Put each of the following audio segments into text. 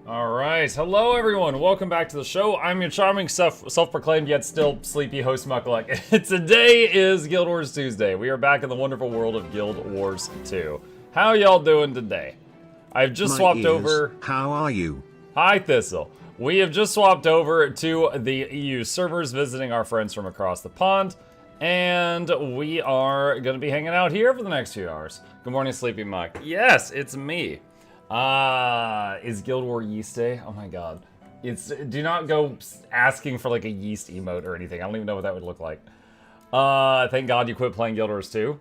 All right, hello everyone. Welcome back to the show. I'm your charming, self-proclaimed yet still sleepy host Mukluk. Today is Guild Wars Tuesday. We are back in the wonderful world of Guild Wars 2. How y'all doing today? I've just swapped over. How are you? Hi, Thistle. We have just swapped over to the EU servers, visiting our friends from across the pond, and we are going to be hanging out here for the next few hours. Good morning, Sleepy Mike. Yes, it's me. Is GW2uesday? Oh my god. Do not go asking for like a yeast emote or anything. I don't even know what that would look like. Thank god you quit playing Guild Wars 2.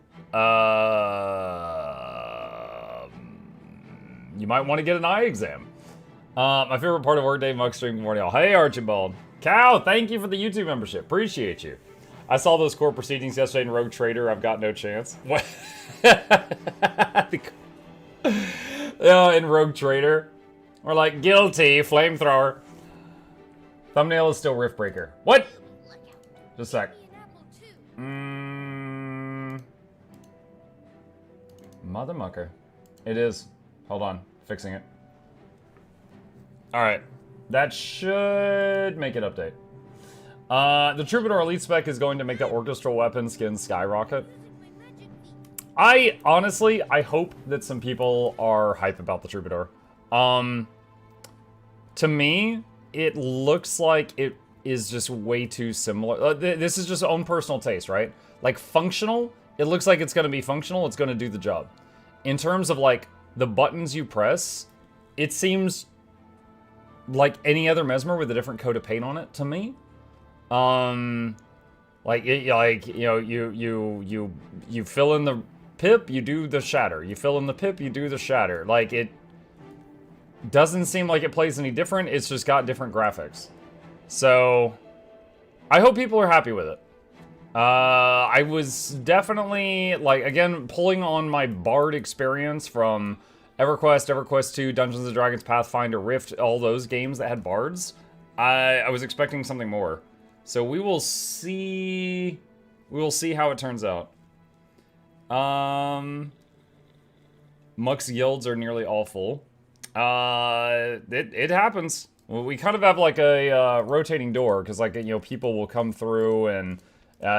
You might want to get an eye exam. My favorite part of workday, Mug stream, good morning all. Hey Archibald. Cow, thank you for the YouTube membership. Appreciate you. I saw those court proceedings yesterday in Rogue Trader. I've got no chance. What? In Rogue Trader. We're like, guilty, flamethrower. Thumbnail is still Riftbreaker. What? Just a sec. Mother mucker. It is. Hold on. Fixing it. Alright. That should make it update. The Troubadour Elite Spec is going to make the orchestral weapon skin skyrocket. I hope that some people are hype about the Troubadour. To me, it looks like it is just way too similar. This is just own personal taste, right? Like, functional, it looks like it's going to be functional. It's going to do the job. In terms of, like, the buttons you press, it seems like any other Mesmer with a different coat of paint on it, to me. You fill in the pip, you do the shatter. You fill in the pip, you do the shatter. Like, it doesn't seem like it plays any different. It's just got different graphics. So, I hope people are happy with it. I was definitely, like, again, pulling on my Bard experience from EverQuest, EverQuest 2, Dungeons & Dragons, Pathfinder, Rift, all those games that had Bards. I was expecting something more. So we will see... We will see how it turns out. Muck's guilds are nearly all full. It happens. We kind of have like a rotating door, because like, you know, people will come through and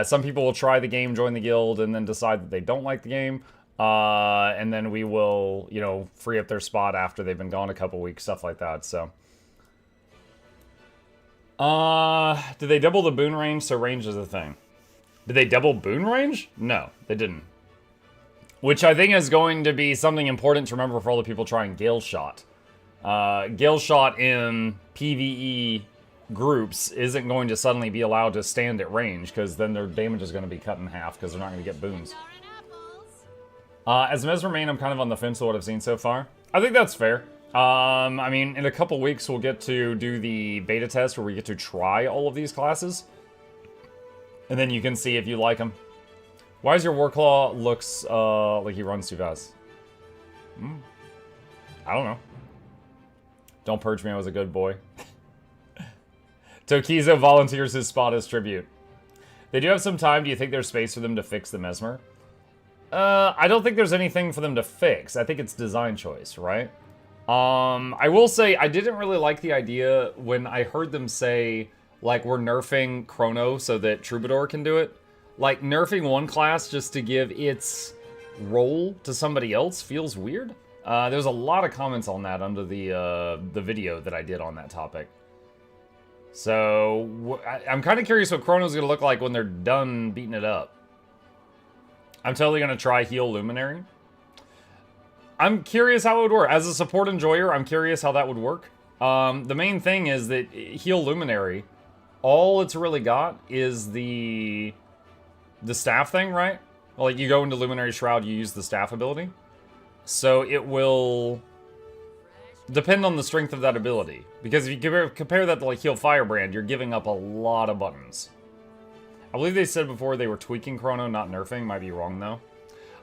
some people will try the game, join the guild, and then decide that they don't like the game. And then we will, you know, free up their spot after they've been gone a couple weeks, stuff like that, so. Did they double the boon range? So range is a thing. Did they double boon range? No, they didn't. Which I think is going to be something important to remember for all the people trying Gale Shot. Gale Shot in PvE groups isn't going to suddenly be allowed to stand at range, because then their damage is going to be cut in half, because they're not going to get boons. As Mesmer main, I'm kind of on the fence with what I've seen so far. I think that's fair. I mean, in a couple weeks, we'll get to do the beta test where we get to try all of these classes. And then you can see if you like them. Why is your Warclaw looks like he runs too fast? I don't know. Don't purge me, I was a good boy. Tokizo volunteers his spot as tribute. They do have some time. Do you think there's space for them to fix the Mesmer? I don't think there's anything for them to fix. I think it's design choice, right? I will say, I didn't really like the idea when I heard them say, like, we're nerfing Chrono so that Troubadour can do it. Like, nerfing one class just to give its role to somebody else feels weird. There's a lot of comments on that under the video that I did on that topic. So, I'm kind of curious what Chrono's going to look like when they're done beating it up. I'm totally going to try Heal Luminary. I'm curious how it would work. As a support enjoyer, I'm curious how that would work. The main thing is that Heal Luminary, all it's really got is the staff thing, right? Like, you go into Luminary Shroud, you use the staff ability. So it will depend on the strength of that ability. Because if you compare that to, like, Heal Firebrand, you're giving up a lot of buttons. I believe they said before they were tweaking Chrono, not nerfing. Might be wrong, though.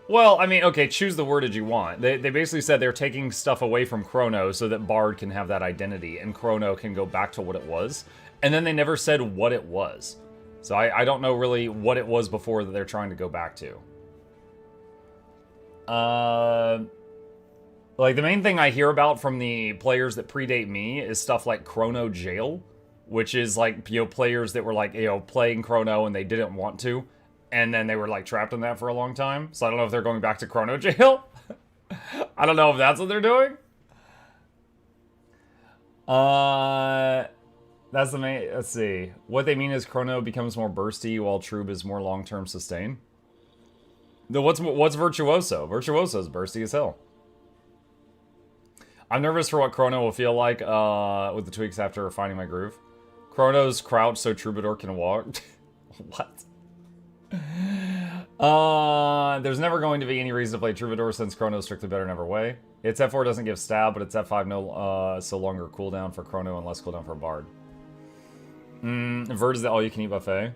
Well, I mean, okay, choose the wordage you want. They basically said they're taking stuff away from Chrono so that Bard can have that identity, and Chrono can go back to what it was. And then they never said what it was. So I don't know really what it was before that they're trying to go back to. Like, the main thing I hear about from the players that predate me is stuff like Chrono Jail, which is like, you know, players that were like, you know, playing Chrono and they didn't want to, and then they were like trapped in that for a long time. So I don't know if they're going back to Chrono Jail. I don't know if that's what they're doing. That's the main, let's see. What they mean is Chrono becomes more bursty while Trub is more long-term sustain. What's Virtuoso? Virtuoso's bursty as hell. I'm nervous for what Chrono will feel like with the tweaks after finding my groove. Chrono's crouch so Troubadour can walk. What? There's never going to be any reason to play Troubadour since Chrono is strictly better in every way. Its F4 doesn't give stab, but its F5 so longer cooldown for Chrono and less cooldown for Bard. Vert is the all-you-can-eat buffet.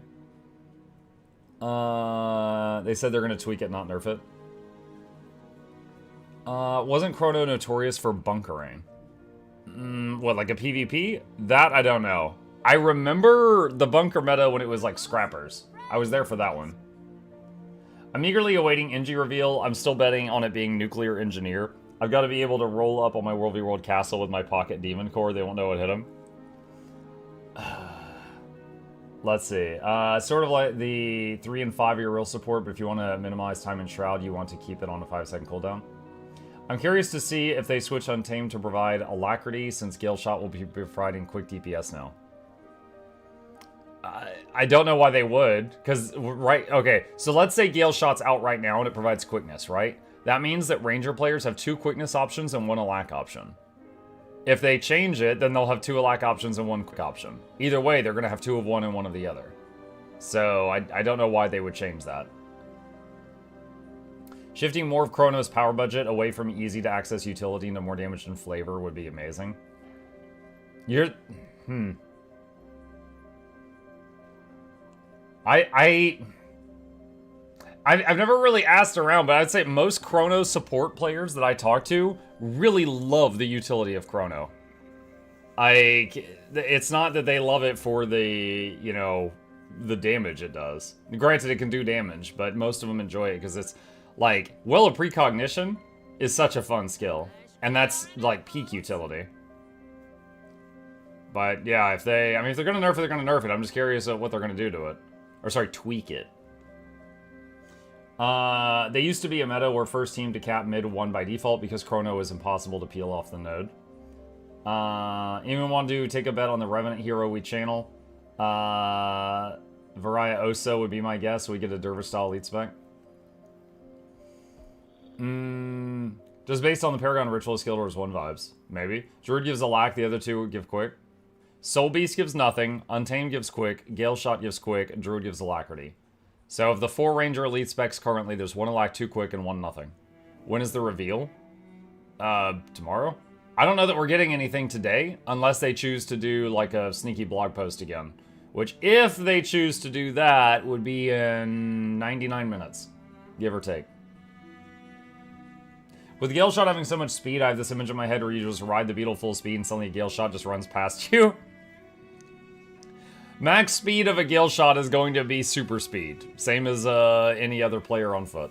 They said they're going to tweak it, not nerf it. Wasn't Chrono notorious for bunkering? What, like a PvP? That I don't know. I remember the bunker meta when it was like scrappers. I was there for that one. I'm eagerly awaiting Engie reveal. I'm still betting on it being nuclear engineer. I've got to be able to roll up on my World v World castle with my pocket demon core. They won't know what hit him. Let's see. Sort of like the 3 and 5 year real support, but if you want to minimize time in Shroud, you want to keep it on a 5-second cooldown. I'm curious to see if they switch Untamed to provide Alacrity, since Gale Shot will be providing quick DPS now. I don't know why they would, because, right, okay, so let's say Gale Shot's out right now and it provides quickness, right? That means that Ranger players have 2 quickness options and 1 Alac option. If they change it, then they'll have 2 Alac options and 1 quick option. Either way, they're going to have 2 of one and 1 of the other. So, I don't know why they would change that. Shifting more of Chrono's power budget away from easy-to-access utility into more damage and flavor would be amazing. I've never really asked around, but I'd say most Chrono support players that I talk to really love the utility of Chrono. It's not that they love it for the, you know, the damage it does. Granted, it can do damage, but most of them enjoy it because it's like, Well of Precognition is such a fun skill, and that's like peak utility. But yeah, if they're gonna nerf it, they're gonna nerf it. I'm just curious what they're gonna do to it. Or sorry, tweak it. They used to be a meta where first team to cap mid won by default because Chrono is impossible to peel off the node. Anyone want to take a bet on the Revenant hero we channel? Varia Oso would be my guess. We get a Dervish style elite spec. Just based on the Paragon Ritualist Guild Wars 1 vibes. Maybe. Druid gives a lack, the other 2 give quick. Soul Beast gives nothing, Untamed gives quick, Gale Shot gives quick, Druid gives alacrity. So of the 4 Ranger elite specs currently, there's 1 alac, 2 quick, and 1 nothing. When is the reveal? Tomorrow? I don't know that we're getting anything today, unless they choose to do like a sneaky blog post again. Which, if they choose to do that, would be in 99 minutes, give or take. With Gale Shot having so much speed, I have this image in my head where you just ride the beetle full speed and suddenly a Gale Shot just runs past you. Max speed of a Gale Shot is going to be super speed. Same as any other player on foot.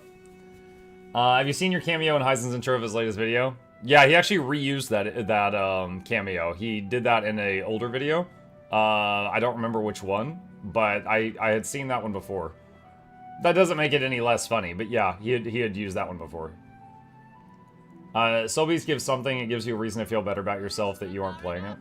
Have you seen your cameo in Heisen's intro of his latest video? Yeah, he actually reused that cameo. He did that in a older video. I don't remember which one, but I had seen that one before. That doesn't make it any less funny, but yeah, he had used that one before. Soul Beast gives something, it gives you a reason to feel better about yourself that you aren't playing it.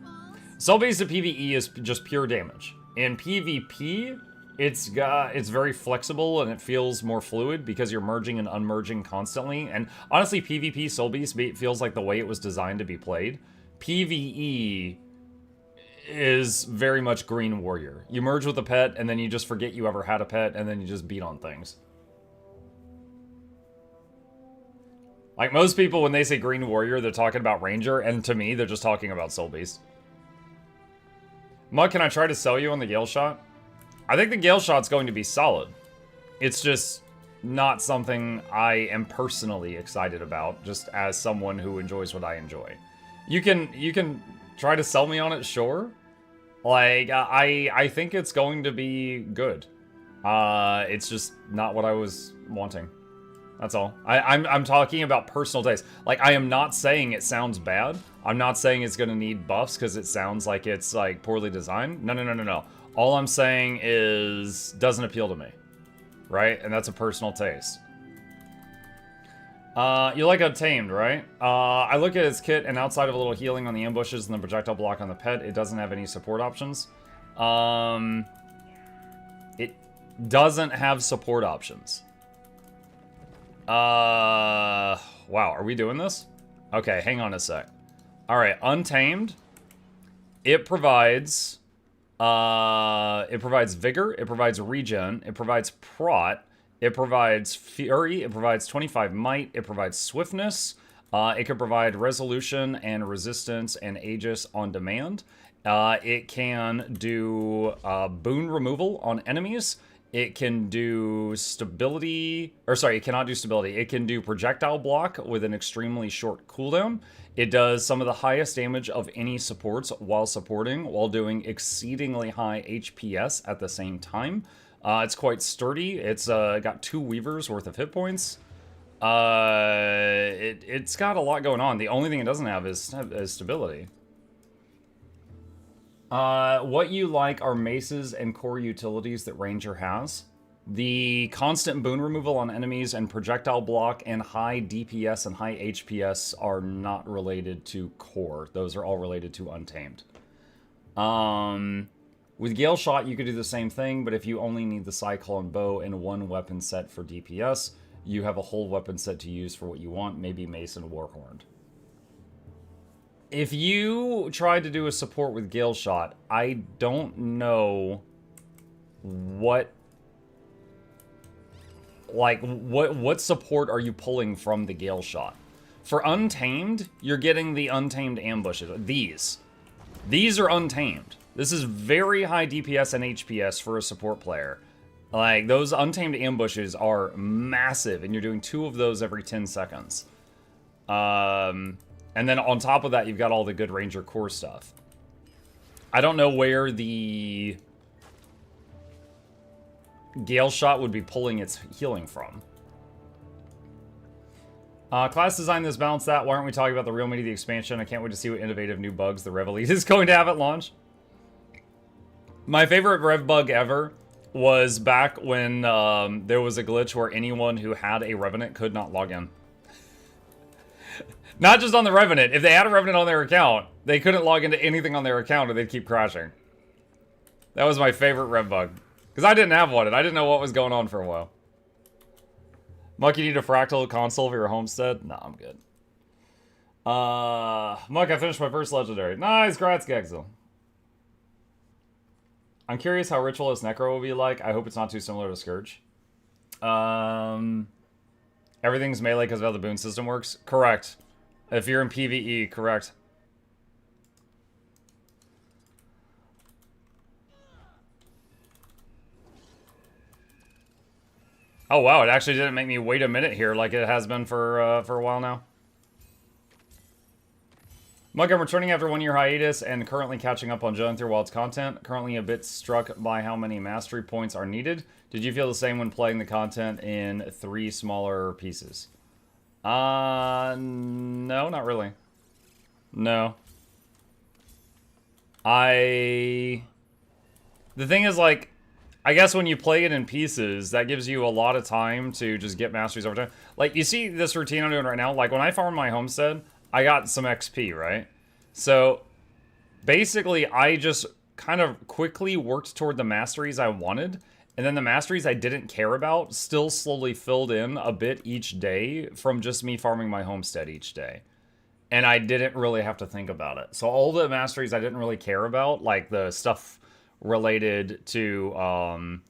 Soul Beast of PvE is just pure damage. In PvP, it's very flexible and it feels more fluid because you're merging and unmerging constantly. And honestly, PvP Soul Beast feels like the way it was designed to be played. PvE is very much Green Warrior. You merge with a pet and then you just forget you ever had a pet and then you just beat on things. Like, most people, when they say Green Warrior, they're talking about Ranger, and to me, they're just talking about Soul Beast. Mud, can I try to sell you on the Gale Shot? I think the Gale Shot's going to be solid. It's just not something I am personally excited about, just as someone who enjoys what I enjoy. You can try to sell me on it, sure. Like, I think it's going to be good. It's just not what I was wanting. That's all. I'm talking about personal taste. Like, I am not saying it sounds bad. I'm not saying it's gonna need buffs because it sounds like it's, like, poorly designed. No, no, no, no, no. All I'm saying is, doesn't appeal to me. Right? And that's a personal taste. You like Untamed, right? I look at its kit, and outside of a little healing on the ambushes and the projectile block on the pet, it doesn't have any support options. It doesn't have support options. Wow, are we doing this? Okay, hang on a sec. Alright, Untamed. It provides vigor, it provides regen, it provides prot, it provides fury, it provides 25 might, it provides swiftness, it can provide resolution and resistance and Aegis on demand. It can do boon removal on enemies. It can do stability, or sorry, it cannot do stability. It can do projectile block with an extremely short cooldown. It does some of the highest damage of any supports while supporting, while doing exceedingly high HPS at the same time. It's quite sturdy. It's got 2 Weavers worth of hit points. It's got a lot going on. The only thing it doesn't have is stability. What you like are maces and core utilities that Ranger has. The constant boon removal on enemies and projectile block and high DPS and high HPS are not related to core. Those are all related to Untamed. With Gale Shot, you could do the same thing, but if you only need the Cyclone Bow and 1 weapon set for DPS, you have a whole weapon set to use for what you want, maybe Mace and Warhorn. If you tried to do a support with Gale Shot, I don't know what support are you pulling from the Gale Shot? For Untamed, you're getting the Untamed ambushes. These are Untamed. This is very high DPS and HPS for a support player. Like, those Untamed ambushes are massive, and you're doing 2 of those every 10 seconds. And then on top of that, you've got all the good Ranger core stuff. I don't know where the Gale Shot would be pulling its healing from. Class design this, balance that. Why aren't we talking about the real meat of the expansion? I can't wait to see what innovative new bugs the Rev Elite is going to have at launch. My favorite Rev bug ever was back when there was a glitch where anyone who had a Revenant could not log in. Not just on the Revenant. If they had a Revenant on their account, they couldn't log into anything on their account or they'd keep crashing. That was my favorite Rev bug. Because I didn't have one and I didn't know what was going on for a while. Muck, you need a fractal console for your homestead? No, I'm good. Muck, I finished my first legendary. Nice, Gratz Gexel. I'm curious how Ritualist Necro will be like. I hope it's not too similar to Scourge. Everything's melee because of how the boon system works? Correct. If you're in PvE, correct. Oh wow, it actually didn't make me wait a minute here like it has been for a while now. Mug, I'm returning after 1 year hiatus and currently catching up on John through Wild's content. Currently a bit struck by how many mastery points are needed. Did you feel the same when playing the content in 3 smaller pieces? No, not really. No. The thing is, like, I guess when you play it in pieces, that gives you a lot of time to just get masteries over time. Like, you see this routine I'm doing right now? Like, when I farmed my homestead, I got some XP, right? So, basically, I just kind of quickly worked toward the masteries I wanted, and then the masteries I didn't care about still slowly filled in a bit each day from just me farming my homestead each day. And I didn't really have to think about it. So all the masteries I didn't really care about, like the stuff related to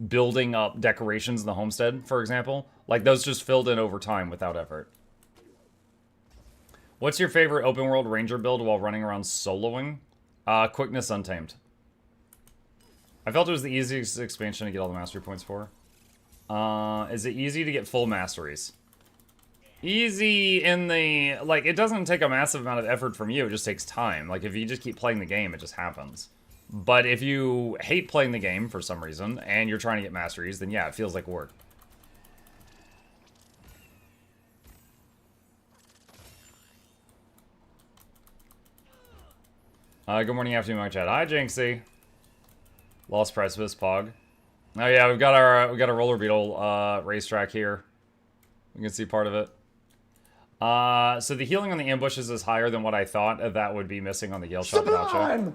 building up decorations in the homestead, for example, like those just filled in over time without effort. What's your favorite open world ranger build while running around soloing? Quickness Untamed. I felt it was the easiest expansion to get all the mastery points for. Is it easy to get full masteries? Easy in the... Like, it doesn't take a massive amount of effort from you, it just takes time. Like, if you just keep playing the game, it just happens. But if you hate playing the game for some reason, and you're trying to get masteries, then yeah, it feels like work. Good morning, afternoon, my chat. Hi, Jinxie. Lost Precipice, Pog. Oh yeah, we got a roller beetle racetrack here. You can see part of it. So the healing on the ambushes is higher than what I thought that would be missing on the Gale Shot Gotcha.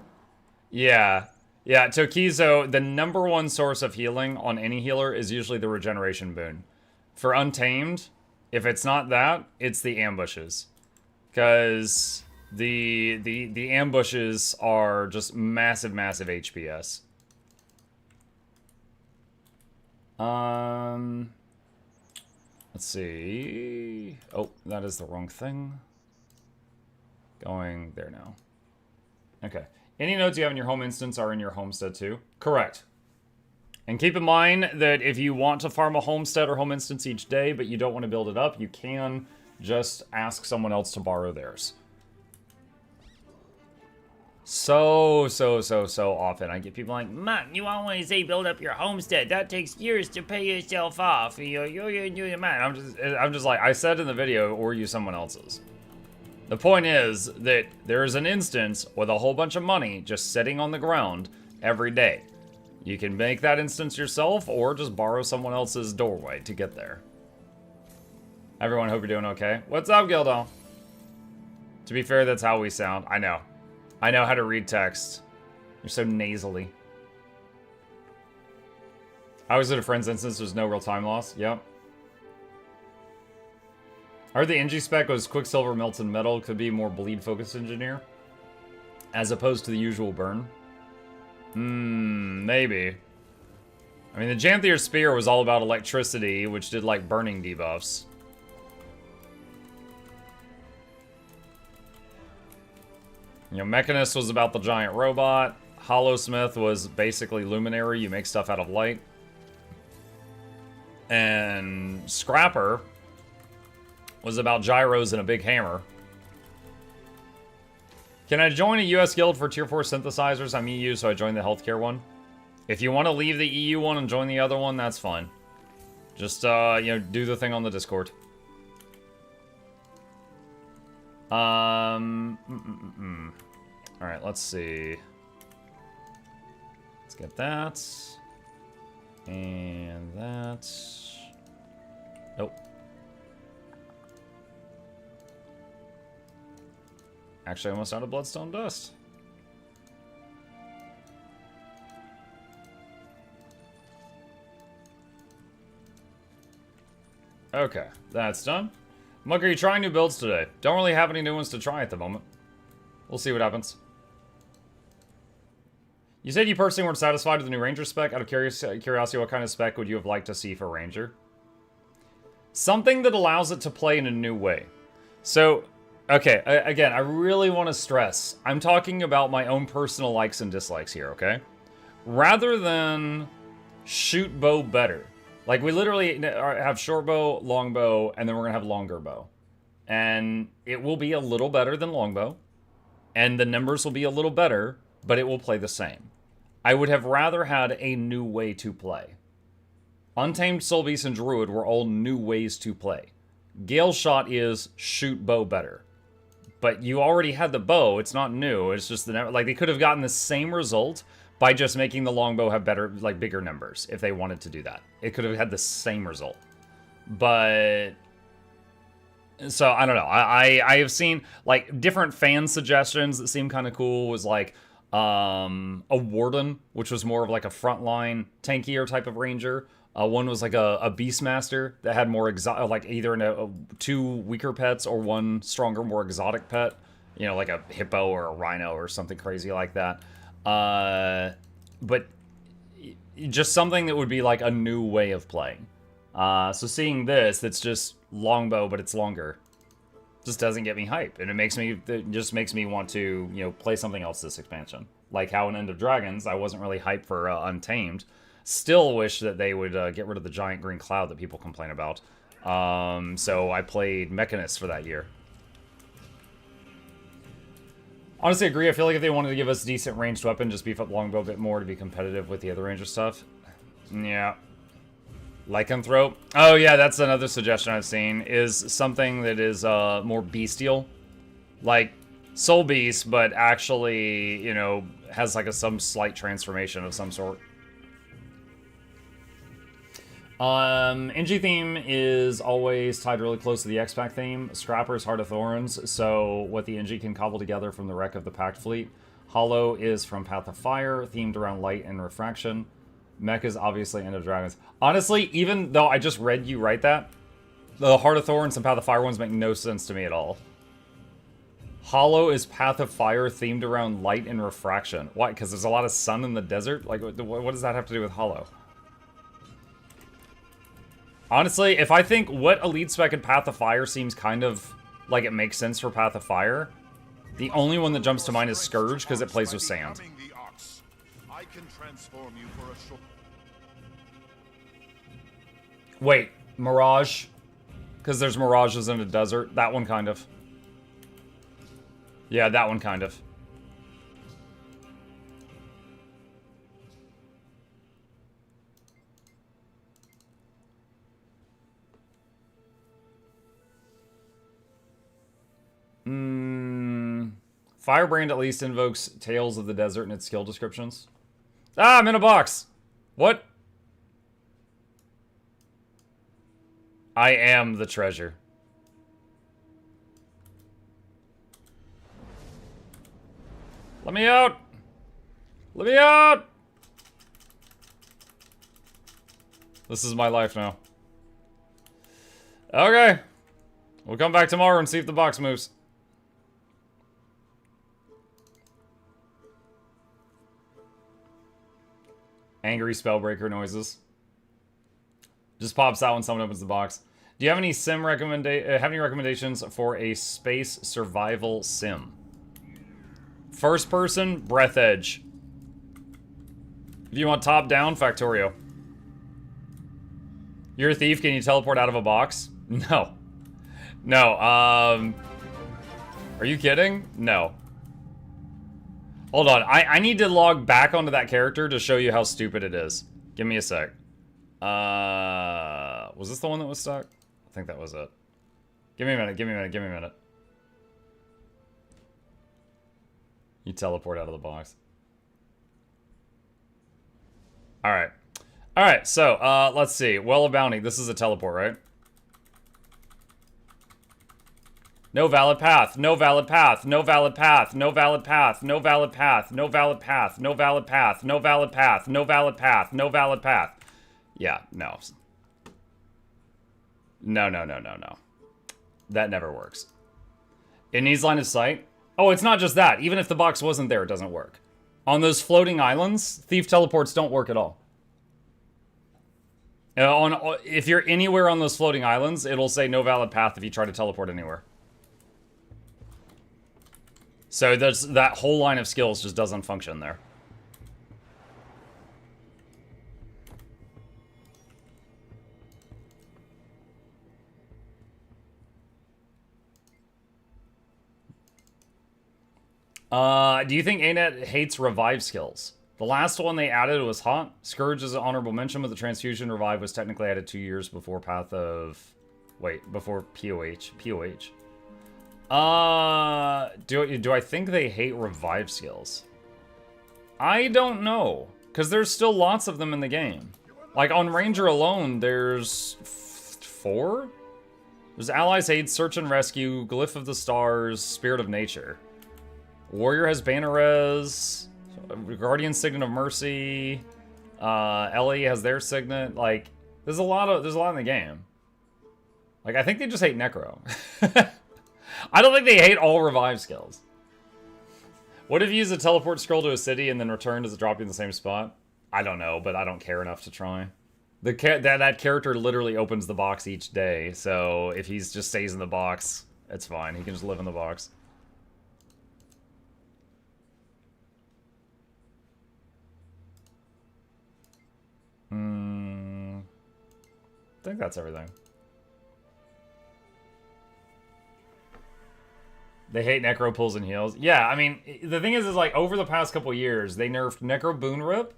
Yeah. Yeah, Tokizo, the #1 source of healing on any healer is usually the regeneration boon. For Untamed, if it's not that, it's the ambushes. Because the ambushes are just massive, massive HPS. Let's see. Oh, that is the wrong thing. Going there now. Okay. Any nodes you have in your home instance are in your homestead too? Correct. And keep in mind that if you want to farm a homestead or home instance each day, but you don't want to build it up, you can just ask someone else to borrow theirs. So often I get people like, man, you always say build up your homestead. That takes years to pay yourself off. Man, I'm just like, I said in the video, or use someone else's. The point is that there is an instance with a whole bunch of money just sitting on the ground every day. You can make that instance yourself or just borrow someone else's doorway to get there. Everyone, hope you're doing okay. What's up, Gildo? To be fair, that's how we sound. I know. I know how to read text. You're so nasally. I was at a friend's instance, there's no real time loss. Yep. I heard the NG spec was Quicksilver melts in metal, could be more bleed-focused engineer, as opposed to the usual burn. Maybe. I mean, the Janthier Spear was all about electricity, which did, like, burning debuffs. You know, Mechanist was about the giant robot. Hollowsmith was basically Luminary, you make stuff out of light. And Scrapper was about gyros and a big hammer. Can I join a US guild for tier 4 synthesizers? I'm EU, so I joined the healthcare one. If you want to leave the EU one and join the other one, that's fine. Just, you know, do the thing on the Discord. Alright, let's see. Let's get that. And that. Nope. Actually, almost out of bloodstone dust. Okay, that's done. Mug, are you trying new builds today? Don't really have any new ones to try at the moment. We'll see what happens. You said you personally weren't satisfied with the new Ranger spec. Out of curiosity, what kind of spec would you have liked to see for Ranger? Something that allows it to play in a new way. So, okay, again, I really want to stress, I'm talking about my own personal likes and dislikes here, okay? Rather than shoot bow better. Like, we literally have short bow, long bow, and then we're going to have longer bow. And it will be a little better than longbow. And the numbers will be a little better, but it will play the same. I would have rather had a new way to play. Untamed, Soul Beast, and Druid were all new ways to play. Gale Shot is shoot bow better. But you already had the bow, it's not new, it's just the like they could have gotten the same result by just making the longbow have better, like, bigger numbers, if they wanted to do that. It could have had the same result. But... so, I don't know. I have seen, like, different fan suggestions that seem kind of cool. Was, like, a Warden, which was more of, like, a frontline tankier type of ranger. One was, like, a Beastmaster that had more exotic, like, either two weaker pets or one stronger, more exotic pet. You know, like a hippo or a rhino or something crazy like that. But just something that would be like a new way of playing. So seeing this, that's just longbow, but it's longer, just doesn't get me hype, and it just makes me want to, you know, play something else this expansion. Like how in End of Dragons, I wasn't really hyped for Untamed. Still wish that they would get rid of the giant green cloud that people complain about. So I played Mechanist for that year. Honestly, agree. I feel like if they wanted to give us a decent ranged weapon, just beef up longbow a bit more to be competitive with the other ranger stuff. Yeah. Lycanthrope. Oh yeah, that's another suggestion I've seen, is something that is more bestial. Like, Soul Beast, but actually, you know, has like some slight transformation of some sort. NG theme is always tied really close to the X-Pac theme. Scrapper's Heart of Thorns, so what the NG can cobble together from the wreck of the Pact Fleet. Hollow is from Path of Fire, themed around light and refraction. Mech is obviously End of Dragons. Honestly, even though I just read you write that, the Heart of Thorns and Path of Fire ones make no sense to me at all. Hollow is Path of Fire themed around light and refraction. Why? Because there's a lot of sun in the desert? Like, what does that have to do with Hollow? Honestly, if I think what Elite Spec and Path of Fire seems kind of like it makes sense for Path of Fire, the only one that jumps to mind is Scourge because it plays with sand. Wait, Mirage? Because there's Mirages in the desert. That one kind of. Yeah, that one kind of. Firebrand at least invokes Tales of the Desert in its skill descriptions. Ah, I'm in a box! What? I am the treasure. Let me out! Let me out! This is my life now. Okay. We'll come back tomorrow and see if the box moves. Angry spellbreaker noises. Just pops out when someone opens the box. Do you have any recommendations for a space survival sim? First person, Breath Edge. If you want top down, Factorio. You're a thief, can you teleport out of a box? No. No, are you kidding? No. Hold on, I need to log back onto that character to show you how stupid it is. Give me a sec. Was this the one that was stuck? I think that was it. Give me a minute, give me a minute, give me a minute. You teleport out of the box. Alright. Alright, so, let's see. Well of Bounty, this is a teleport, right? No valid path, no valid path, no valid path, no valid path, no valid path, no valid path, no valid path, no valid path, no valid path, no valid path. Yeah, no. No, no, no, no, no. That never works. It needs line of sight. Oh, it's not just that. Even if the box wasn't there, it doesn't work. On those floating islands, thief teleports don't work at all. If you're anywhere on those floating islands, it'll say no valid path if you try to teleport anywhere. So that whole line of skills just doesn't function there. Do you think ANET hates revive skills? The last one they added was hot. Scourge is an honorable mention, but the transfusion revive was technically added 2 years before Path of... Wait, before POH. POH. Do I think they hate revive skills? I don't know, because there's still lots of them in the game. Like, on Ranger alone, there's 4? There's Allies Aid, Search and Rescue, Glyph of the Stars, Spirit of Nature. Warrior has Bannerez, Guardian Signet of Mercy, Ellie has their Signet. Like, there's a lot in the game. Like, I think they just hate Necro. I don't think they hate all revive skills. What if you use a teleport scroll to a city and then return? Does it drop you in the same spot? I don't know, but I don't care enough to try. That character literally opens the box each day, so if he just stays in the box, it's fine. He can just live in the box. I think that's everything. They hate Necro pulls and heals. Yeah, I mean, the thing is like, over the past couple years, they nerfed Necro Boon Rip.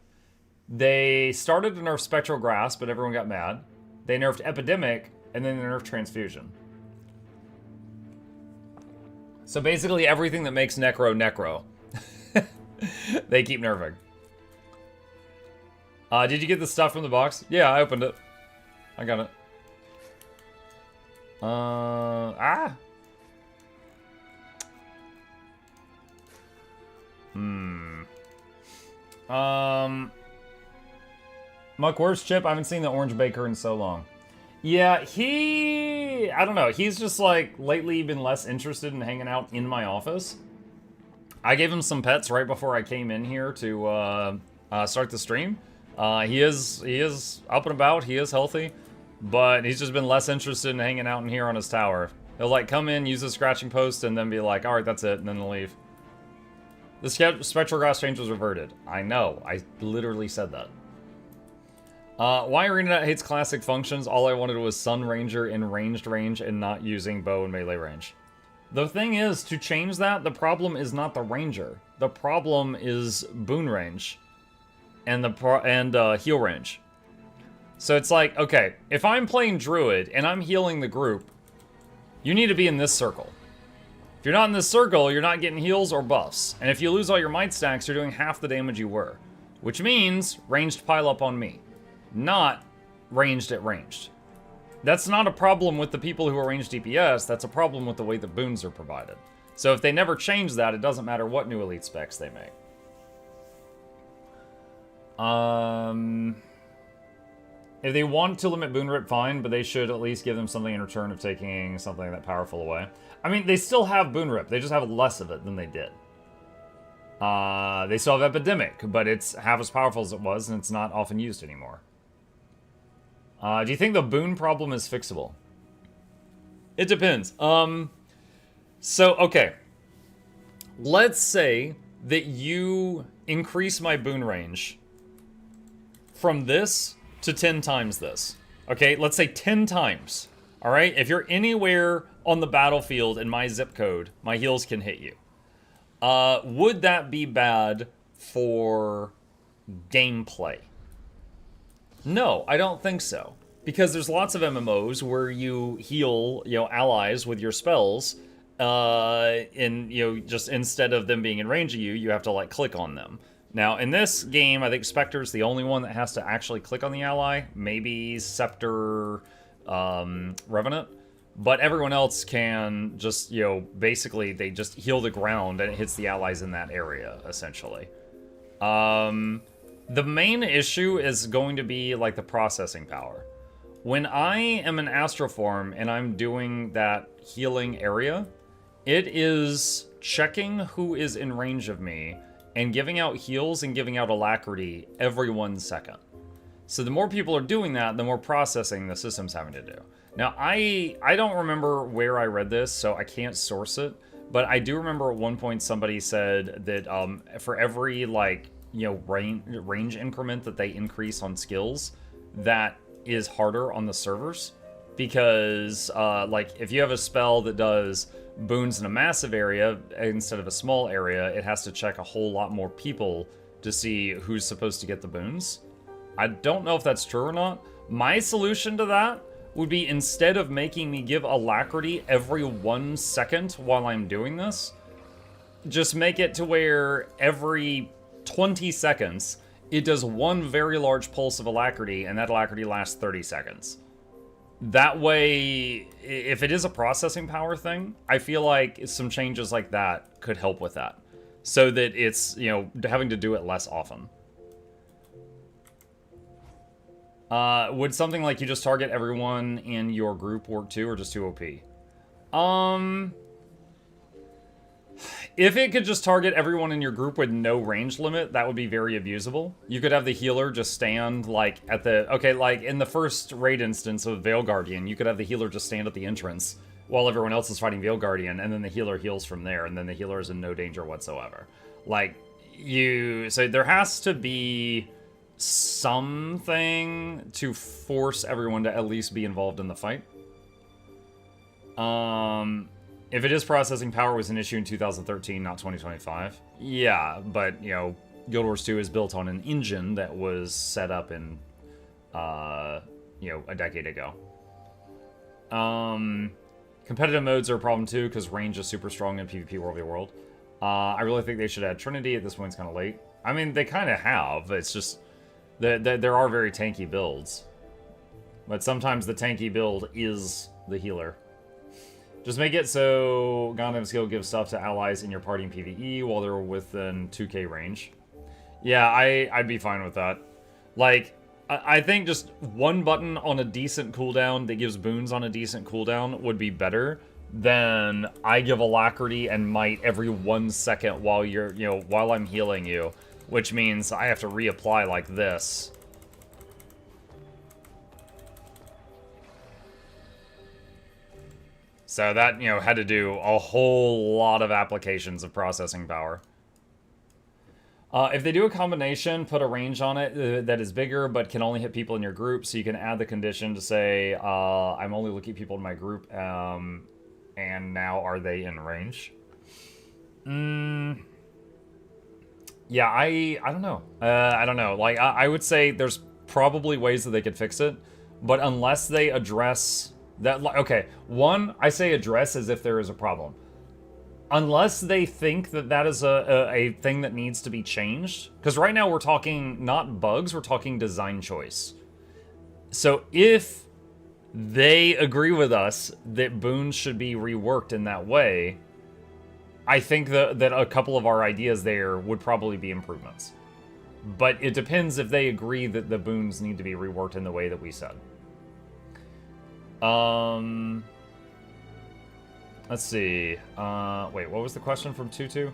They started to nerf Spectral Grasp, but everyone got mad. They nerfed Epidemic, and then they nerfed Transfusion. So basically everything that makes Necro, they keep nerfing. Did you get the stuff from the box? Yeah, I opened it. I got it. Muck, where's Chip? I haven't seen the Orange Baker in so long. Yeah, I don't know. He's just like lately been less interested in hanging out in my office. I gave him some pets right before I came in here to start the stream. He is up and about. He is healthy, but he's just been less interested in hanging out in here on his tower. He'll like come in, use a scratching post, and then be like, "All right, that's it," and then he'll leave. The spectral grass change was reverted. I know. I literally said that. Why ArenaNet hates classic functions? All I wanted was Sun Ranger in ranged range and not using bow and melee range. The thing is, to change that, the problem is not the Ranger. The problem is Boon range and heal range. So it's like, okay, if I'm playing Druid and I'm healing the group, you need to be in this circle. If you're not in this circle, you're not getting heals or buffs. And if you lose all your might stacks, you're doing half the damage you were. Which means ranged pile up on me. Not ranged at ranged. That's not a problem with the people who are ranged DPS, that's a problem with the way the boons are provided. So if they never change that, it doesn't matter what new elite specs they make. If they want to limit boon rip, fine, but they should at least give them something in return of taking something that powerful away. I mean, they still have boon rip, they just have less of it than they did. They still have epidemic, but it's half as powerful as it was, and it's not often used anymore. Do you think the boon problem is fixable? It depends. So, okay. Let's say that you increase my boon range from this to 10 times this. Okay, let's say 10 times. All right, if you're anywhere on the battlefield in my zip code, my heals can hit you. Would that be bad for gameplay? No, I don't think so. Because there's lots of MMOs where you heal, allies with your spells, and, just instead of them being in range of you, you have to, like, click on them. Now, in this game, I think Spectre's the only one that has to actually click on the ally. Maybe Scepter, Revenant. But everyone else can just, basically they just heal the ground and it hits the allies in that area, essentially. The main issue is going to be, like, the processing power. When I am in Astroform and I'm doing that healing area, it is checking who is in range of me and giving out heals and giving out alacrity every 1 second. So the more people are doing that, the more processing the system's having to do. Now, I don't remember where I read this, so I can't source it, but I do remember at one point somebody said that for every, like, range increment that they increase on skills, that is harder on the servers. Because, like, if you have a spell that does boons in a massive area instead of a small area, it has to check a whole lot more people to see who's supposed to get the boons. I don't know if that's true or not. My solution to that would be, instead of making me give alacrity every 1 second while I'm doing this, just make it to where every 20 seconds it does one very large pulse of alacrity, and that alacrity lasts 30 seconds. That way, if it is a processing power thing, I feel like some changes like that could help with that. So that it's, having to do it less often. Would something like you just target everyone in your group work too, or just too OP? If it could just target everyone in your group with no range limit, that would be very abusable. You could have the healer just stand, like, at the... Okay, like, in the first raid instance of Veil Guardian, you could have the healer just stand at the entrance while everyone else is fighting Veil Guardian, and then the healer heals from there, and then the healer is in no danger whatsoever. Like, So there has to be something to force everyone to at least be involved in the fight. If it is processing power was an issue in 2013, not 2025. Yeah, but, Guild Wars 2 is built on an engine that was set up in, a decade ago. Competitive modes are a problem too, because range is super strong in PvP World v World. I really think they should add Trinity. At this point, it's kind of late. I mean, they kind of have. It's just there are very tanky builds. But sometimes the tanky build is the healer. Just make it so Gundam skill gives stuff to allies in your party in PvE while they're within 2k range. Yeah, I'd be fine with that. Like, I think just one button on a decent cooldown that gives boons on a decent cooldown would be better than I give alacrity and might every 1 second while you're, while I'm healing you, which means I have to reapply like this. So that, had to do a whole lot of applications of processing power. If they do a combination, put a range on it that is bigger, but can only hit people in your group, so you can add the condition to say, I'm only looking at people in my group, and now are they in range? Yeah, I don't know. I don't know. Like, I would say there's probably ways that they could fix it, but unless they address that, okay, one, I say address as if there is a problem. Unless they think that that is a thing that needs to be changed. Because right now we're talking not bugs, we're talking design choice. So if they agree with us that boons should be reworked in that way, I think that a couple of our ideas there would probably be improvements. But it depends if they agree that the boons need to be reworked in the way that we said. Let's see. Wait, what was the question from Tutu?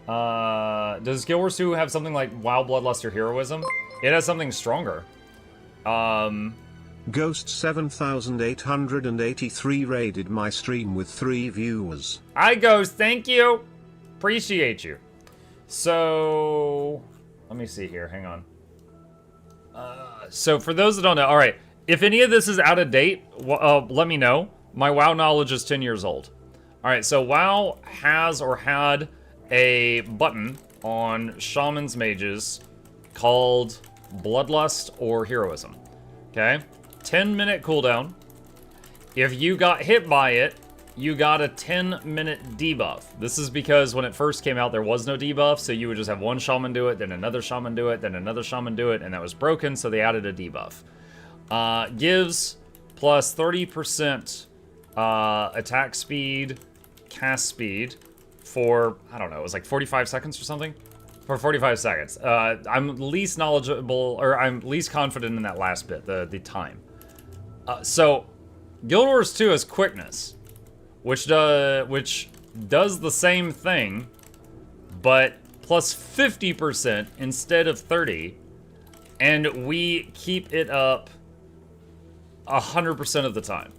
Does Guild Wars 2 have something like WoW Bloodlust or Heroism? It has something stronger. Ghost 7883 raided my stream with 3 viewers. Hi, Ghost. Thank you. Appreciate you. So, let me see here. Hang on. So, for those that don't know, all right. If any of this is out of date, let me know. My WoW knowledge is 10 years old. All right, so WoW has or had a button on Shaman's Mages called Bloodlust or Heroism. Okay? 10-minute cooldown. If you got hit by it, you got a 10-minute debuff. This is because when it first came out, there was no debuff, so you would just have one Shaman do it, then another Shaman do it, then another Shaman do it, and that was broken, so they added a debuff. Gives plus 30% attack speed, cast speed for, I don't know, it was like 45 seconds or something? For 45 seconds. I'm least knowledgeable, or I'm least confident in that last bit, the time. So, Guild Wars 2 has quickness, which does the same thing, but plus 50% instead of 30, and we keep it up 100% of the time.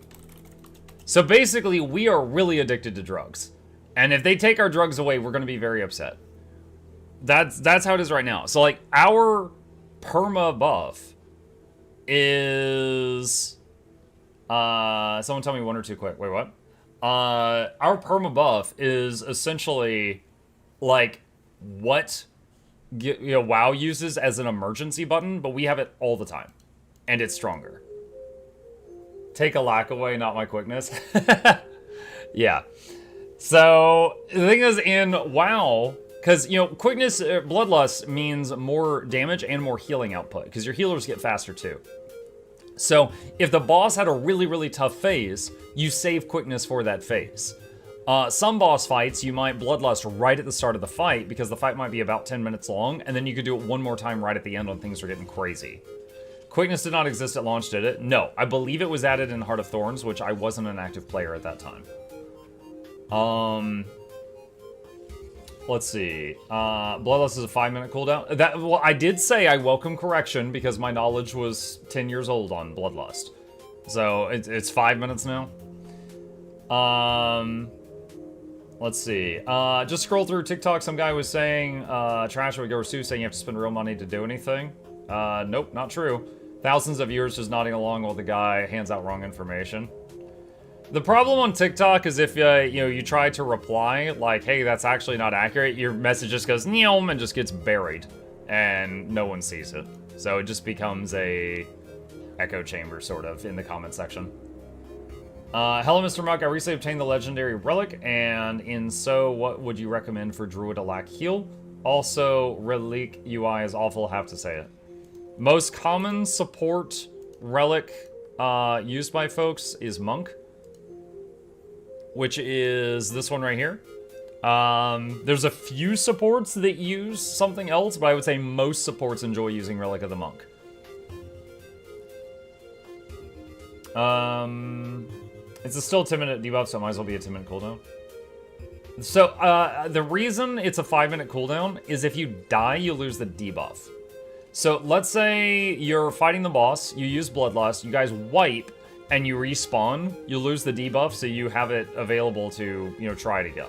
So basically, we are really addicted to drugs. And if they take our drugs away, we're going to be very upset. That's how it is right now. So, like, our perma buff is... someone tell me one or two quick. Wait, what? Our perma buff is essentially, like, what WoW uses as an emergency button, but we have it all the time. And it's stronger. Take a lack away, not my quickness. Yeah. So, the thing is, in WoW, because, quickness, Bloodlust means more damage and more healing output, because your healers get faster too. So, if the boss had a really, really tough phase, you save quickness for that phase. Some boss fights, you might Bloodlust right at the start of the fight, because the fight might be about 10 minutes long, and then you could do it one more time right at the end when things are getting crazy. Quickness did not exist at launch, did it? No. I believe it was added in Heart of Thorns, which I wasn't an active player at that time. Let's see. Bloodlust is a 5-minute cooldown. Well, I did say I welcome correction because my knowledge was 10 years old on Bloodlust. So, it's 5 minutes now. Let's see. Just scroll through TikTok. Some guy was saying, trash with Guild Wars 2, saying you have to spend real money to do anything. Nope, not true. Thousands of viewers just nodding along while the guy hands out wrong information. The problem on TikTok is if you try to reply like, hey, that's actually not accurate, your message just goes neom and just gets buried, and no one sees it. So it just becomes a echo chamber sort of in the comment section. Hello, Mr. Muck. I recently obtained the legendary relic, and in so, what would you recommend for Druid to lack heal? Also, relic UI is awful, have to say it. Most common support relic used by folks is Monk, which is this one right here. There's a few supports that use something else, but I would say most supports enjoy using Relic of the Monk. It's a still 10-minute debuff, so it might as well be a 10-minute cooldown. So, the reason it's a 5-minute cooldown is if you die, you lose the debuff. So, let's say you're fighting the boss, you use Bloodlust, you guys wipe, and you respawn, you lose the debuff, so you have it available to, you know, try it again.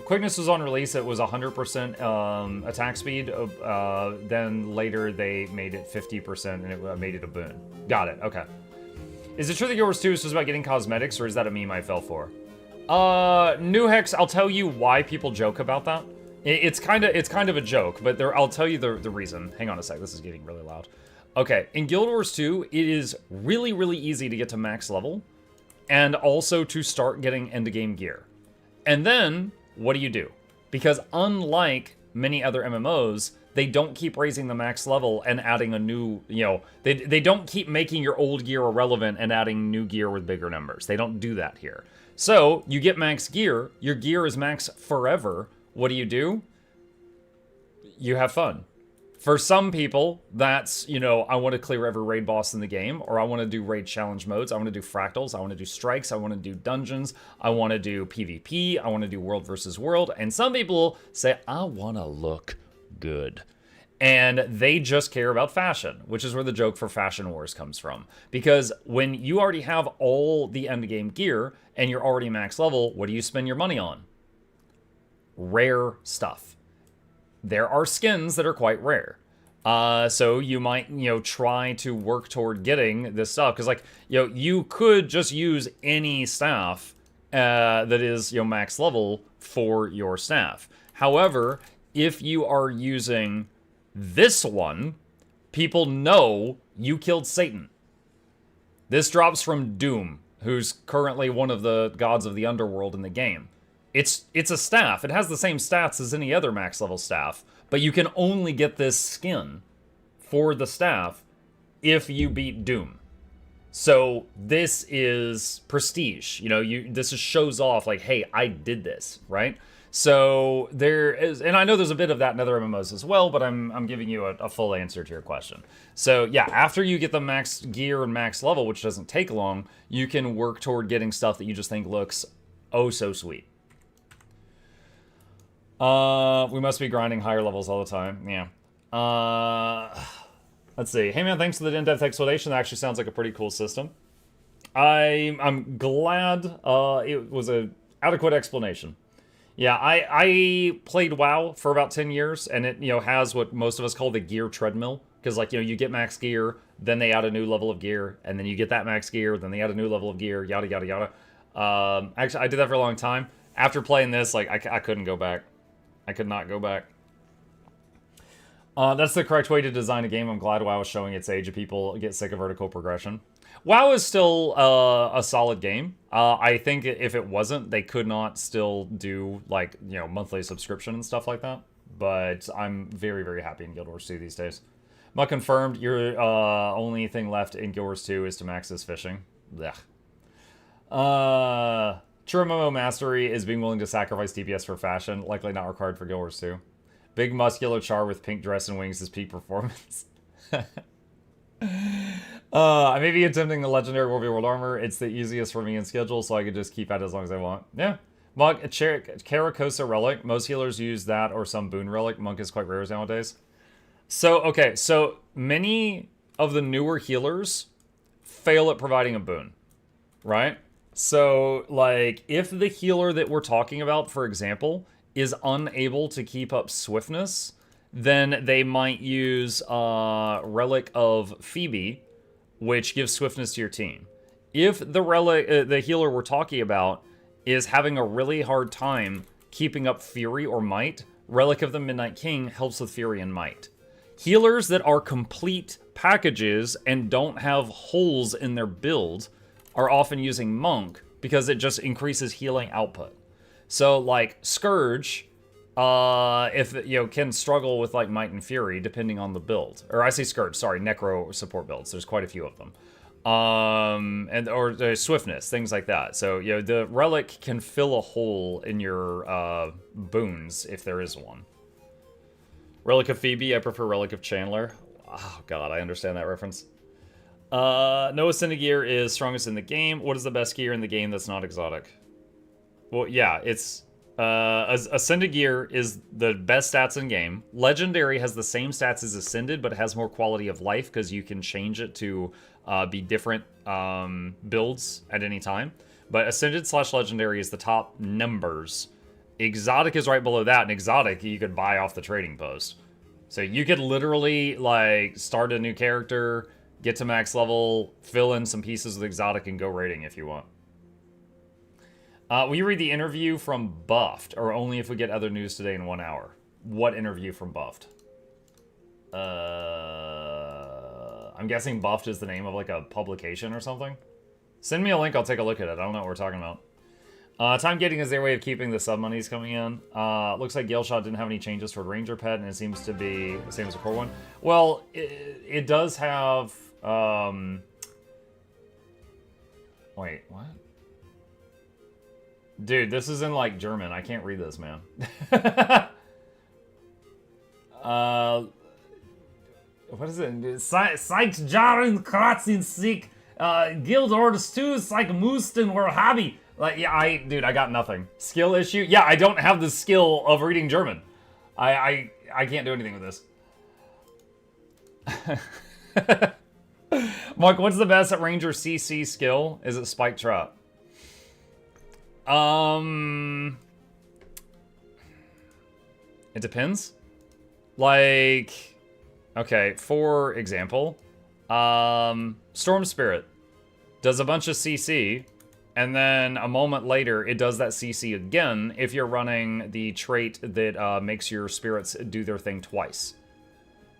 Quickness was on release, it was 100% attack speed, then later they made it 50% and it made it a boon. Got it, okay. Is it true that Guild Wars 2 is just about getting cosmetics, or is that a meme I fell for? New Hex, I'll tell you why people joke about that. It's kind of a joke, but I'll tell you the reason. Hang on a sec, this is getting really loud. Okay, in Guild Wars 2, it is really, really easy to get to max level, and also to start getting end-game gear. And then, what do? Because unlike many other MMOs, they don't keep raising the max level and adding a new, you know, they don't keep making your old gear irrelevant and adding new gear with bigger numbers. They don't do that here. So, you get max gear, your gear is max forever. What do? You have fun. For some people, that's, you know, I want to clear every raid boss in the game, or I want to do raid challenge modes, I want to do fractals, I want to do strikes, I want to do dungeons, I want to do PvP, I want to do world versus world, and some people say, I want to look good. And they just care about fashion, which is where the joke for Fashion Wars comes from. Because when you already have all the endgame gear, and you're already max level, what do you spend your money on? Rare stuff. There are skins that are quite rare. So you might, you know, try to work toward getting this stuff. Because, like, you know, you could just use any staff that is, you know, max level for your staff. However, if you are using this one, people know you killed Satan. This drops from Doom, who's currently one of the gods of the underworld in the game. It's a staff. It has the same stats as any other max level staff, but you can only get this skin for the staff if you beat Doom. So this is prestige. You know, this just shows off like, hey, I did this, right? So there is, and I know there's a bit of that in other MMOs as well, but I'm giving you a full answer to your question. So yeah, after you get the max gear and max level, which doesn't take long, you can work toward getting stuff that you just think looks oh so sweet. We must be grinding higher levels all the time. Yeah. Let's see. Hey man, thanks for the in-depth explanation. That actually sounds like a pretty cool system. I'm glad it was a adequate explanation. Yeah, I played WoW for about 10 years, and it, you know, has what most of us call the gear treadmill. Because, like, you know, you get max gear, then they add a new level of gear, and then you get that max gear, then they add a new level of gear, yada, yada, yada. Actually, I did that for a long time. After playing this, like, I couldn't go back. I could not go back. That's the correct way to design a game. I'm glad WoW is showing its age. People get sick of vertical progression. WoW is still a solid game. I think if it wasn't, they could not still do, like, you know, monthly subscription and stuff like that. But I'm very, very happy in Guild Wars 2 these days. Muck confirmed, your only thing left in Guild Wars 2 is to max this fishing. Blech. True MMO mastery is being willing to sacrifice DPS for fashion, likely not required for Guild Wars 2. Big muscular char with pink dress and wings is peak performance. I may be attempting the legendary World v World armor. It's the easiest for me in schedule, so I could just keep at it as long as I want. Yeah. Monk, Caracosa relic. Most healers use that or some Boon relic. Monk is quite rare nowadays. So, okay, so many of the newer healers fail at providing a boon, right? So, like, if the healer that we're talking about, for example, is unable to keep up swiftness, then they might use Relic of Phoebe, which gives swiftness to your team. If the relic, the healer we're talking about is having a really hard time keeping up Fury or Might, Relic of the Midnight King helps with Fury and Might. Healers that are complete packages and don't have holes in their build are often using Monk because it just increases healing output. So, like, Scourge, if, you know, can struggle with, like, Might and Fury, depending on the build. Or I say Scourge, sorry, Necro support builds. There's quite a few of them. Or Swiftness, things like that. So, you know, the Relic can fill a hole in your, boons, if there is one. Relic of Phoebe, I prefer Relic of Chandler. Oh, God, I understand that reference. No Ascended gear is strongest in the game. What is the best gear in the game that's not exotic? Well, yeah, it's... Ascended gear is the best stats in game. Legendary has the same stats as Ascended, but it has more quality of life because you can change it to be different builds at any time. But Ascended / Legendary is the top numbers. Exotic is right below that, and Exotic you could buy off the trading post. So you could literally, like, start a new character, get to max level, fill in some pieces with Exotic, and go raiding if you want. Will you read the interview from Buffed, or only if we get other news today in 1 hour? What interview from Buffed? I'm guessing Buffed is the name of, like, a publication or something? Send me a link, I'll take a look at it. I don't know what we're talking about. Time gating is their way of keeping the sub monies coming in. Looks like Galeshot didn't have any changes toward Ranger Pet, and it seems to be the same as the core one. Well, it does have... Wait, what? Dude, this is in, like, German. I can't read this, man. What is it? Seit Jahren Kratzen Sieg. Guild Orders 2, Psych Musten or Hobby. Like, yeah, dude, I got nothing. Skill issue? Yeah, I don't have the skill of reading German. I can't do anything with this. Mark, what's the best at Ranger CC skill? Is it Spike Trap? It depends. Like, okay, for example, Storm Spirit does a bunch of CC, and then a moment later, it does that CC again if you're running the trait that makes your spirits do their thing twice.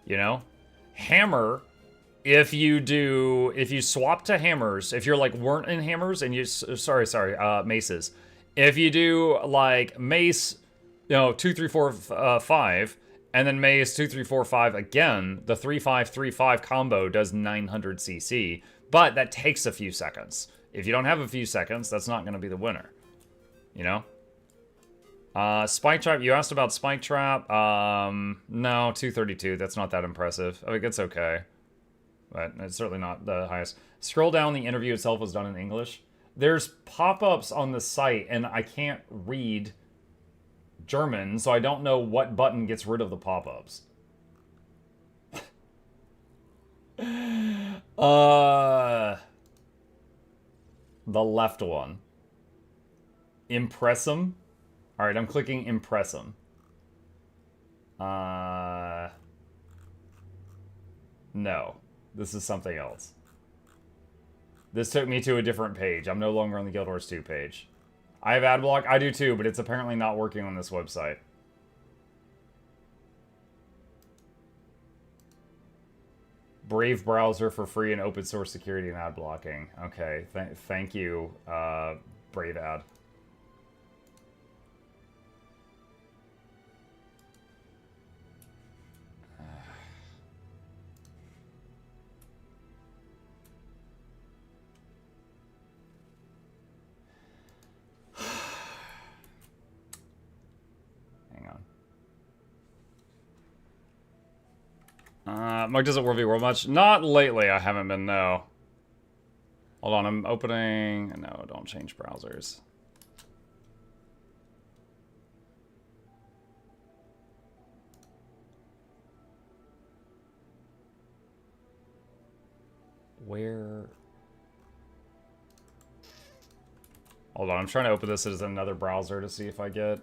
You know? Hammer, if you swap to hammers, if you're like weren't in hammers and you, maces. If you do like mace, you know, 2, 3, 4, 5, and then mace 2, 3, 4, 5 again, the 3, 5, 3, 5 combo does 900 CC, but that takes a few seconds. If you don't have a few seconds, that's not going to be the winner. You know? Spike Trap, you asked about Spike Trap. No, 232, that's not that impressive. I mean, it's okay. But it's certainly not the highest. Scroll down, the interview itself was done in English. There's pop-ups on the site, and I can't read German, so I don't know what button gets rid of the pop-ups. The left one. Impress 'em. Alright, I'm clicking Impress 'em. No. This is something else. This took me to a different page. I'm no longer on the Guild Wars 2 page. I have ad block. I do too, but it's apparently not working on this website. Brave browser for free and open source security and ad blocking. Okay, thank you, Brave ad. Mike doesn't World v World much. Not lately, I haven't been, no. Hold on, I'm opening... No, don't change browsers. Where... Hold on, I'm trying to open this as another browser to see if I get...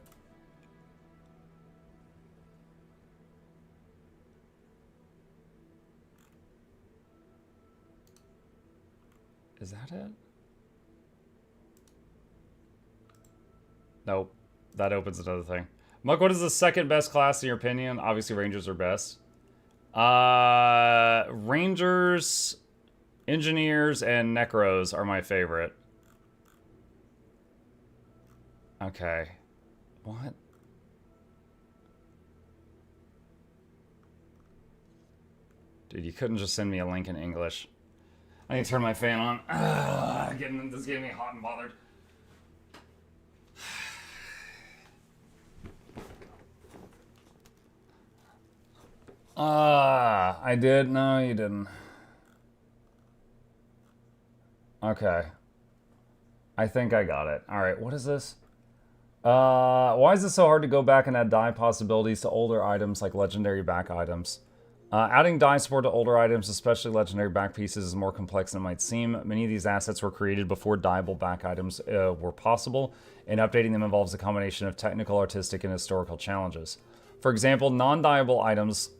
Is that it? Nope. That opens another thing. Muck, what is the second best class in your opinion? Obviously, Rangers are best. Rangers, engineers, and necros are my favorite. Okay. What? Dude, you couldn't just send me a link in English. I need to turn my fan on. This is getting me hot and bothered. I did? No, you didn't. Okay. I think I got it. Alright, what is this? Why is it so hard to go back and add dye possibilities to older items like legendary back items? Adding dye support to older items, especially legendary back pieces, is more complex than it might seem. Many of these assets were created before dyeable back items were possible, and updating them involves a combination of technical, artistic, and historical challenges. For example, non-dyeable items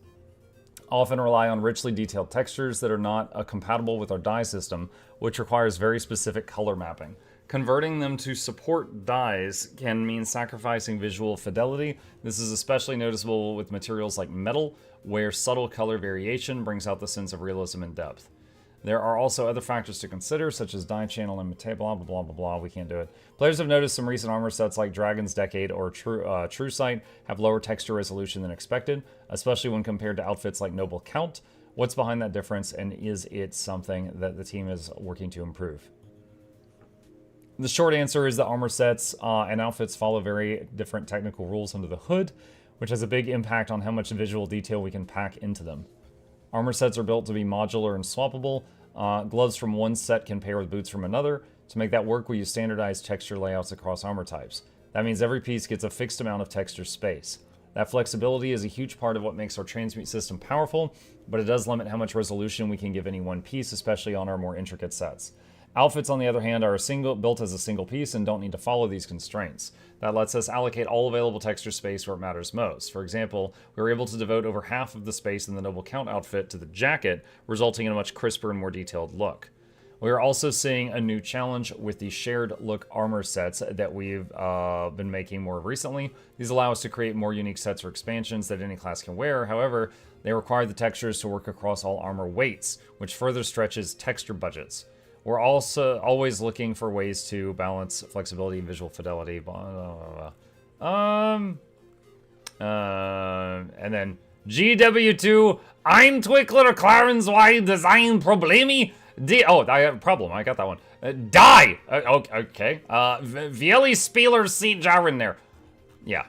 often rely on richly detailed textures that are not compatible with our dye system, which requires very specific color mapping. Converting them to support dyes can mean sacrificing visual fidelity. This is especially noticeable with materials like metal, where subtle color variation brings out the sense of realism and depth. There are also other factors to consider, such as dye channel and blah, blah, blah, blah, blah. We can't do it. Players have noticed some recent armor sets like Dragon's Decade or True Sight have lower texture resolution than expected, especially when compared to outfits like Noble Count. What's behind that difference, and is it something that the team is working to improve? The short answer is that armor sets and outfits follow very different technical rules under the hood, which has a big impact on how much visual detail we can pack into them. Armor sets are built to be modular and swappable. Gloves from one set can pair with boots from another. To make that work, we use standardized texture layouts across armor types. That means every piece gets a fixed amount of texture space. That flexibility is a huge part of what makes our transmute system powerful, but it does limit how much resolution we can give any one piece, especially on our more intricate sets. Outfits, on the other hand, are built as a single piece and don't need to follow these constraints. That lets us allocate all available texture space where it matters most. For example, we were able to devote over half of the space in the Noble Count outfit to the jacket, resulting in a much crisper and more detailed look. We are also seeing a new challenge with the shared look armor sets that we've been making more recently. These allow us to create more unique sets or expansions that any class can wear. However, they require the textures to work across all armor weights, which further stretches texture budgets. We're also always looking for ways to balance flexibility and visual fidelity. And then GW2, I'm Twickler Clarence, why design problemi? Oh, I have a problem. I got that one. Die! Okay. Vieli Spieler seat jar in there. Yeah.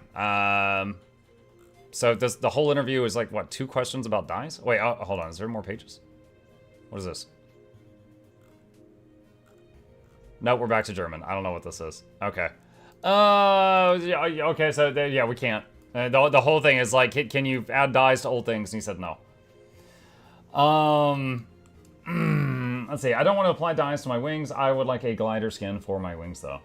So the whole interview is like, what, 2 questions about dies? Wait, hold on. Is there more pages? What is this? No, we're back to German. I don't know what this is. Okay. Okay, so, yeah, we can't. The whole thing is like, can you add dyes to old things? And he said no. Let's see. I don't want to apply dyes to my wings. I would like a glider skin for my wings, though.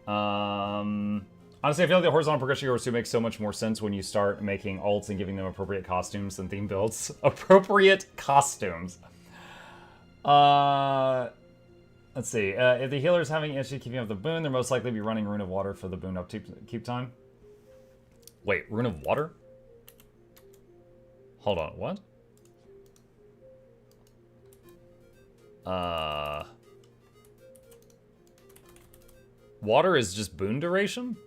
Honestly, I feel like the horizontal progression of Yours 2 makes so much more sense when you start making alts and giving them appropriate costumes and theme builds. Appropriate costumes. Let's see. If the healer is having issue keeping up the Boon, they're most likely to be running Rune of Water for the Boon upkeep time. Wait, Rune of Water? Hold on, what? Water is just Boon duration?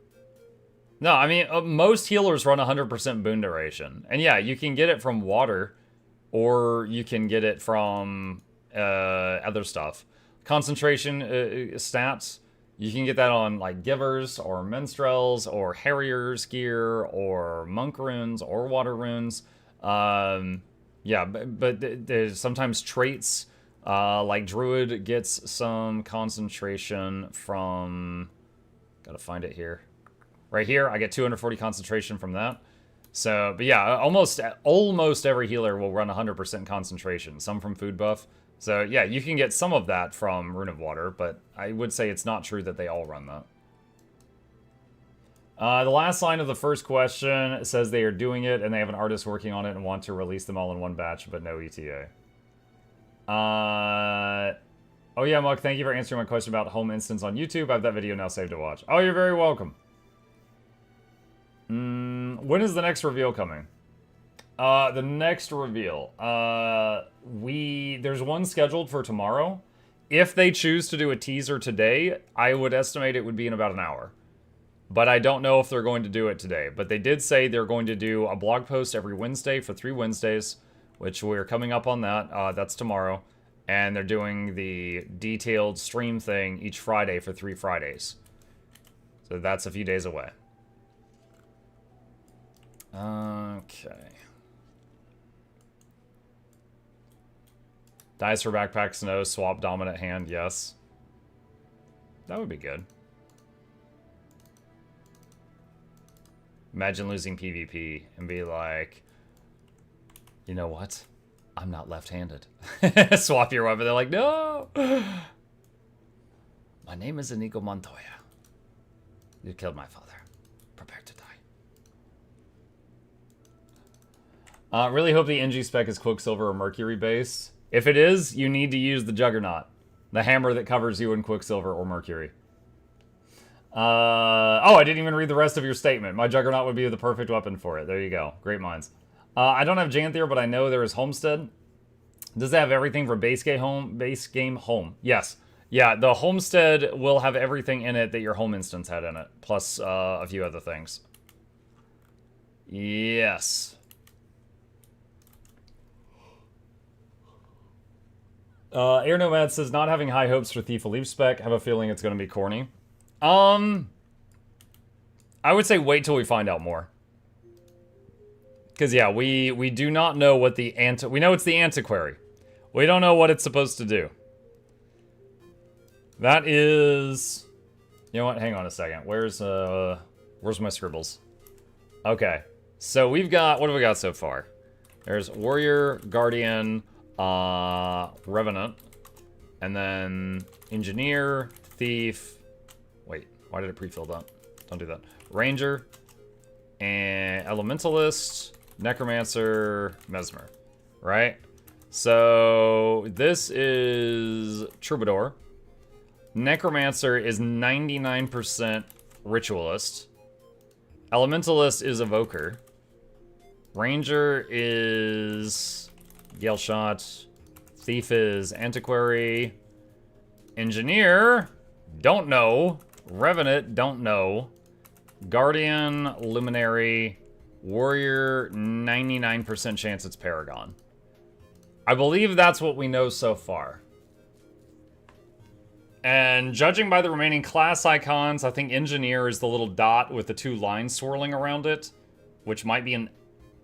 No, I mean, most healers run 100% Boon duration. And yeah, you can get it from water, or you can get it from other stuff. Concentration stats, you can get that on like Givers or Minstrels or Harrier's gear or Monk runes or Water runes. Yeah, but there's sometimes traits, like Druid gets some concentration from, gotta find it here. Right here, I get 240 concentration from that. So, but yeah, almost every healer will run 100% concentration, some from food buff. So yeah, you can get some of that from Rune of Water, but I would say it's not true that they all run that. The last line of the first question says they are doing it and they have an artist working on it and want to release them all in one batch, but no ETA. Oh yeah, Muck, thank you for answering my question about home instance on YouTube. I have that video now saved to watch. Oh, you're very welcome. When is the next reveal coming? The next reveal. There's one scheduled for tomorrow. If they choose to do a teaser today, I would estimate it would be in about an hour. But I don't know if they're going to do it today. But they did say they're going to do a blog post every Wednesday for 3 Wednesdays, which we're coming up on that. That's tomorrow. And they're doing the detailed stream thing each Friday for 3 Fridays. So that's a few days away. Okay. Dice for backpacks, no. Swap dominant hand, yes. That would be good. Imagine losing PvP and be like, you know what? I'm not left-handed. Swap your weapon. They're like, no! My name is Inigo Montoya. You killed my father. Prepare to die. Really hope the NG spec is Quicksilver or Mercury base. If it is, you need to use the Juggernaut. The hammer that covers you in Quicksilver or Mercury. Oh, I didn't even read the rest of your statement. My Juggernaut would be the perfect weapon for it. There you go. Great minds. I don't have Janthier, but I know there is Homestead. Does it have everything for base game home? Yes. Yeah, the Homestead will have everything in it that your home instance had in it, plus a few other things. Yes. Air Nomad says, not having high hopes for Thief of Leaf spec. Have a feeling it's going to be corny. I would say wait till we find out more. Because, yeah, we do not know what the... We know it's the Antiquary. We don't know what it's supposed to do. That is... You know what? Hang on a second. Where's my scribbles? Okay. So we've got... What have we got so far? There's Warrior, Guardian, Revenant, and then Engineer, Thief... Wait, why did it pre-fill that? Don't do that. Ranger, and Elementalist, Necromancer, Mesmer, right? So this is Troubadour. Necromancer is 99% Ritualist. Elementalist is Evoker. Ranger is Gale Shot. Thief is Antiquary. Engineer, don't know. Revenant, don't know. Guardian, Luminary, Warrior, 99% chance it's Paragon. I believe that's what we know so far. And judging by the remaining class icons, I think Engineer is the little dot with the 2 lines swirling around it, which might be an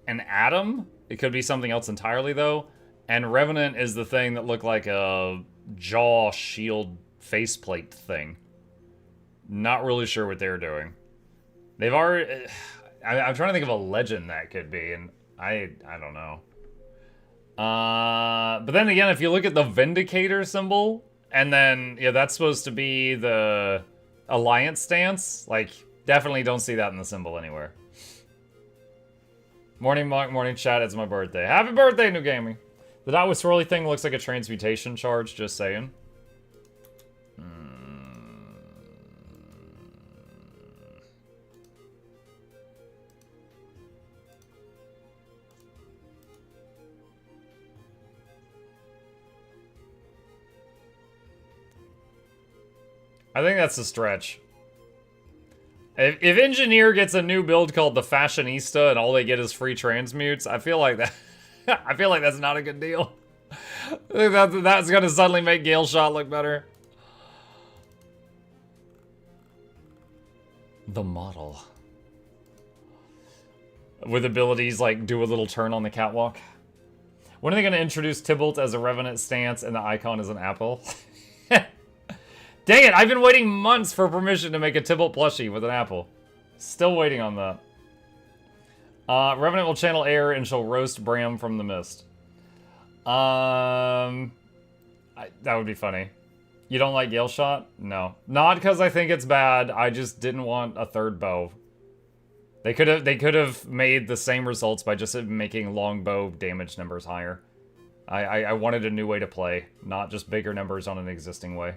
atom. It could be something else entirely, though. And Revenant is the thing that looked like a jaw shield faceplate thing. Not really sure what they're doing. They've already... I'm trying to think of a legend that could be, and I don't know. But then again, if you look at the Vindicator symbol, and then, yeah, that's supposed to be the Alliance stance, like, definitely don't see that in the symbol anywhere. Morning, Monk, morning, chat, it's my birthday. Happy birthday, New Gaming! The dot with swirly thing looks like a transmutation charge, just saying. I think that's a stretch. If Engineer gets a new build called the Fashionista and all they get is free transmutes, I feel like that. I feel like that's not a good deal. I think that's gonna suddenly make Gale Shot look better. The model. With abilities like do a little turn on the catwalk. When are they gonna introduce Tybalt as a Revenant stance and the icon as an apple? Dang it, I've been waiting months for permission to make a Tybalt plushie with an apple. Still waiting on that. Revenant will channel air and she'll roast Bram from the mist. That would be funny. You don't like Gale Shot? No. Not because I think it's bad, I just didn't want a third bow. They could have made the same results by just making longbow damage numbers higher. I wanted a new way to play, not just bigger numbers on an existing way.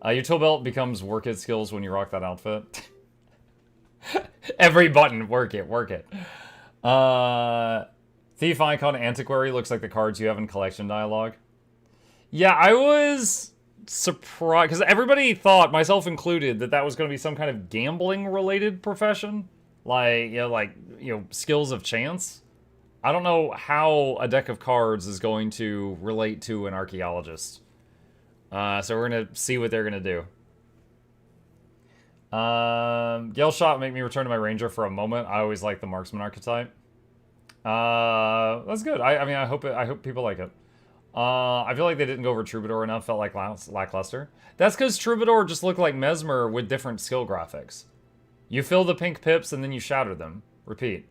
Your tool belt becomes work it skills when you rock that outfit. Every button, work it, work it. Thief Icon Antiquary looks like the cards you have in collection dialogue. Yeah, I was surprised, because everybody thought, myself included, that that was going to be some kind of gambling-related profession. Like, skills of chance. I don't know how a deck of cards is going to relate to an archaeologist. So we're going to see what they're going to do. Gale Shot make me return to my Ranger for a moment. I always like the Marksman archetype. That's good. I mean, I hope people like it. I feel like they didn't go over Troubadour enough. Felt like lackluster. That's because Troubadour just looked like Mesmer with different skill graphics. You fill the pink pips and then you shatter them. Repeat.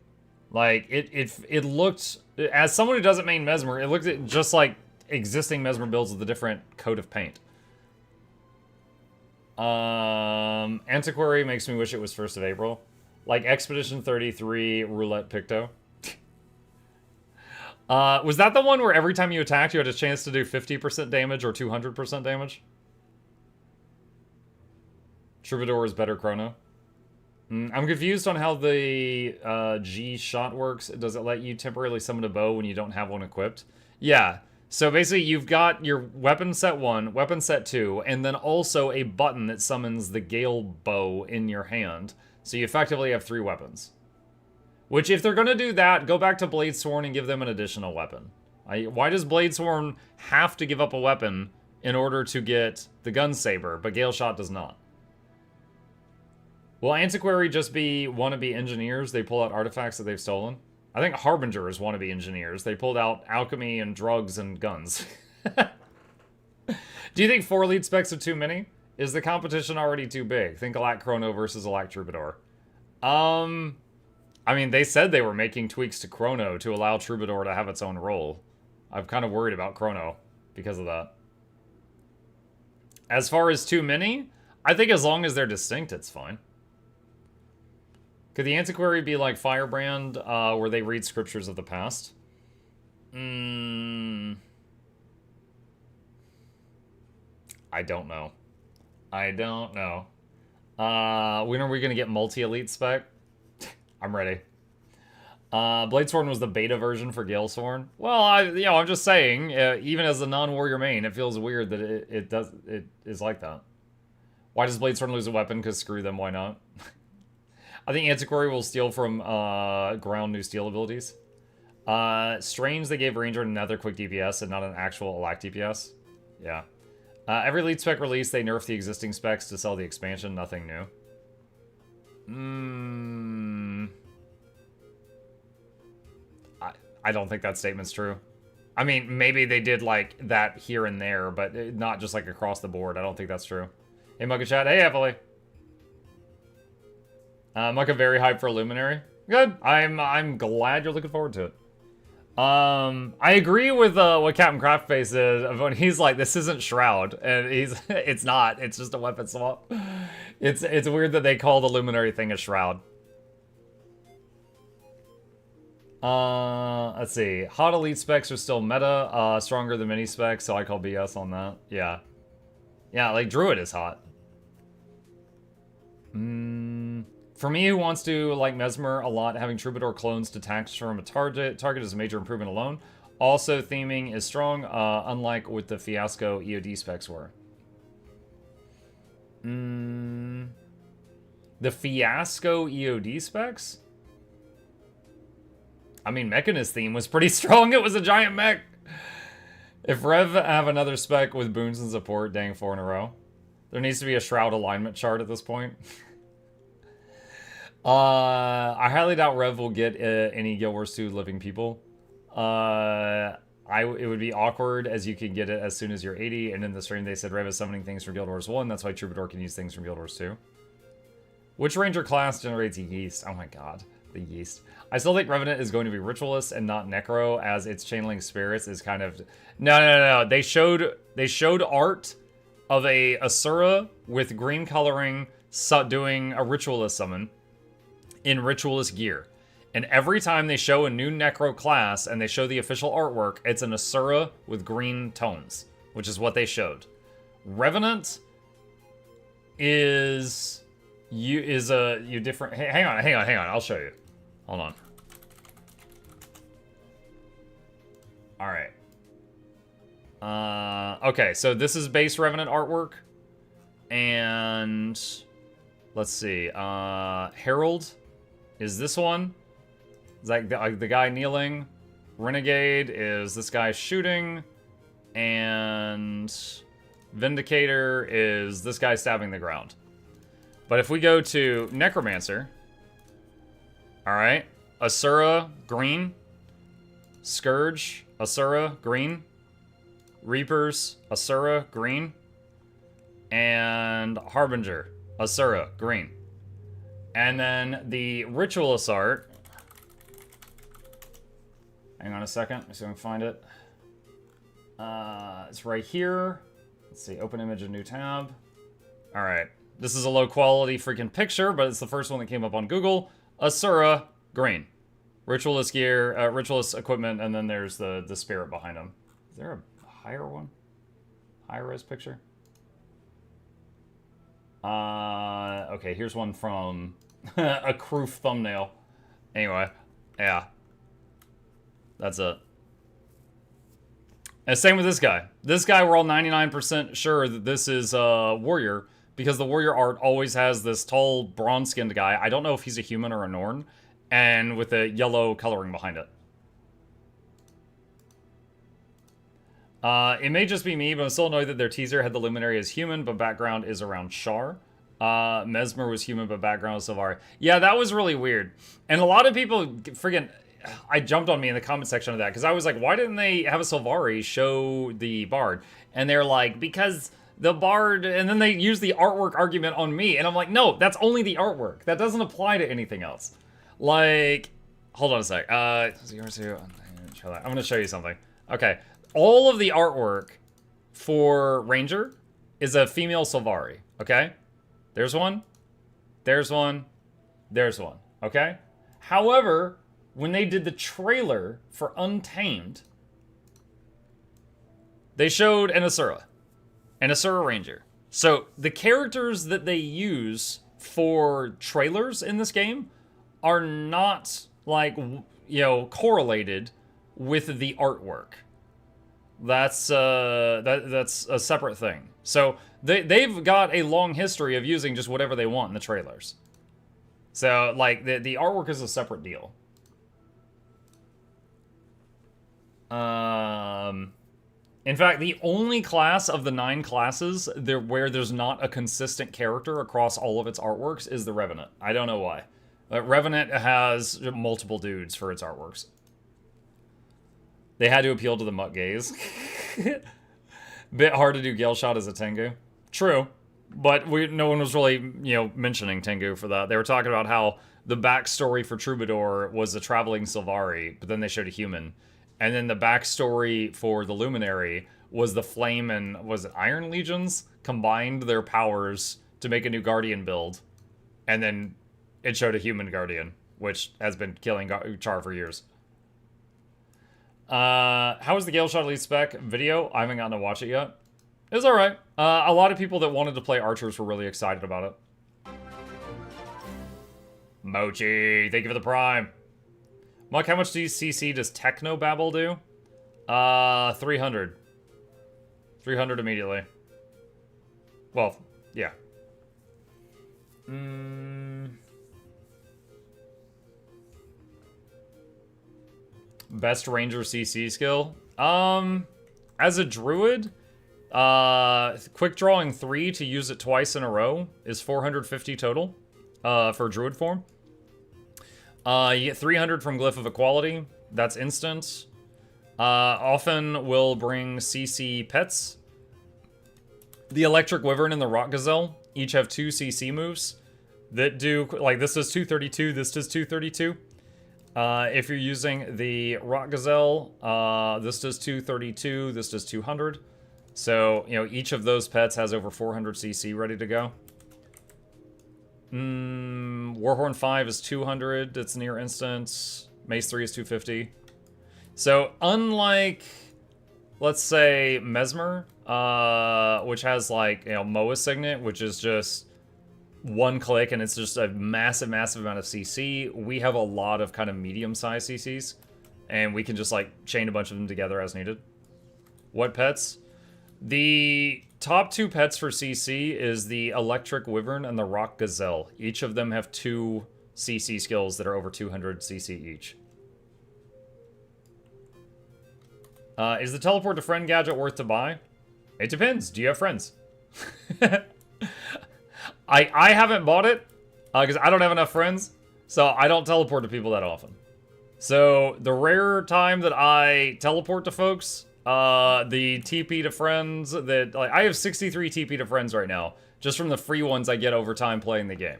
Like, it looked... As someone who doesn't main Mesmer, it looked just like existing Mesmer builds with a different coat of paint. Antiquary makes me wish it was 1st of April. Like Expedition 33 Roulette Picto. Was that the one where every time you attacked, you had a chance to do 50% damage or 200% damage? Troubadour is better Chrono. I'm confused on how the G shot works. Does it let you temporarily summon a bow when you don't have one equipped? Yeah. So basically, you've got your weapon set 1, weapon set 2, and then also a button that summons the Gale bow in your hand. So you effectively have 3 weapons. Which, if they're going to do that, go back to Bladesworn and give them an additional weapon. Why does Bladesworn have to give up a weapon in order to get the Gun Saber, but Gale Shot does not? Will Antiquary just be wannabe engineers? They pull out artifacts that they've stolen? I think Harbinger is wannabe engineers. They pulled out alchemy and drugs and guns. Do you think 4 lead specs are too many? Is the competition already too big? Think Alack Chrono versus Alack Troubadour. I mean, they said they were making tweaks to Chrono to allow Troubadour to have its own role. I'm kind of worried about Chrono because of that. As far as too many, I think as long as they're distinct, it's fine. Could the Antiquary be like Firebrand, where they read scriptures of the past? I don't know. I don't know. When are we going to get multi-elite spec? I'm ready. Bladesworn was the beta version for Galesworn. Well, I'm just saying, even as a non-warrior main, it feels weird that it is like that. Why does Bladesworn lose a weapon? Because screw them, why not? I think Antiquary will steal from ground new steal abilities. Strange they gave Ranger another quick DPS and not an actual Alack DPS. Yeah. Every lead spec release, they nerf the existing specs to sell the expansion. Nothing new. I don't think that statement's true. I mean, maybe they did like that here and there, but not just like across the board. I don't think that's true. Hey, Mucka Chat. Hey, Emily. Mucka very hyped for a Luminary. Good. I'm glad you're looking forward to it. I agree with what Captain Craftface said when he's like, this isn't Shroud, and it's not. It's just a weapon swap. It's weird that they call the Luminary thing a Shroud. Let's see. Hot elite specs are still meta, stronger than mini specs, so I call BS on that. Yeah. Yeah, like Druid is hot. For me, who wants to like Mesmer a lot, having Troubadour clones detached from a target is a major improvement alone. Also, theming is strong, unlike what the Fiasco EOD specs were. The Fiasco EOD specs? I mean, Mechanist theme was pretty strong. It was a giant mech. If Rev have another spec with boons and support, dang, 4 in a row. There needs to be a Shroud alignment chart at this point. I highly doubt Rev will get any Guild Wars 2 living people. It would be awkward as you can get it as soon as you're 80, and in the stream they said Rev is summoning things from Guild Wars 1, that's why Troubadour can use things from Guild Wars 2. Which Ranger class generates Yeast? Oh my god, the Yeast. I still think Revenant is going to be Ritualist and not Necro, as its channeling spirits is kind of... No. They showed art of a Asura with green coloring doing a Ritualist summon in Ritualist gear. And every time they show a new Necro class and they show the official artwork, it's an Asura with green tones, which is what they showed. Revenant is different. Hey, hang on, I'll show you. Hold on. Alright. Okay, so this is base Revenant artwork. And let's see. Herald is this one. Is that the guy kneeling? Renegade is this guy shooting. And Vindicator is this guy stabbing the ground. But if we go to Necromancer, alright, Asura, green. Scourge, Asura, green. Reapers, Asura, green. And Harbinger, Asura, green. And then the Ritualist art. Hang on a second, I'm just gonna find it. It's right here. Let's see, open image, a new tab. Alright, this is a low quality freaking picture, but it's the first one that came up on Google. Asura, green. Ritualist gear, Ritualist equipment, and then there's the spirit behind him. Is there a higher one? Higher res picture? Okay, here's one from a Kroof thumbnail. Anyway, yeah. That's it. And same with this guy. This guy, we're all 99% sure that this is Warrior, because the Warrior art always has this tall, bronze-skinned guy. I don't know if he's a human or a Norn, and with a yellow coloring behind it. It may just be me, but I'm still annoyed that their teaser had the Luminary as human, but background is around Shar. Mesmer was human, but background is Sylvari. Yeah, that was really weird. And a lot of people friggin'... I jumped on me in the comment section of that, because I was like, why didn't they have a Sylvari show the Bard? And they're like, because the Bard... And then they use the artwork argument on me, and I'm like, no, that's only the artwork. That doesn't apply to anything else. Like... Hold on a sec. I'm going to show you something. Okay. All of the artwork for Ranger is a female Sylvari, okay? There's one. There's one. There's one, okay? However, when they did the trailer for Untamed, they showed an Asura Ranger. So the characters that they use for trailers in this game are not, like, you know, correlated with the artwork. That's that's a separate thing. So they've got a long history of using just whatever they want in the trailers. So, like, the artwork is a separate deal. In fact, the only class of the 9 classes where there's not a consistent character across all of its artworks is the Revenant. I don't know why. Revenant has multiple dudes for its artworks. They had to appeal to the Mutt gaze. Bit hard to do Gale Shot as a Tengu. True. But no one was really, you know, mentioning Tengu for that. They were talking about how the backstory for Troubadour was a traveling Sylvari, but then they showed a human. And then the backstory for the Luminary was the Flame and, was it Iron Legions? Combined their powers to make a new Guardian build. And then it showed a human Guardian, which has been killing Char for years. How was the Gale Shot Elite Spec video? I haven't gotten to watch it yet. It was alright. A lot of people that wanted to play archers were really excited about it. Mochi, thank you for the prime. Mike, how much CC does Technobabble do? 300. 300 immediately. Well, yeah. Best Ranger CC skill? As a Druid, quick drawing 3 to use it twice in a row is 450 total, for Druid form. You get 300 from Glyph of Equality, that's instant. Often will bring CC pets. The Electric Wyvern and the Rock Gazelle each have 2 CC moves that do, like, this does 232, this does 232. If you're using the Rock Gazelle, this does 232, this does 200. So, you know, each of those pets has over 400 CC ready to go. Warhorn 5 is 200, it's near instant. Mace 3 is 250. So, unlike, let's say, Mesmer, which has, like, you know, Moa Signet, which is just one click and it's just a massive, massive amount of CC. We have a lot of kind of medium-sized CCs. and we can just, like, chain a bunch of them together as needed. What pets? The top 2 pets for CC is the Electric Wyvern and the Rock Gazelle. Each of them have 2 CC skills that are over 200 CC each. Is the teleport to friend gadget worth to buy? It depends. Do you have friends? I haven't bought it because I don't have enough friends, so I don't teleport to people that often. So the rare time that I teleport to folks, the TP to friends that, like, I have 63 TP to friends right now, just from the free ones I get over time playing the game.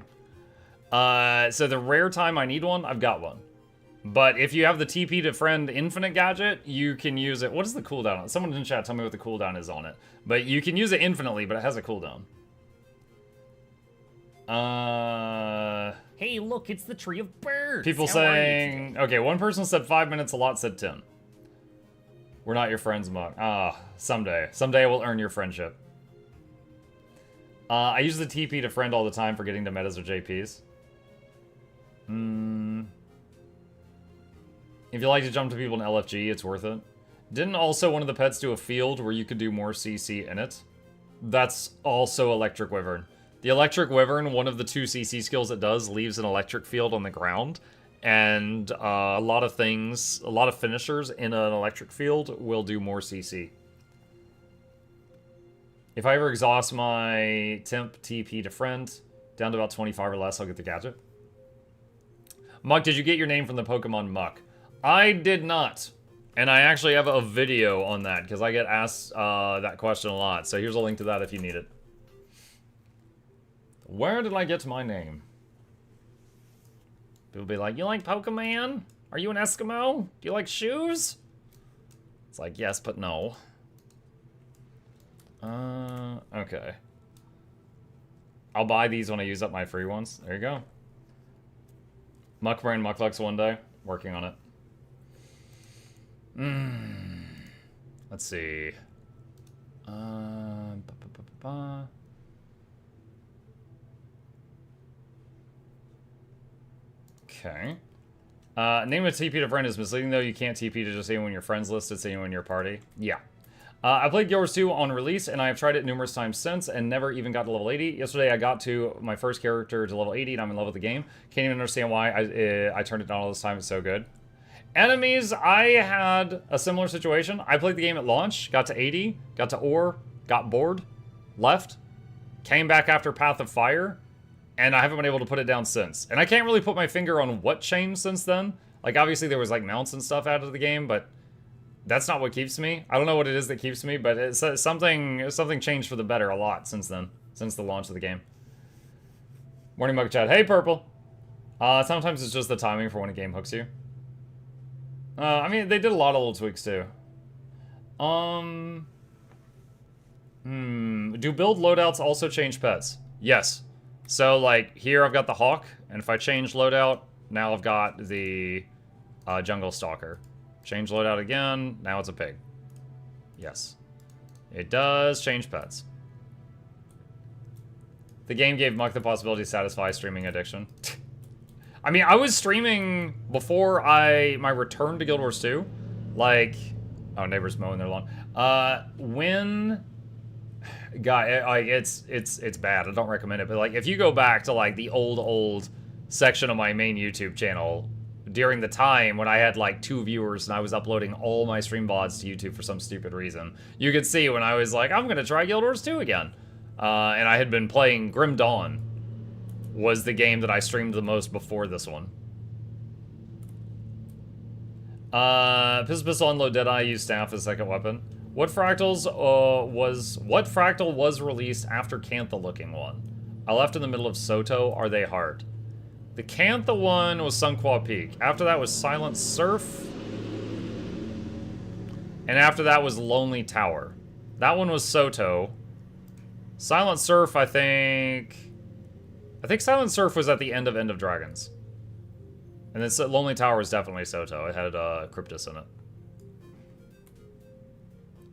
So the rare time I need one, I've got one. But if you have the TP to friend infinite gadget, you can use it. What is the cooldown on it? Someone in chat tell me what the cooldown is on it. But you can use it infinitely, but it has a cooldown. Hey, look, it's the tree of birds. People saying, okay, one person said 5 minutes, a lot said 10. We're not your friends, Muck. Ah, someday. Someday I will earn your friendship. I use the TP to friend all the time for getting to metas or JPs. If you like to jump to people in LFG, it's worth it. Didn't also one of the pets do a field where you could do more CC in it? That's also Electric Wyvern. The Electric Wyvern, one of the 2 CC skills it does, leaves an electric field on the ground. And a lot of things, a lot of finishers in an electric field will do more CC. If I ever exhaust my temp TP to friend, down to about 25 or less, I'll get the gadget. Muck, did you get your name from the Pokemon Muck? I did not. And I actually have a video on that, because I get asked that question a lot. So here's a link to that if you need it. Where did I get my name? People be like, you like Pokemon? Are you an Eskimo? Do you like shoes? It's like, yes, but no. Okay. I'll buy these when I use up my free ones. There you go. Muckbrain Mucklux one day. Working on it. Let's see. Okay. Name of TP to friend is misleading, though. You can't TP to just anyone in your friends list. It's anyone in your party. Yeah. I played Guild Wars 2 on release, and I have tried it numerous times since, and never even got to level 80. Yesterday, I got to my first character to level 80, and I'm in love with the game. Can't even understand why I turned it down all this time. It's so good. Enemies, I had a similar situation. I played the game at launch, got to 80, got to Ore, got bored, left, came back after Path of Fire, and I haven't been able to put it down since. And I can't really put my finger on what changed since then. Like, obviously there was, like, mounts and stuff added to the game, but that's not what keeps me. I don't know what it is that keeps me, but it's something changed for the better a lot since then, since the launch of the game. Morning, Mug Chat. Hey, Purple. Sometimes it's just the timing for when a game hooks you. I mean, they did a lot of little tweaks, too. Do build loadouts also change pets? Yes. So, like, here I've got the Hawk, and if I change loadout, now I've got the Jungle Stalker. Change loadout again, now it's a pig. Yes. It does change pets. The game gave Muck the possibility to satisfy streaming addiction. I mean, I was streaming before my return to Guild Wars 2. Like, oh, neighbors mowing their lawn. It's bad. I don't recommend it. But like, if you go back to like the old section of my main YouTube channel, during the time when I had like 2 viewers and I was uploading all my stream VODs to YouTube for some stupid reason, you could see when I was like, I'm gonna try Guild Wars 2 again. And I had been playing Grim Dawn. Was the game that I streamed the most before this one. Pistol Unload Deadeye used staff as second weapon. What fractal was released after Cantha looking one? I left in the middle of Soto. Are they hard? The Cantha one was Sunquaw Peak. After that was Silent Surf. And after that was Lonely Tower. That one was Soto. Silent Surf, I think Silent Surf was at the end of Dragons. And then Lonely Tower was definitely Soto. It had Cryptus in it.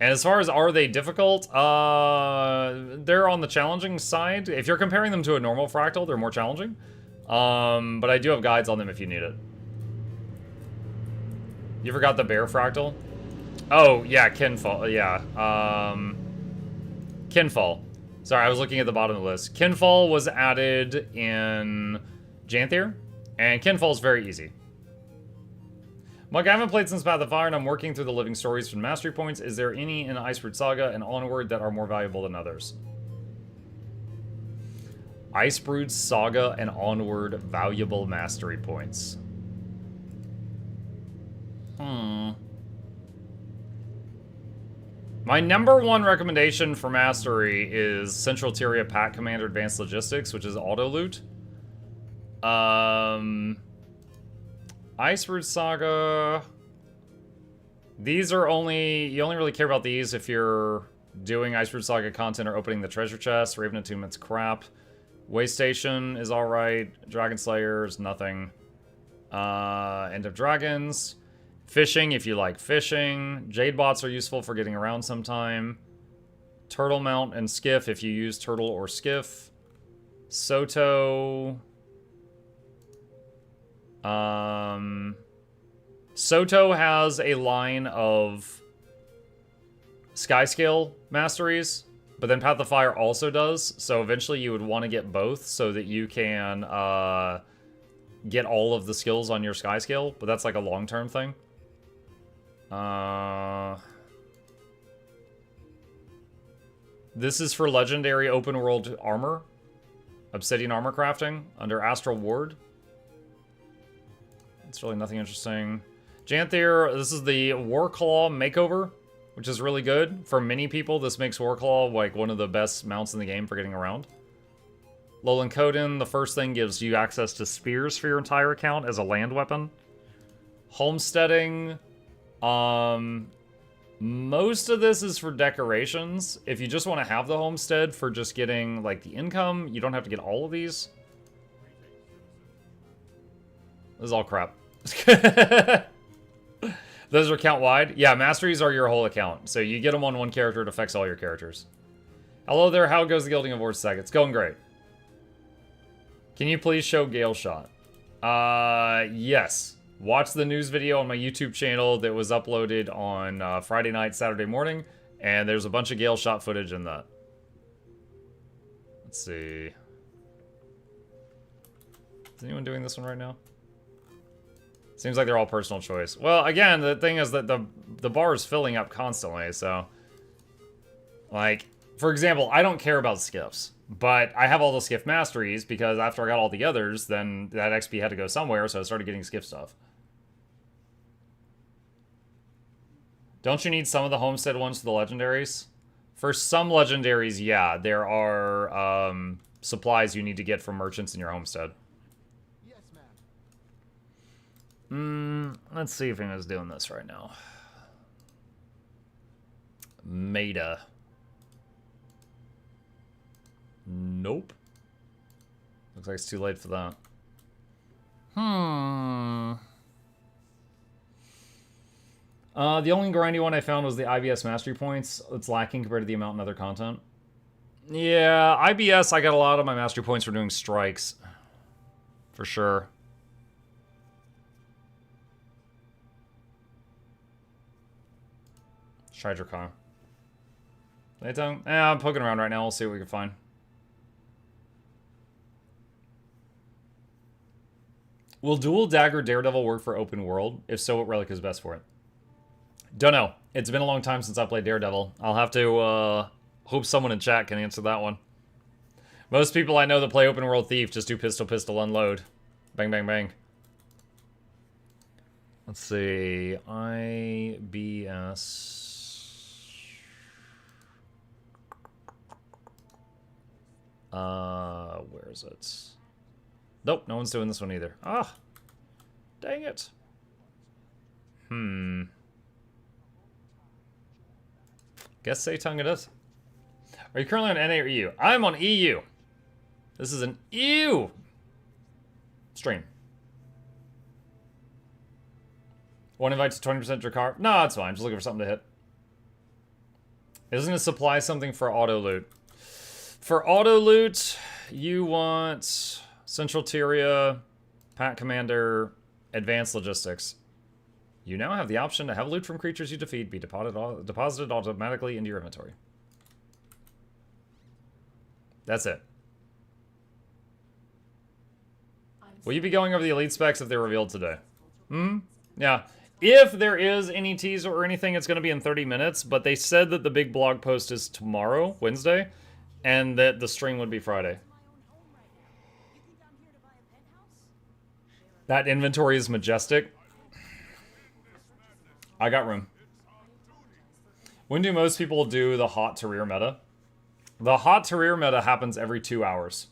And as far as are they difficult, they're on the challenging side. If you're comparing them to a normal fractal, they're more challenging. But I do have guides on them if you need it. You forgot the bear fractal? Oh, yeah, Kinfall. Yeah. Kinfall. Sorry, I was looking at the bottom of the list. Kinfall was added in Janthier, and Kinfall's very easy. Mike, I haven't played since Path of Fire, and I'm working through the living stories from mastery points. Is there any in Icebrood Saga and Onward that are more valuable than others? Icebrood Saga and Onward valuable mastery points. My #1 recommendation for mastery is Central Tyria Pack Commander Advanced Logistics, which is auto loot. Icebrood Saga. These are only... You only really care about these if you're doing Icebrood Saga content or opening the treasure chest. Raven Attunement's crap. Waystation is alright. Dragon Slayer's nothing. End of Dragons. Fishing, if you like fishing. Jade bots are useful for getting around sometime. Turtle mount and skiff if you use turtle or skiff. Soto. Soto has a line of Skyscale masteries, but then Path of Fire also does, so eventually you would want to get both so that you can get all of the skills on your Skyscale, but that's like a long-term thing. This is for legendary open world armor. Obsidian armor crafting under Astral Ward. It's really nothing interesting. Janthier, this is the Warclaw makeover, which is really good. For many people, this makes Warclaw like one of the best mounts in the game for getting around. Lowland Coden, the first thing gives you access to spears for your entire account as a land weapon. Homesteading, most of this is for decorations. If you just want to have the homestead for just getting like the income, you don't have to get all of these. This is all crap. Those are account wide. Yeah, masteries are your whole account. So you get them on one character, it affects all your characters. Hello there, how goes the Gilding of Orsec? It's going great. Can you please show Gale Shot? Yes. Watch the news video on my YouTube channel that was uploaded on Friday night, Saturday morning, and there's a bunch of Gale Shot footage in that. Let's see. Is anyone doing this one right now? Seems like they're all personal choice. Well, again, the thing is that the bar is filling up constantly, so... Like, for example, I don't care about skiffs, but I have all the skiff masteries because after I got all the others, then that XP had to go somewhere, so I started getting skiff stuff. Don't you need some of the homestead ones for the legendaries? For some legendaries, yeah, there are supplies you need to get from merchants in your homestead. Yes, ma'am. Let's see if anyone's doing this right now. Meta. Nope. Looks like it's too late for that. The only grindy one I found was the IBS mastery points. It's lacking compared to the amount in other content. Yeah, IBS, I got a lot of my mastery points for doing strikes. For sure. Let's try Dracar. I'm poking around right now. We'll see what we can find. Will Dual Dagger Daredevil work for open world? If so, what relic is best for it? Don't know. It's been a long time since I played Daredevil. I'll have to hope someone in chat can answer that one. Most people I know that play open world Thief just do pistol, pistol, unload. Bang, bang, bang. Let's see. IBS. Where is it? Nope, no one's doing this one either. Ah! Dang it. Guess say tongue it is. Are you currently on NA or EU? I'm on EU. This is an EU stream. One invite to 20% Dracar. No, it's fine. Just looking for something to hit. Isn't it supply something for auto loot? For auto loot, you want Central Tyria, Pack Commander, Advanced Logistics. You now have the option to have loot from creatures you defeat be deposited automatically into your inventory. That's it. Will you be going over the elite specs if they're revealed today? Yeah. If there is any teaser or anything, it's going to be in 30 minutes, but they said that the big blog post is tomorrow, Wednesday, and that the stream would be Friday. That inventory is majestic. I got room. When do most people do the hot to rear meta? The hot to rear meta happens every 2 hours.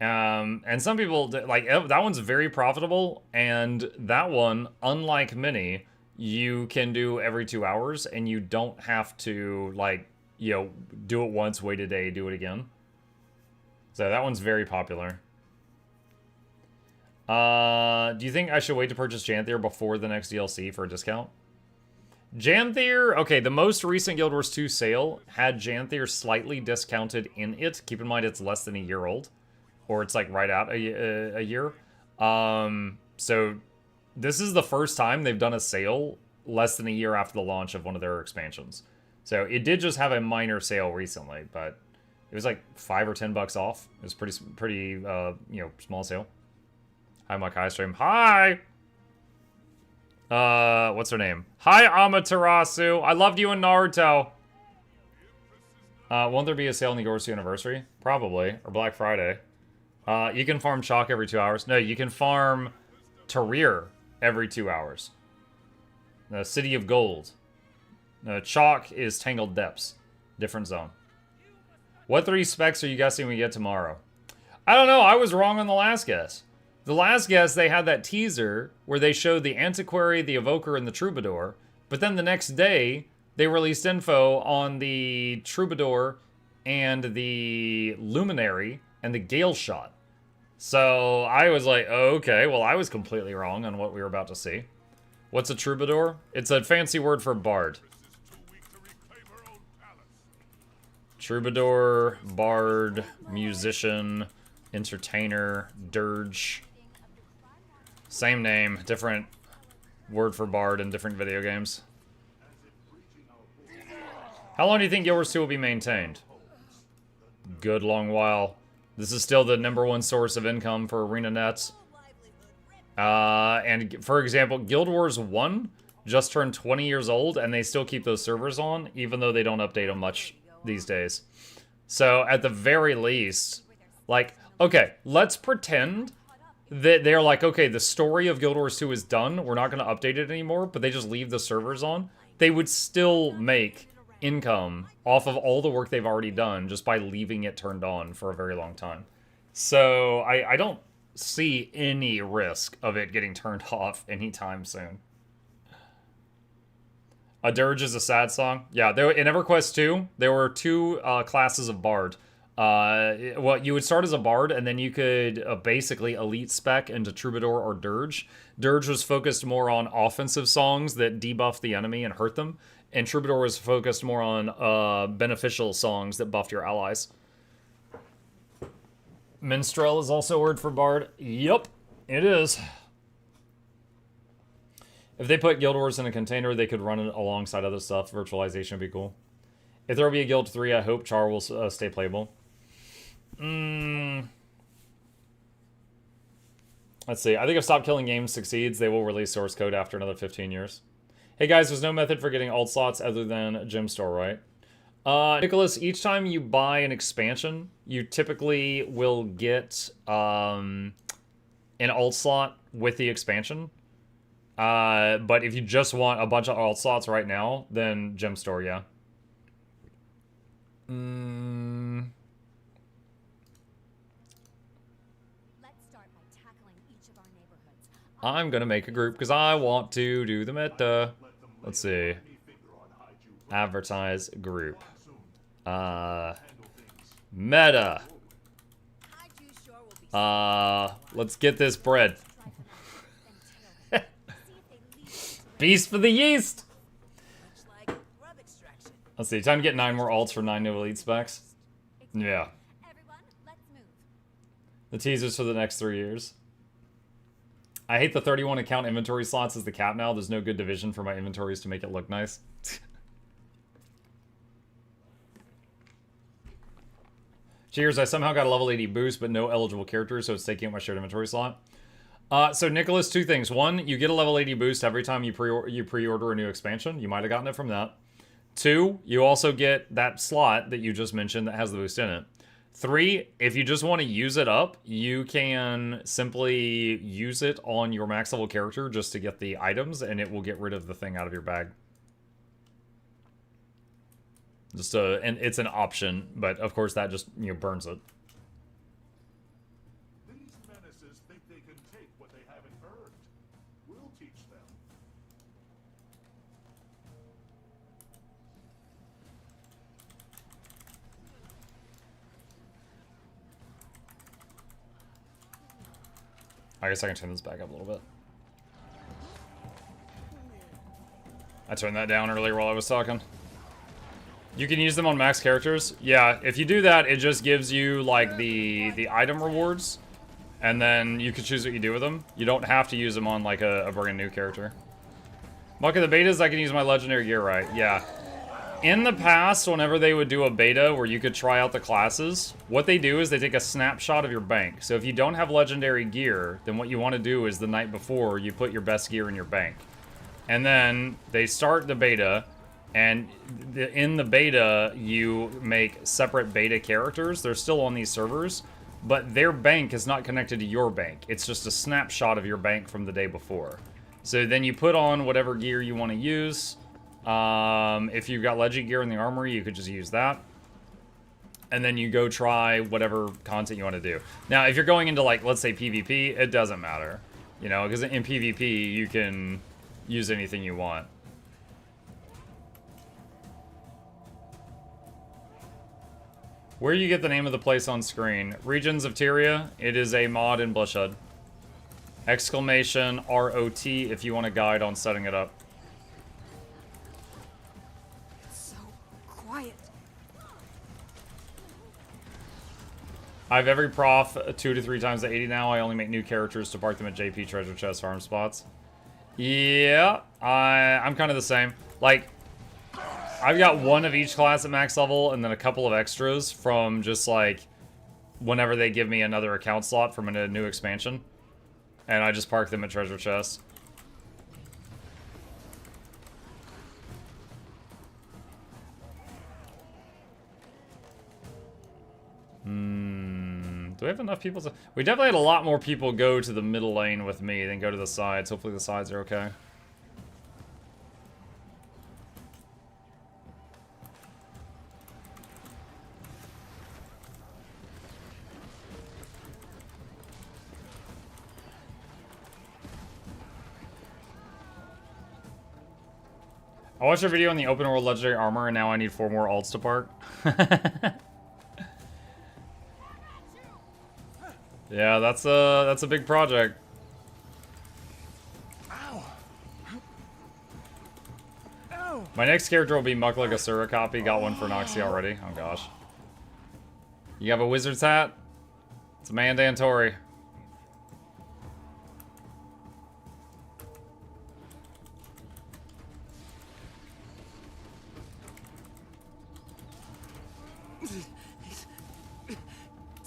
And some people, like, that one's very profitable, and that one, unlike many, you can do every 2 hours, and you don't have to, like, you know, do it once, wait a day, do it again. So that one's very popular. Do you think I should wait to purchase Janthier before the next DLC for a discount? Janthier, okay, the most recent Guild Wars 2 sale had Janthier slightly discounted in it. Keep in mind it's less than a year old. Or it's like right out a year. So this is the first time they've done a sale less than a year after the launch of one of their expansions. So it did just have a minor sale recently, but it was like $5 or $10 off. It was pretty you know, small sale. Hi, my Kai stream. Hi! What's her name? Hi, Amaterasu. I loved you in Naruto. Won't there be a sale on the Gorsu anniversary? Probably. Or Black Friday. You can farm chalk every 2 hours. No, you can farm Tarir every 2 hours. The City of Gold. Chalk is Tangled Depths. Different zone. What 3 specs are you guessing we get tomorrow? I don't know. I was wrong on the last guess. The last guess, they had that teaser where they showed the Antiquary, the Evoker, and the Troubadour. But then the next day, they released info on the Troubadour and the Luminary and the Gale Shot. So I was like, oh, okay, well, I was completely wrong on what we were about to see. What's a Troubadour? It's a fancy word for bard. Troubadour, bard, musician, entertainer, dirge. Same name, different word for bard in different video games. How long do you think Guild Wars 2 will be maintained? Good long while. This is still the #1 source of income for Arena Nets. And for example, Guild Wars 1 just turned 20 years old, and they still keep those servers on, even though they don't update them much these days. So at the very least, like, okay, let's pretend that they're like, okay, the story of Guild Wars 2 is done, we're not going to update it anymore, but they just leave the servers on. They would still make income off of all the work they've already done just by leaving it turned on for a very long time. So I don't see any risk of it getting turned off anytime soon. A dirge is a sad song. Yeah, there in EverQuest 2, there were 2 classes of bard. Well, you would start as a bard, and then you could basically elite spec into Troubadour or Dirge. Dirge was focused more on offensive songs that debuff the enemy and hurt them, and Troubadour was focused more on beneficial songs that buffed your allies. Minstrel is also a word for bard. Yup, it is. If they put Guild Wars in a container, they could run it alongside other stuff. Virtualization would be cool. If there will be a Guild 3, I hope Char will stay playable. Let's see. I think if Stop Killing Games succeeds, they will release source code after another 15 years. Hey guys, there's no method for getting alt slots other than Gem Store, right? Nicholas, each time you buy an expansion, you typically will get an alt slot with the expansion. But if you just want a bunch of alt slots right now, then Gem Store, yeah. I'm gonna make a group because I want to do the meta. Let's see. Advertise group. Meta. Let's get this bread. Beast for the yeast! Let's see, time to get 9 more alts for 9 new elite specs. Yeah. The teasers for the next 3 years. I hate the 31 account inventory slots as the cap now. There's no good division for my inventories to make it look nice. Cheers, I somehow got a level 80 boost, but no eligible characters, so it's taking up my shared inventory slot. So Nicholas, two things. One, you get a level 80 boost every time you pre-order a new expansion. You might have gotten it from that. Two, you also get that slot that you just mentioned that has the boost in it. Three, if you just want to use it up, you can simply use it on your max level character just to get the items, and it will get rid of the thing out of your bag. And it's an option, but of course that just, burns it. These menaces think they can take what they haven't earned. We'll teach them. I guess I can turn this back up a little bit. I turned that down earlier while I was talking. You can use them on max characters. Yeah, if you do that, it just gives you, like, the item rewards. And then you can choose what you do with them. You don't have to use them on, like, a brand new character. Look at the betas, I can use my legendary gear, right? Yeah. In the past, whenever they would do a beta where you could try out the classes, what they do is they take a snapshot of your bank. So if you don't have legendary gear, then what you want to do is the night before, you put your best gear in your bank. And then they start the beta, and in the beta, you make separate beta characters. They're still on these servers, but their bank is not connected to your bank. It's just a snapshot of your bank from the day before. So then you put on whatever gear you want to use. If you've got Legend gear in the armory, you could just use that. And then you go try whatever content you want to do. Now, if you're going into, like, let's say PvP, it doesn't matter. Because in PvP, you can use anything you want. Where you get the name of the place on screen? Regions of Tyria. It is a mod in Bloodshot. Exclamation ROT if you want a guide on setting it up. It's so quiet. I have every prof 2 to 3 times the 80 now. I only make new characters to park them at JP treasure chest farm spots. Yeah, I'm kind of the same. Like, I've got one of each class at max level and then a couple of extras from just, like, whenever they give me another account slot from a new expansion. And I just park them at treasure chests. Do we have enough people to... We definitely had a lot more people go to the middle lane with me than go to the sides. Hopefully the sides are okay. I watched your video on the open world legendary armor, and now I need 4 more alts to park. Yeah, that's a big project. Ow. Ow. My next character will be MuklukYoutube copy. Got one for Noxxi already. Oh gosh. You have a wizard's hat? It's Amanda and Tori.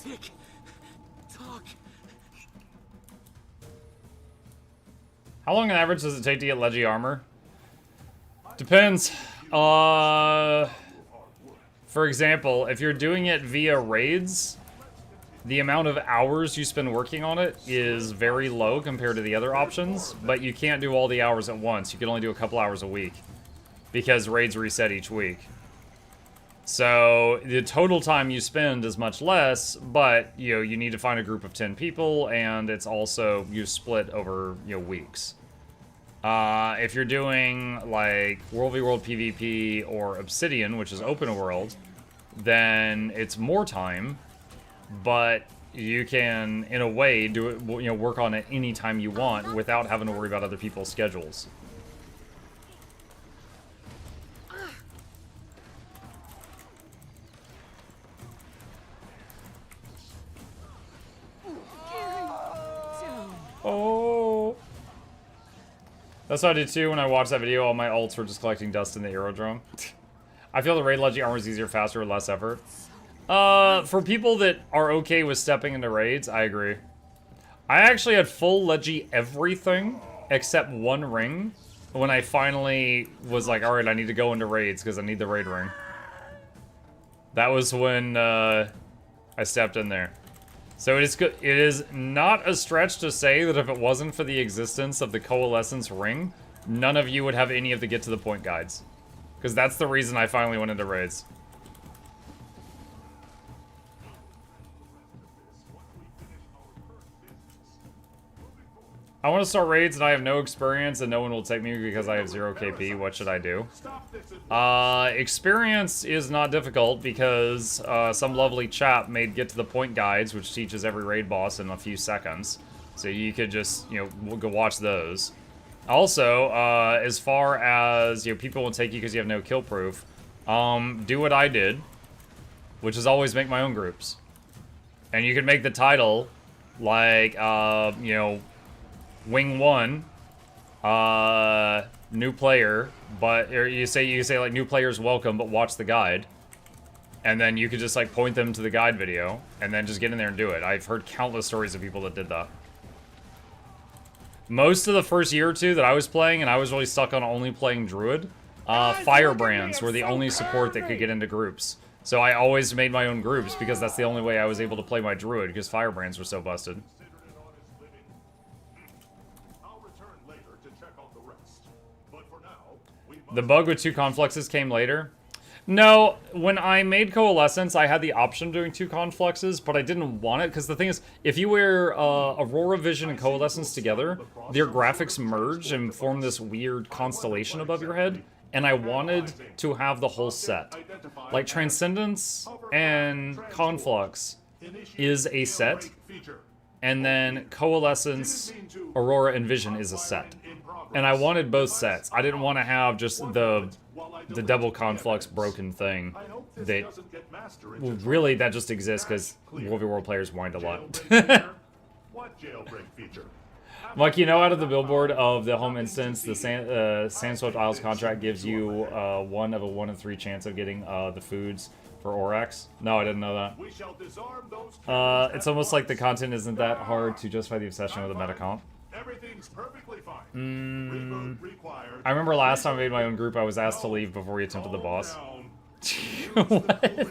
Tick. Talk. How long on average does it take to get Legi armor? Depends. For example, if you're doing it via raids, the amount of hours you spend working on it is very low compared to the other options, but you can't do all the hours at once. You can only do a couple hours a week because raids reset each week. So the total time you spend is much less, but you need to find a group of 10 people, and it's also you split over weeks. If you're doing like World v World PvP or Obsidian, which is open world, then it's more time, but you can in a way do it, work on it any time you want without having to worry about other people's schedules. Oh. That's what I did too when I watched that video. All my ults were just collecting dust in the aerodrome. I feel the raid leggy armor is easier, faster, with less effort. For people that are okay with stepping into raids, I agree. I actually had full leggy everything except one ring when I finally was like, alright, I need to go into raids because I need the raid ring. That was when I stepped in there. So it is good. It is not a stretch to say that if it wasn't for the existence of the Coalescence ring, none of you would have any of the get to the point guides. Because that's the reason I finally went into raids. I want to start raids and I have no experience and no one will take me because I have 0 KP. What should I do? Experience is not difficult because some lovely chap made get to the point guides, which teaches every raid boss in a few seconds. So you could just, you know, go watch those. Also, as far as, you know, people will take you because you have no kill proof, do what I did, which is always make my own groups. And you can make the title like, you know, Wing 1, new player, but or you say like new players welcome, but watch the guide, and then you could just like point them to the guide video, and then just get in there and do it. I've heard countless stories of people that did that. Most of the first year or two that I was playing, and I was really stuck on only playing Druid, Firebrands were the only support that could get into groups. So I always made my own groups because that's the only way I was able to play my Druid because Firebrands were so busted. The bug with 2 confluxes came later. No, when I made Coalescence, I had the option of doing 2 confluxes, but I didn't want it, because the thing is, if you wear Aurora Vision and Coalescence together, their graphics merge and form this weird constellation above your head, and I wanted to have the whole set. Like, Transcendence and Conflux is a set, and then Coalescence, Aurora, and Vision is a set. And I wanted both sets. I didn't want to have just the double conflux broken thing. That, well, really, that just exists because World v World players wind a lot. Like, you know, out of the billboard of the home instance, the Sandswept Isles contract gives you 1 of a 1 in 3 chance of getting the foods for Orax. No, I didn't know that. It's almost like the content isn't that hard to justify the obsession with the meta comp. Everything's perfectly fine. I remember last time I made my own group, I was asked to leave before we attempted the boss. What?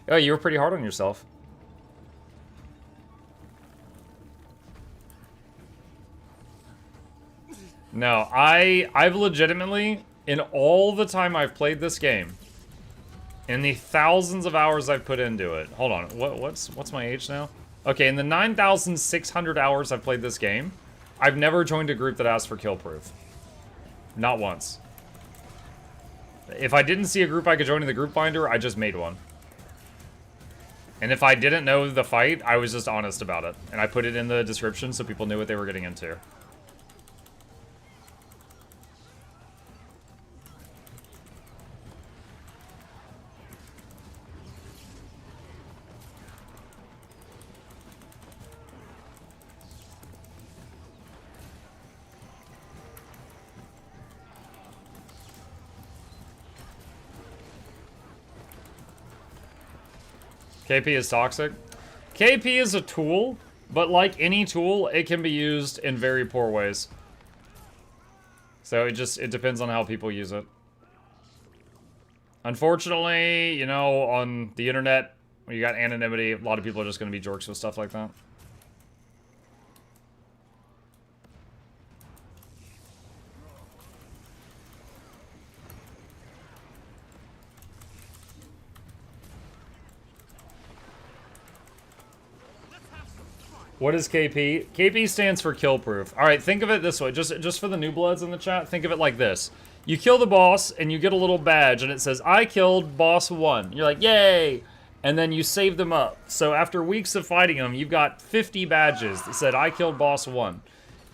Oh, you were pretty hard on yourself. No, I've legitimately, in all the time I've played this game, in the thousands of hours I've put into it. Hold on, what's my age now? Okay, in the 9,600 hours I've played this game, I've never joined a group that asked for kill proof. Not once. If I didn't see a group I could join in the group binder, I just made one. And if I didn't know the fight, I was just honest about it. And I put it in the description so people knew what they were getting into. KP is toxic. KP is a tool, but like any tool, it can be used in very poor ways. So it depends on how people use it. Unfortunately, you know, on the internet, when you got anonymity, a lot of people are just going to be jerks with stuff like that. What is KP? KP stands for kill proof. All right, think of it this way. Just for the new bloods in the chat, think of it like this. You kill the boss, and you get a little badge, and it says, I killed boss 1. You're like, yay! And then you save them up. So after weeks of fighting them, you've got 50 badges that said, I killed boss 1.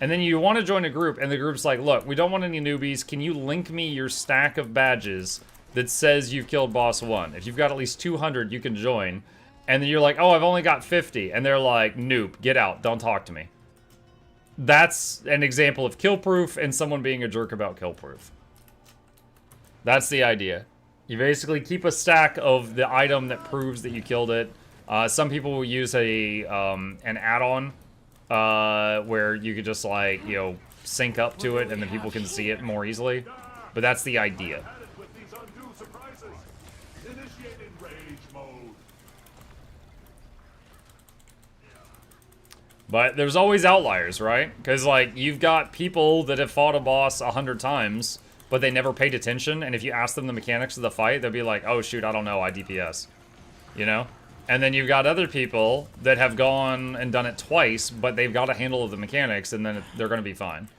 And then you want to join a group, and the group's like, look, we don't want any newbies. Can you link me your stack of badges that says you've killed boss 1? If you've got at least 200, you can join. And then you're like, oh, I've only got 50. And they're like, nope, get out. Don't talk to me. that's an example of kill proof and someone being a jerk about kill proof. That's the idea. You basically keep a stack of the item that proves that you killed it. Some people will use a an add-on where you could just like, you know, sync up to it and then people can see it more easily. But that's the idea. With these undue surprises. Initiating rage mode. But there's always outliers, right? Because, like, you've got people that have fought a boss 100 times, but they never paid attention, and if you ask them the mechanics of the fight, they'll be like, oh, shoot, I don't know, I DPS. You know? And then you've got other people that have gone and done it twice, but they've got a handle of the mechanics, and then they're going to be fine.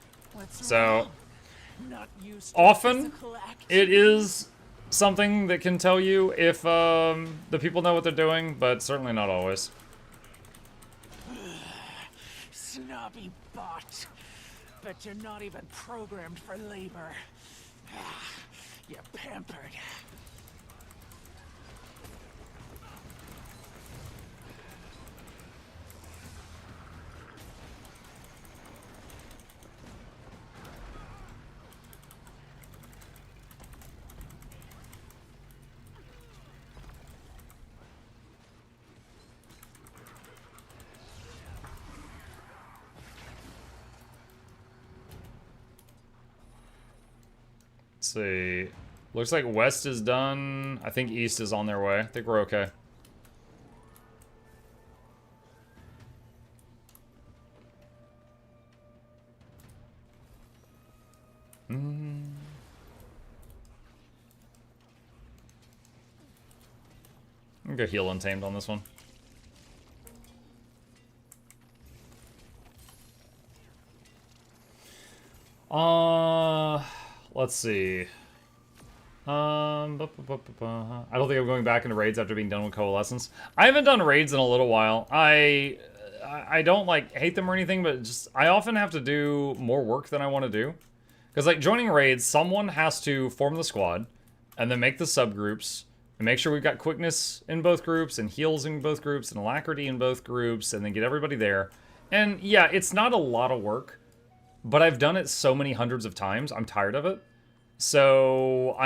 So, often, it is something that can tell you if the people know what they're doing, but certainly not always. Snobby bot. Bet you're not even programmed for labor. You're pampered. Let's see. Looks like west is done. I think east is on their way. I think we're okay. I'm gonna go heal Untamed on this one. Let's see. I don't think I'm going back into raids after being done with Coalescence. I haven't done raids in a little while. I don't like hate them or anything, but just I often have to do more work than I want to do. Because like joining raids, someone has to form the squad and then make the subgroups and make sure we've got quickness in both groups and heals in both groups and alacrity in both groups and then get everybody there. And yeah, it's not a lot of work, but I've done it so many hundreds of times, I'm tired of it. So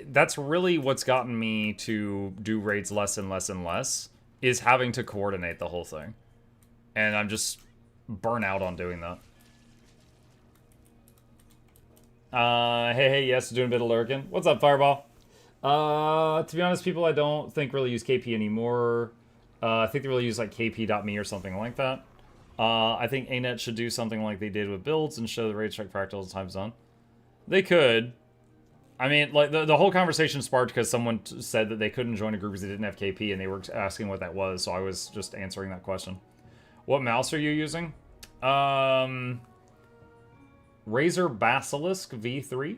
that's really what's gotten me to do raids less and less and less, is having to coordinate the whole thing. And I'm just burnt out on doing that. Hey, yes, doing a bit of lurking. What's up, Fireball? To be honest, people I don't think really use KP anymore. I think they really use like kp.me or something like that. I think ANET should do something like they did with builds and show the raid strike fractals time zone. They could. I mean, like, the whole conversation sparked because someone said that they couldn't join a group because they didn't have KP, and they were asking what that was, so I was just answering that question. What mouse are you using? Razer Basilisk V3.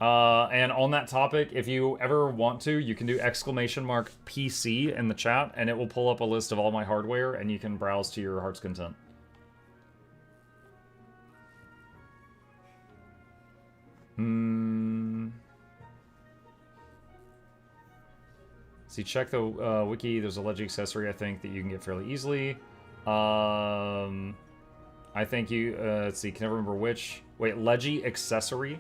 And on that topic, if you ever want to, you can do !PC in the chat, and it will pull up a list of all my hardware, and you can browse to your heart's content. See, check the wiki. There's a Leggy accessory, I think, that you can get fairly easily. I think you, let's see, can never remember which. Wait, Leggy accessory?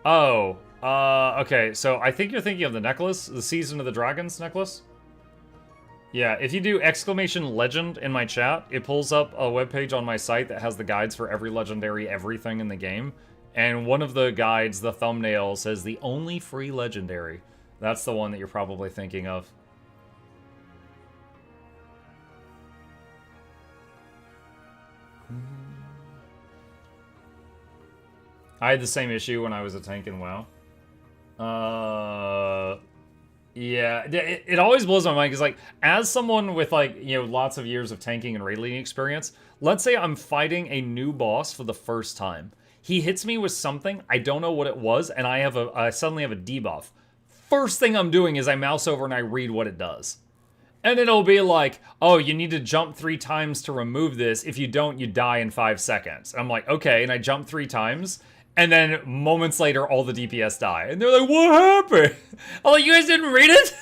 Oh, okay, so I think you're thinking of the necklace, the Season of the Dragons necklace. Yeah, if you do !legend in my chat, it pulls up a webpage on my site that has the guides for every legendary everything in the game. And one of the guides, the thumbnail, says the only free legendary. That's the one that you're probably thinking of. I had the same issue when I was a tank in WoW. Yeah, it always blows my mind because, like, as someone with, like, you know, lots of years of tanking and raid leading experience, let's say I'm fighting a new boss for the first time. He hits me with something, I don't know what it was, and I suddenly have a debuff. First thing I'm doing is I mouse over and I read what it does. And it'll be like, oh, you need to jump 3 times to remove this. If you don't, you die in 5 seconds. And I'm like, okay, and I jump 3 times. And then moments later, all the DPS die. And they're like, what happened? I'm like, you guys didn't read it?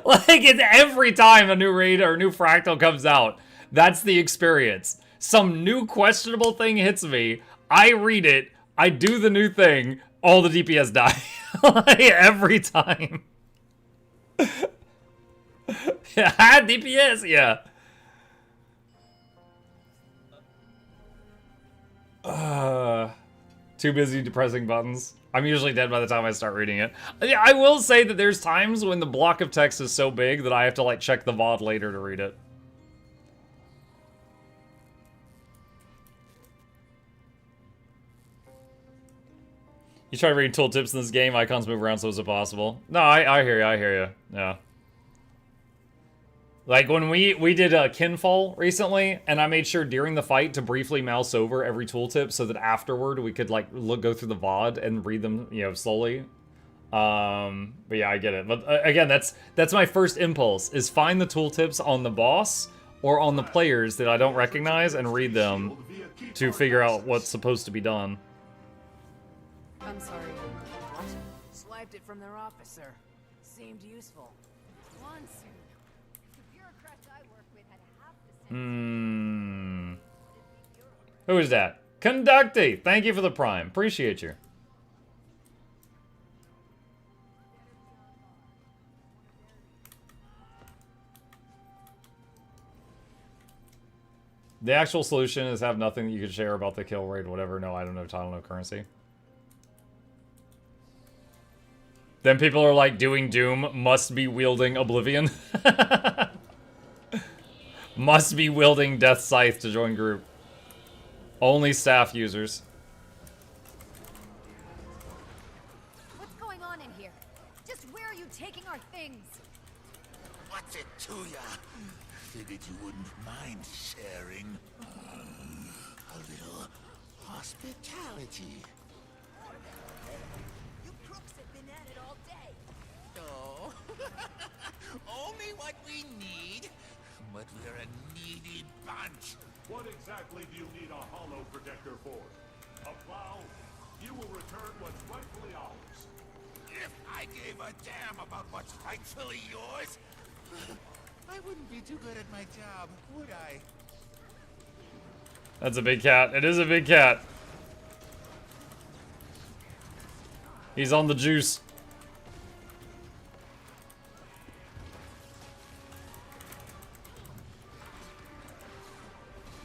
Like, it's every time a new raid or a new fractal comes out. That's the experience. Some new questionable thing hits me. I read it. I do the new thing. All the DPS die. Like, every time. Yeah, DPS, yeah. Too busy depressing buttons. I'm usually dead by the time I start reading it. Yeah, I will say that there's times when the block of text is so big that I have to like check the VOD later to read it. You try to read tooltips in this game, icons move around so is it possible? No, I hear you, I hear you. Yeah. Like when we did Kinfall recently, and I made sure during the fight to briefly mouse over every tooltip so that afterward we could like go through the VOD and read them, you know, slowly. But yeah, I get it. But again, that's my first impulse is find the tooltips on the boss or on the players that I don't recognize and read them to figure out what's supposed to be done. I'm sorry. What? Swiped it from their officer. Seemed useful. One soon. The bureaucrats I work with had half the Who is that? Conducty! Thank you for the prime. Appreciate you. The actual solution is have nothing that you could share about the kill rate, whatever. No, I don't know title, no currency. Then people are like, doing Doom must be wielding Oblivion. Must be wielding Death Scythe to join group. Only staff users. What's going on in here? Just where are you taking our things? What's it to ya? Figured you wouldn't mind sharing. A little hospitality. You crooks have been at it all day. Oh, only what we need. But we're a needy bunch. What exactly do you need a hollow protector for? A plow? You will return what's rightfully ours. If I gave a damn about what's rightfully yours, I wouldn't be too good at my job, would I? That's a big cat. It is a big cat. He's on the juice.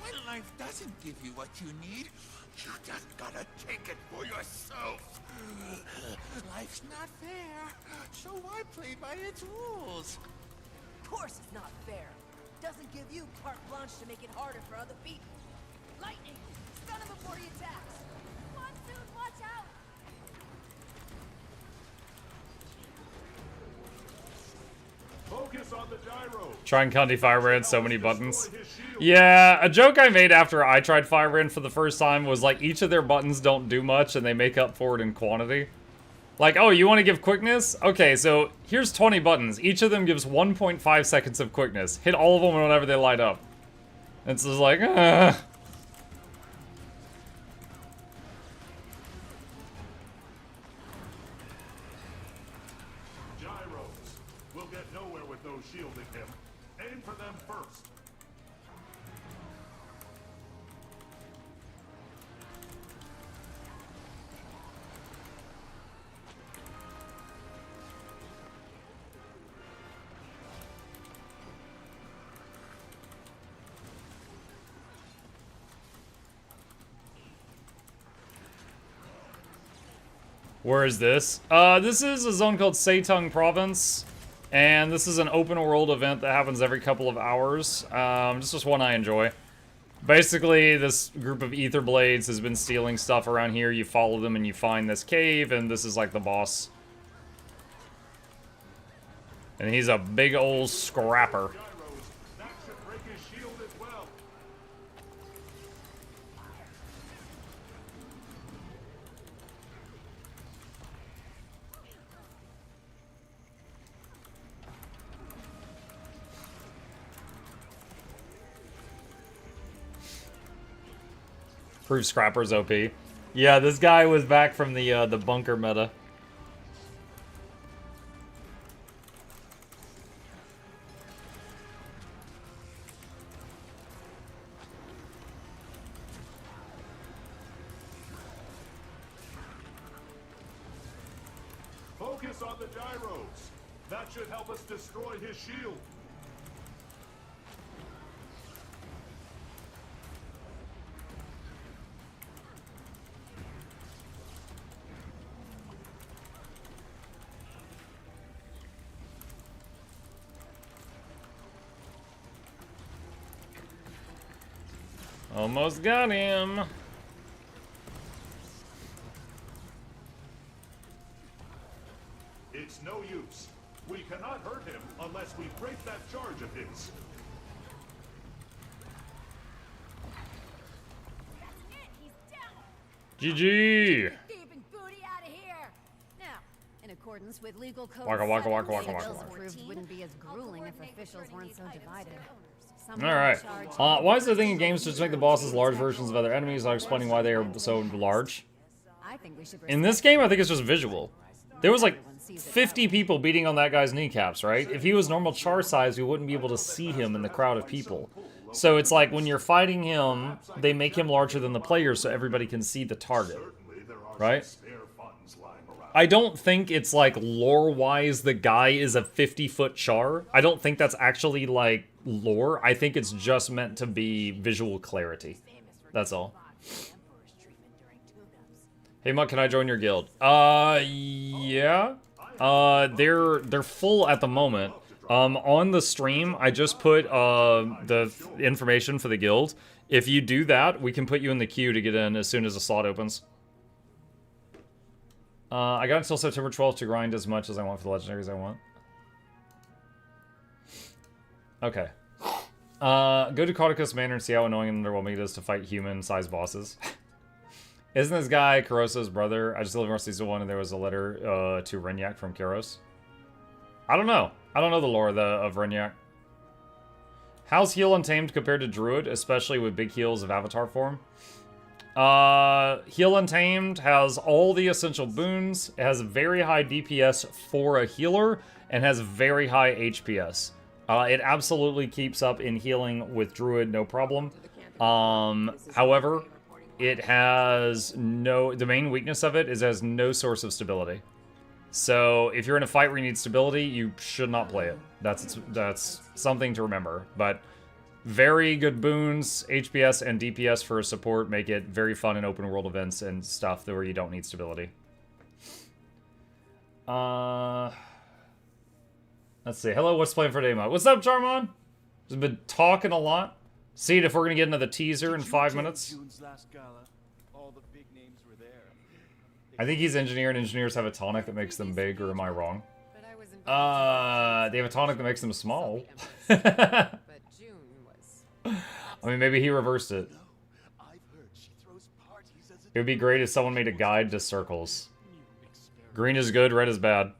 When life doesn't give you what you need, you just gotta take it for yourself. Life's not fair, so why play by its rules? Of course it's not fair. Doesn't give you carte blanche to make it harder for other people. Lightning! Stun him before he attacks! Monsoon, watch out! Focus on the gyro. Try and County Firebrand, so many buttons. Yeah, a joke I made after I tried Firebrand for the first time was like each of their buttons don't do much and they make up for it in quantity. Like, oh, you want to give quickness? Okay, so here's 20 buttons. Each of them gives 1.5 seconds of quickness. Hit all of them whenever they light up. It's just like, Gyros will get nowhere with those shielding him. Aim for them first. where is this? This is a zone called Seitung Province. And this is an open world event that happens every couple of hours. This is one I enjoy. Basically, this group of Ether Blades has been stealing stuff around here. You follow them and you find this cave, and this is like the boss. And he's a big old scrapper. Gyros, that should break his shield as well. Proof Scrapper's OP. Yeah, this guy was back from the bunker meta. Focus on the gyros. That should help us destroy his shield. Almost got him. It's no use. We cannot hurt him unless we break that charge of his. That's it. He's down. GG. Thieving booty out of here. Now, in accordance with legal code, Waka, waka, waka, waka, settings, waka, bills waka. approved wouldn't be as grueling if officials weren't so divided. Alright. Why is the thing in games to just make the bosses large versions of other enemies, not explaining why they are so large? I think we should In this game, I think it's just visual. There was like 50 people beating on that guy's kneecaps, right? If he was normal char size, we wouldn't be able to see him in the crowd of people. So it's like when you're fighting him, they make him larger than the player so everybody can see the target, right? I don't think it's like lore-wise the guy is a 50-foot char. I don't think that's actually like lore. I think it's just meant to be visual clarity. That's all. Hey Muck, can I join your guild? Yeah. They're full at the moment. On the stream, I just put the information for the guild. If you do that, we can put you in the queue to get in as soon as the slot opens. I got until September 12th to grind as much as I want for the legendaries I want. Okay. Go to Cauticus Manor and see how annoying and underwhelming it is to fight human-sized bosses. Isn't this guy Karosa's brother? I just lived in Season 1 and there was a letter to Renyak from Karos. I don't know. I don't know the lore of Renyak. How's Heal Untamed compared to Druid, especially with big heals of Avatar form? Heal Untamed has all the essential boons. It has very high DPS for a healer and has very high HPS. It absolutely keeps up in healing with Druid, no problem. However, it has no... The main weakness of it is it has no source of stability. So if you're in a fight where you need stability, you should not play it. That's something to remember. But very good boons, HPS and DPS for support make it very fun in open world events and stuff where you don't need stability. Let's see. Hello, what's playing for today, Mod? What's up, Charmon? Just been talking a lot. See if we're gonna get into the teaser in 5 minutes. I think he's engineer, and engineers have a tonic that makes them big, or am I wrong? They have a tonic that makes them small. I mean, maybe he reversed it. It would be great if someone made a guide to circles. Green is good, red is bad.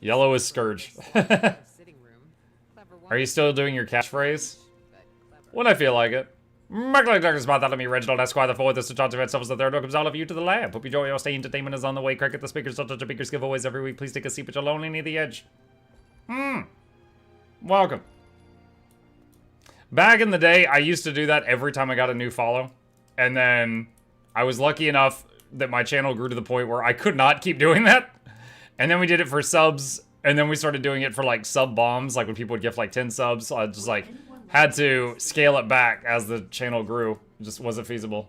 Yellow is Scourge. Are you still doing your catchphrase? When I feel like it. MuklukYoutube about that, let me Reginald Esquire the fourth, this is John Event, the third, welcomes all of you to the lab. Hope you enjoy your stay, entertainment is on the way. Cricket the speakers, such a speakers giveaways every week. Please take a seat, but you're lonely near the edge. Welcome. Back in the day, I used to do that every time I got a new follow. And then I was lucky enough that my channel grew to the point where I could not keep doing that. And then we did it for subs, and then we started doing it for like sub bombs, like when people would gift like 10 subs. So I just like had to scale it back as the channel grew. It just wasn't feasible.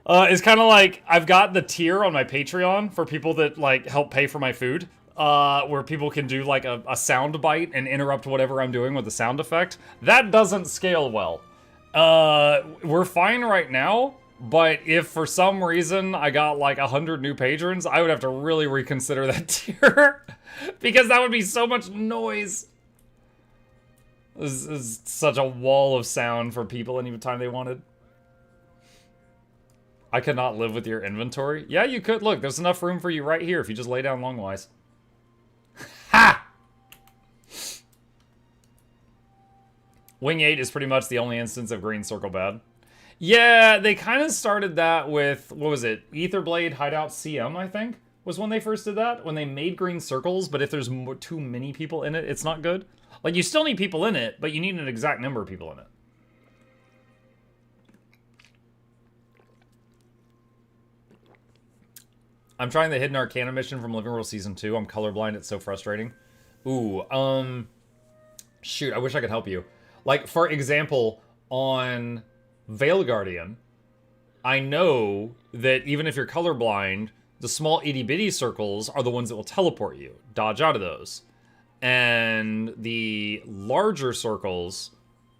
It's kind of like I've got the tier on my Patreon for people that like help pay for my food, where people can do like a sound bite and interrupt whatever I'm doing with a sound effect. That doesn't scale well. We're fine right now, but if for some reason I got like 100 new patrons, I would have to really reconsider that tier because that would be so much noise. This is such a wall of sound for people any time they wanted. I could not live with your inventory. Yeah, you could. Look, there's enough room for you right here if you just lay down longwise. Ha! Wing 8 is pretty much the only instance of green circle bad. Yeah, they kind of started that with, what was it? Etherblade Hideout CM, I think, was when they first did that. When they made green circles, but if there's too many people in it, it's not good. Like, you still need people in it, but you need an exact number of people in it. I'm trying the Hidden Arcana mission from Living World Season 2. I'm colorblind. It's so frustrating. Ooh, shoot, I wish I could help you. Like, for example, on Veil Guardian, I know that even if you're colorblind, the small itty-bitty circles are the ones that will teleport you. Dodge out of those. And the larger circles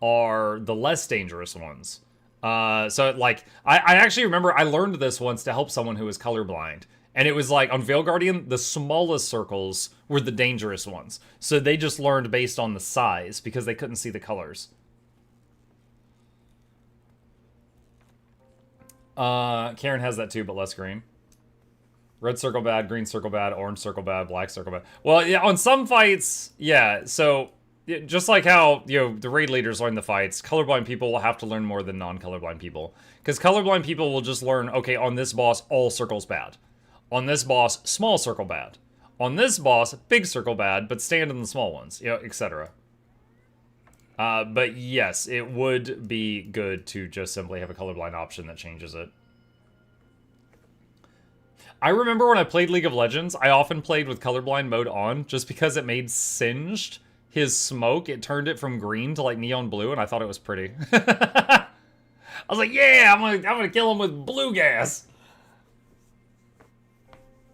are the less dangerous ones. So, like, I actually remember I learned this once to help someone who was colorblind. And it was like, on Veil Guardian, the smallest circles were the dangerous ones. So they just learned based on the size, because they couldn't see the colors. Karen has that too, but less green. Red circle bad, green circle bad, orange circle bad, black circle bad. Well, yeah, on some fights, yeah, so... just like how, you know, the raid leaders learn the fights, colorblind people will have to learn more than non-colorblind people. Because colorblind people will just learn, okay, on this boss, all circles bad. On this boss, small circle bad. On this boss, big circle bad, but stand in the small ones, you know, etc. But yes, it would be good to just simply have a colorblind option that changes it. I remember when I played League of Legends, I often played with colorblind mode on, just because it made Singed his smoke. It turned it from green to like neon blue, and I thought it was pretty. I was like, yeah, I'm gonna kill him with blue gas.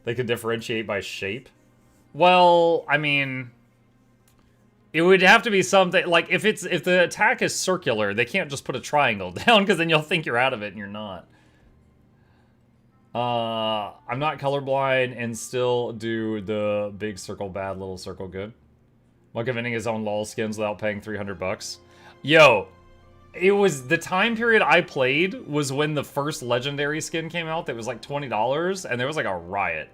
They could differentiate by shape. Well, I mean, it would have to be something like if the attack is circular, they can't just put a triangle down, because then you'll think you're out of it and you're not. I'm not colorblind and still do the big circle bad, little circle good. Like inventing his own LOL skins without paying 300 bucks. Yo, it was the time period I played was when the first legendary skin came out that was like $20, and there was like a riot.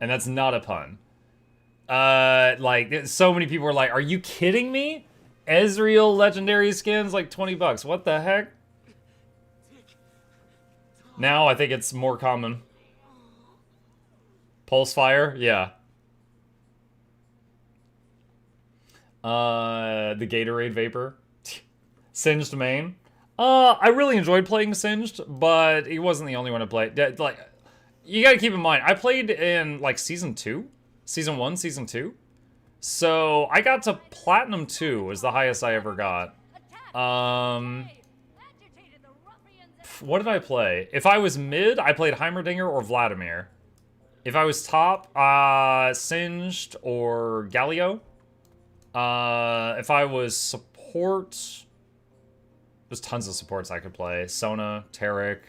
And that's not a pun. Like, so many people were like, are you kidding me? Ezreal legendary skins, like 20 bucks. What the heck? Now I think it's more common. Pulse fire? Yeah. The Gatorade Vapor. Singed main. I really enjoyed playing Singed, but he wasn't the only one to play. Like, you gotta keep in mind, I played in, like, Season 2? Season 1, Season 2? So, I got to Platinum 2 was the highest I ever got. What did I play? If I was mid, I played Heimerdinger or Vladimir. If I was top, Singed or Galio. If I was support, there's tons of supports I could play. Sona, Taric,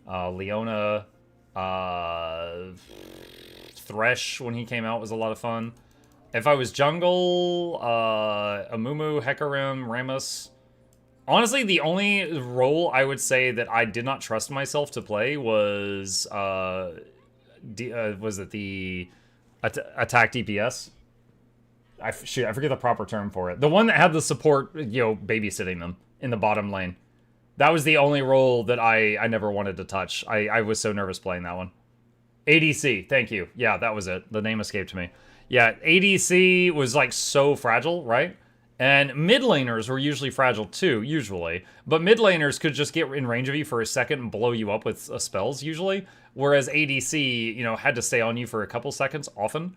Leona, Thresh when he came out was a lot of fun. If I was jungle, Amumu, Hecarim, Rammus. Honestly, the only role I would say that I did not trust myself to play was it the attack DPS? I forget the proper term for it. The one that had the support, you know, babysitting them in the bottom lane. That was the only role that I never wanted to touch. I was so nervous playing that one. ADC, thank you. Yeah, that was it. The name escaped me. Yeah, ADC was like so fragile, right? And mid laners were usually fragile too, usually. But mid laners could just get in range of you for a second and blow you up with spells, usually. Whereas ADC, you know, had to stay on you for a couple seconds, often.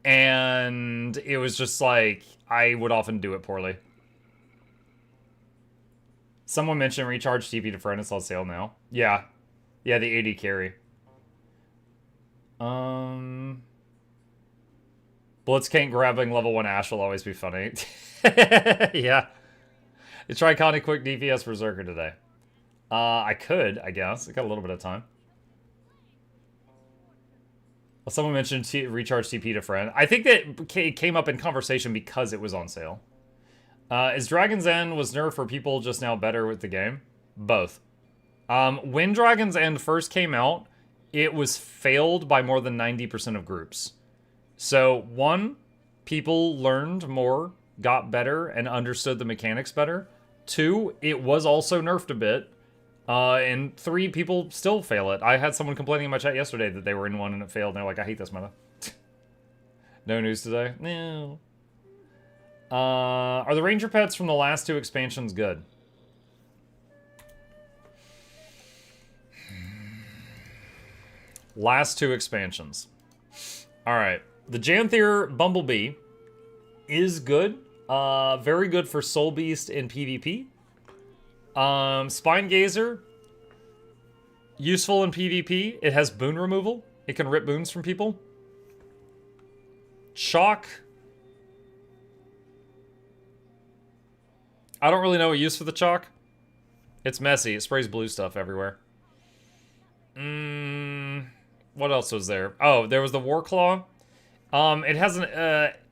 And it was just like, I would often do it poorly. Someone mentioned recharge TP to friend. It's on sale now. Yeah. Yeah, the AD carry. Blitzcrank grabbing level 1 Ashe will always be funny. Yeah. You try Connie quick DPS Berserker today. I could, I guess. I got a little bit of time. Well, someone mentioned recharge TP to friend. I think that it came up in conversation because it was on sale. Is Dragon's End was nerfed for people just now better with the game? Both. When Dragon's End first came out, it was failed by more than 90% of groups. So, one, people learned more, got better, and understood the mechanics better. Two, it was also nerfed a bit. And three, people still fail it. I had someone complaining in my chat yesterday that they were in one and it failed, and they're like, I hate this meta. No news today? No. Are the ranger pets from the last 2 expansions good? Last 2 expansions. Alright. The Janthier Bumblebee is good. Very good for Soul Beast in PvP. Spine Gazer, useful in PvP. It has boon removal. It can rip boons from people. Chalk. I don't really know a use for the chalk. It's messy. It sprays blue stuff everywhere. What else was there? Oh, there was the Warclaw. It has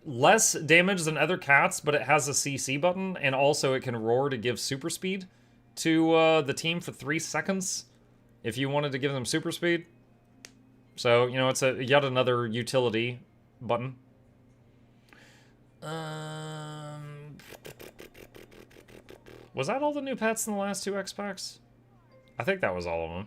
less damage than other cats, but it has a CC button, and also it can roar to give super speed to the team for 3 seconds if you wanted to give them super speed. So, you know, it's yet another utility button. Was that all the new pets in the last 2 X packs? I think that was all of them.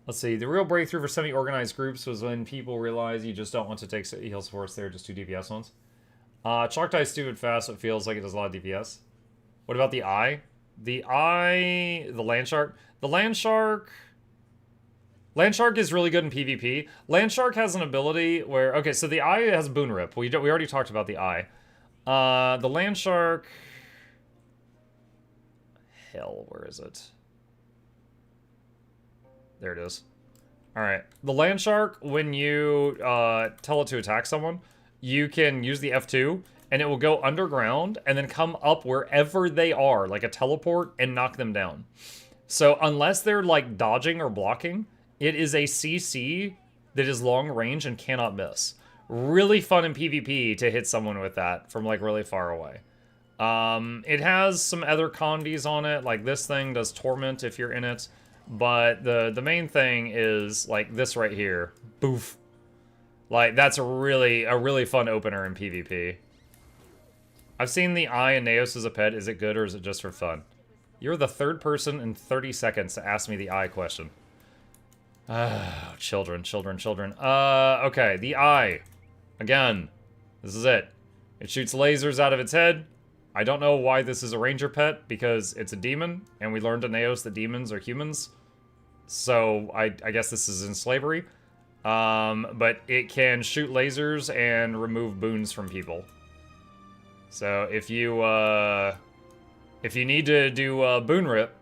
Let's see. The real breakthrough for semi-organized groups was when people realized you just don't want to take heal supports. They're just 2 DPS ones. Chalk dies stupid fast, so it feels like it does a lot of DPS. What about the Eye? The Eye... The Land Shark? The Land Shark... Land Shark is really good in PvP. Land Shark has an ability where... Okay, so the Eye has Boon Rip. We already talked about the Eye. The Land Shark... Hell, where is it? There it is. Alright. The Land Shark, when you tell it to attack someone, you can use the F2, and it will go underground, and then come up wherever they are, like a teleport, and knock them down. So unless they're, like, dodging or blocking, it is a CC that is long range and cannot miss. Really fun in PvP to hit someone with that from, like, really far away. It has some other combis on it, like this thing does Torment if you're in it. But the main thing is, like, this right here. Boof. Like, that's a really fun opener in PvP. I've seen the Eye and Naos as a pet. Is it good or is it just for fun? You're the 3rd person in 30 seconds to ask me the Eye question. Children. Okay, the Eye. Again, this is it. It shoots lasers out of its head. I don't know why this is a ranger pet, because it's a demon, and we learned in Naos that demons are humans. So, I guess this is in slavery. But it can shoot lasers and remove boons from people. So, if you need to do boon rip,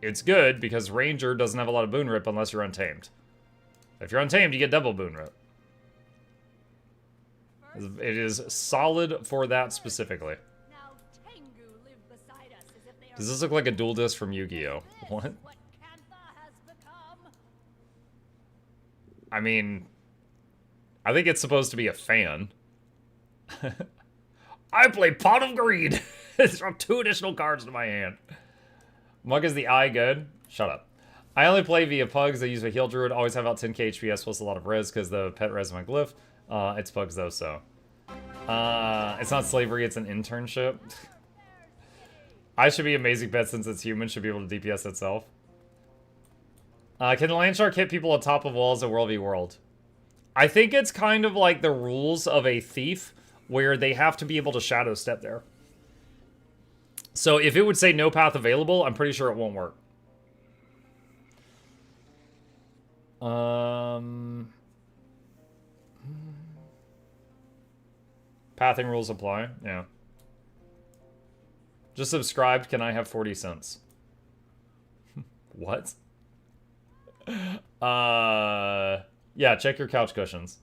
it's good, because ranger doesn't have a lot of boon rip unless you're untamed. If you're untamed, you get double boon rip. It is solid for that specifically. Does this look like a dual disc from Yu-Gi-Oh? What? I mean, I think it's supposed to be a fan. I play Pot of Greed. Throw 2 additional cards to my hand. Mug is the Eye good? Shut up. I only play via pugs. I use a heal druid. Always have about 10k HPS plus a lot of res because the pet res my glyph. It's pugs though, so. It's not slavery, it's an internship. I should be amazing pet since it's human, should be able to DPS itself. Can the Land Shark hit people on top of walls at World v World? I think it's kind of like the rules of a thief, where they have to be able to shadow step there. So if it would say no path available, I'm pretty sure it won't work. Pathing rules apply, yeah. Just subscribed, can I have 40 cents? What? Yeah, check your couch cushions.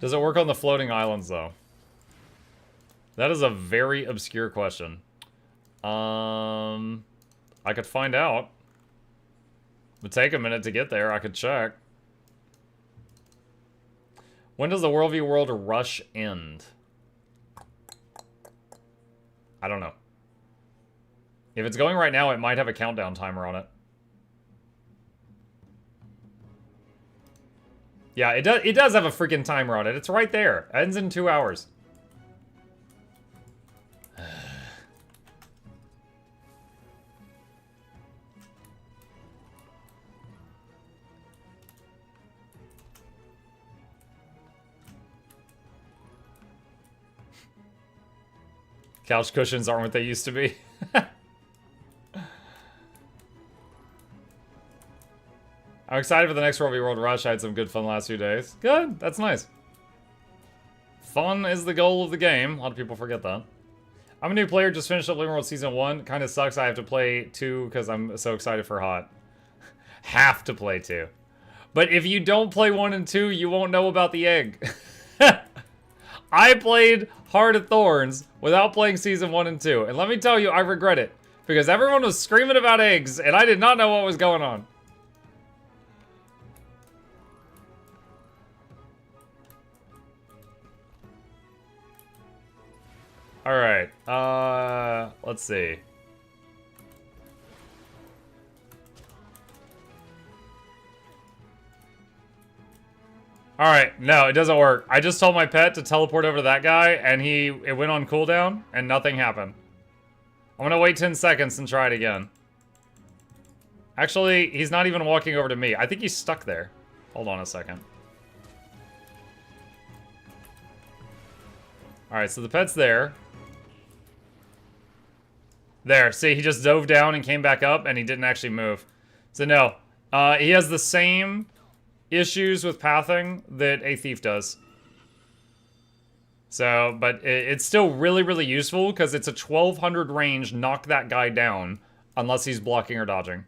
Does it work on the floating islands, though? That is a very obscure question. I could find out. It would take a minute to get there, I could check. When does the World v World rush end? I don't know. If it's going right now, it might have a countdown timer on it. Yeah, it does have a freaking timer on it. It's right there. It ends in 2 hours. Couch cushions aren't what they used to be. I'm excited for the next World v World Rush. I had some good fun last few days. Good, that's nice. Fun is the goal of the game. A lot of people forget that. I'm a new player, just finished up Living World Season 1. Kind of sucks I have to play 2 because I'm so excited for Hot. Have to play 2. But if you don't play 1 and 2, you won't know about the egg. I played Heart of Thorns without playing Season 1 and 2. And let me tell you, I regret it. Because everyone was screaming about eggs, and I did not know what was going on. Alright, let's see. Alright, no, it doesn't work. I just told my pet to teleport over to that guy, and it went on cooldown, and nothing happened. I'm gonna wait 10 seconds and try it again. Actually, he's not even walking over to me. I think he's stuck there. Hold on a second. Alright, so the pet's there. There, see, he just dove down and came back up, and he didn't actually move. So no, he has the same issues with pathing that a thief does. So, but it's still really, really useful, because it's a 1200 range, knock that guy down, unless he's blocking or dodging.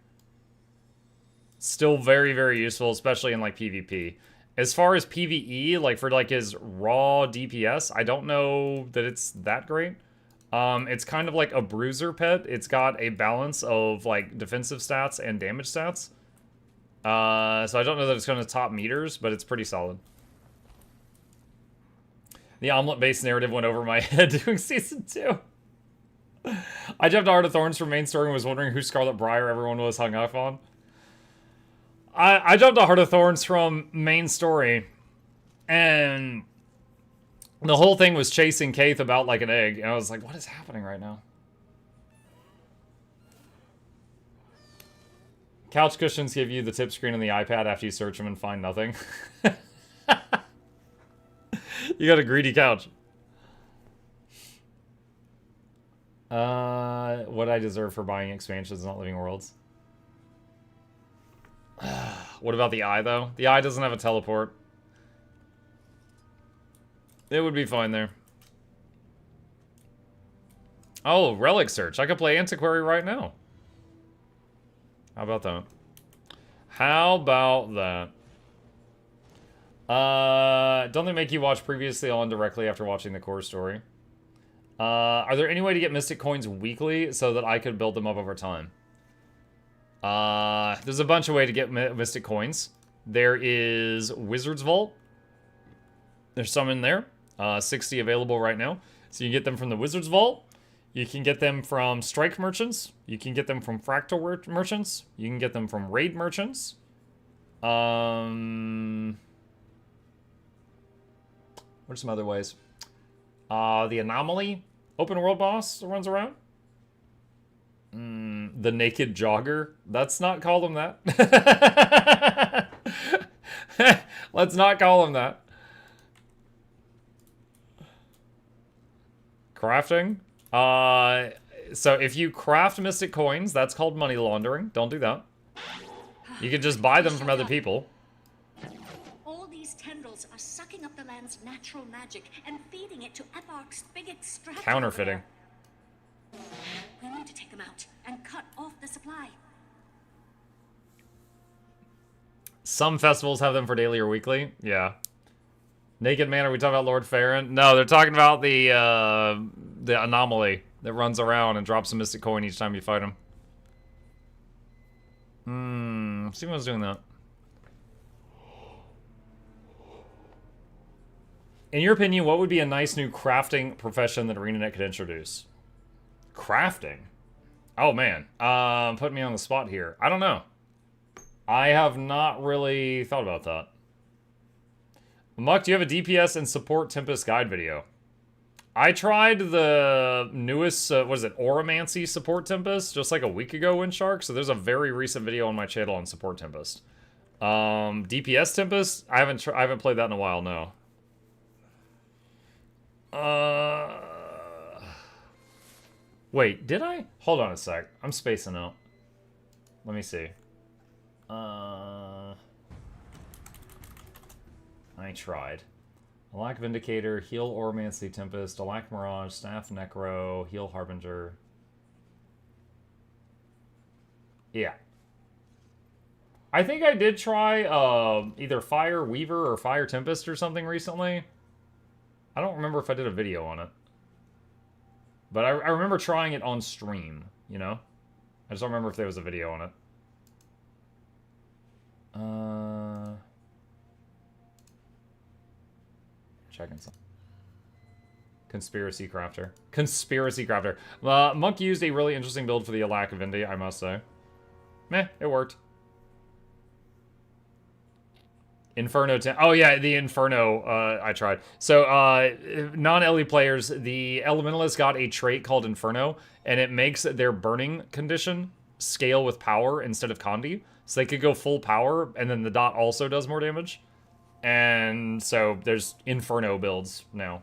Still very, very useful, especially in, like, PvP. As far as PvE, like, for, like, his raw DPS, I don't know that it's that great. It's kind of like a bruiser pet. It's got a balance of, like, defensive stats and damage stats. So I don't know that it's going to top meters, but it's pretty solid. The omelet-based narrative went over my head doing Season 2. I jumped to Heart of Thorns from main story and was wondering who Scarlet Briar everyone was hung up on. I jumped to Heart of Thorns from main story, and the whole thing was chasing Kaith about like an egg, and I was like, what is happening right now? Couch cushions give you the tip screen on the iPad after you search them and find nothing. You got a greedy couch. What I deserve for buying expansions, not living worlds. What about the eye, though? The eye doesn't have a teleport. It would be fine there. Oh, relic search. I could play Antiquary right now. How about that? How about that? Don't they make you watch previously on directly after watching the core story? Are there any way to get Mystic Coins weekly so that I could build them up over time? There's a bunch of ways to get Mystic Coins. There is Wizard's Vault. There's some in there. 60 available right now. So you can get them from the Wizard's Vault. You can get them from Strike Merchants. You can get them from Fractal Merchants. You can get them from Raid Merchants. What are some other ways? The Anomaly open world boss that runs around. The Naked Jogger. Let's not call him that. Let's not call him that. Crafting. So if you craft Mystic Coins, that's called money laundering. Don't do that. You can just buy them from other people. All these tendrils are sucking up the land's natural magic and feeding it to Eparch's big extractor. Counterfeiting. We need to take them out and cut off the supply. Some festivals have them for daily or weekly. Yeah. Naked Man, are we talking about Lord Farron? No, they're talking about the Anomaly that runs around and drops a Mystic Coin each time you fight him. See who's doing that. In your opinion, what would be a nice new crafting profession that ArenaNet could introduce? Crafting? Oh, man. Put me on the spot here. I don't know. I have not really thought about that. Muck, do you have a DPS and support Tempest guide video? I tried the newest, what is it, Oromancy support Tempest just like a week ago in Shark, so there's a very recent video on my channel on support Tempest. DPS Tempest, I haven't played that in a while, no. Wait, did I? Hold on a sec. I'm spacing out. Let me see. I tried. Alack Vindicator, Heal Oromancy Tempest, Alack Mirage, Staff Necro, Heal Harbinger. Yeah. I think I did try either Fire Weaver or Fire Tempest or something recently. I don't remember if I did a video on it. But I remember trying it on stream, you know? I just don't remember if there was a video on it. Checking some. Conspiracy Crafter. Conspiracy Crafter. Monk used a really interesting build for the Alack Vindi, I must say. Meh, it worked. Inferno 10. Oh yeah, the Inferno I tried. So non-Ellie players, the Elementalists got a trait called Inferno, and it makes their burning condition scale with power instead of Condi. So they could go full power, and then the dot also does more damage. And so there's Inferno builds now.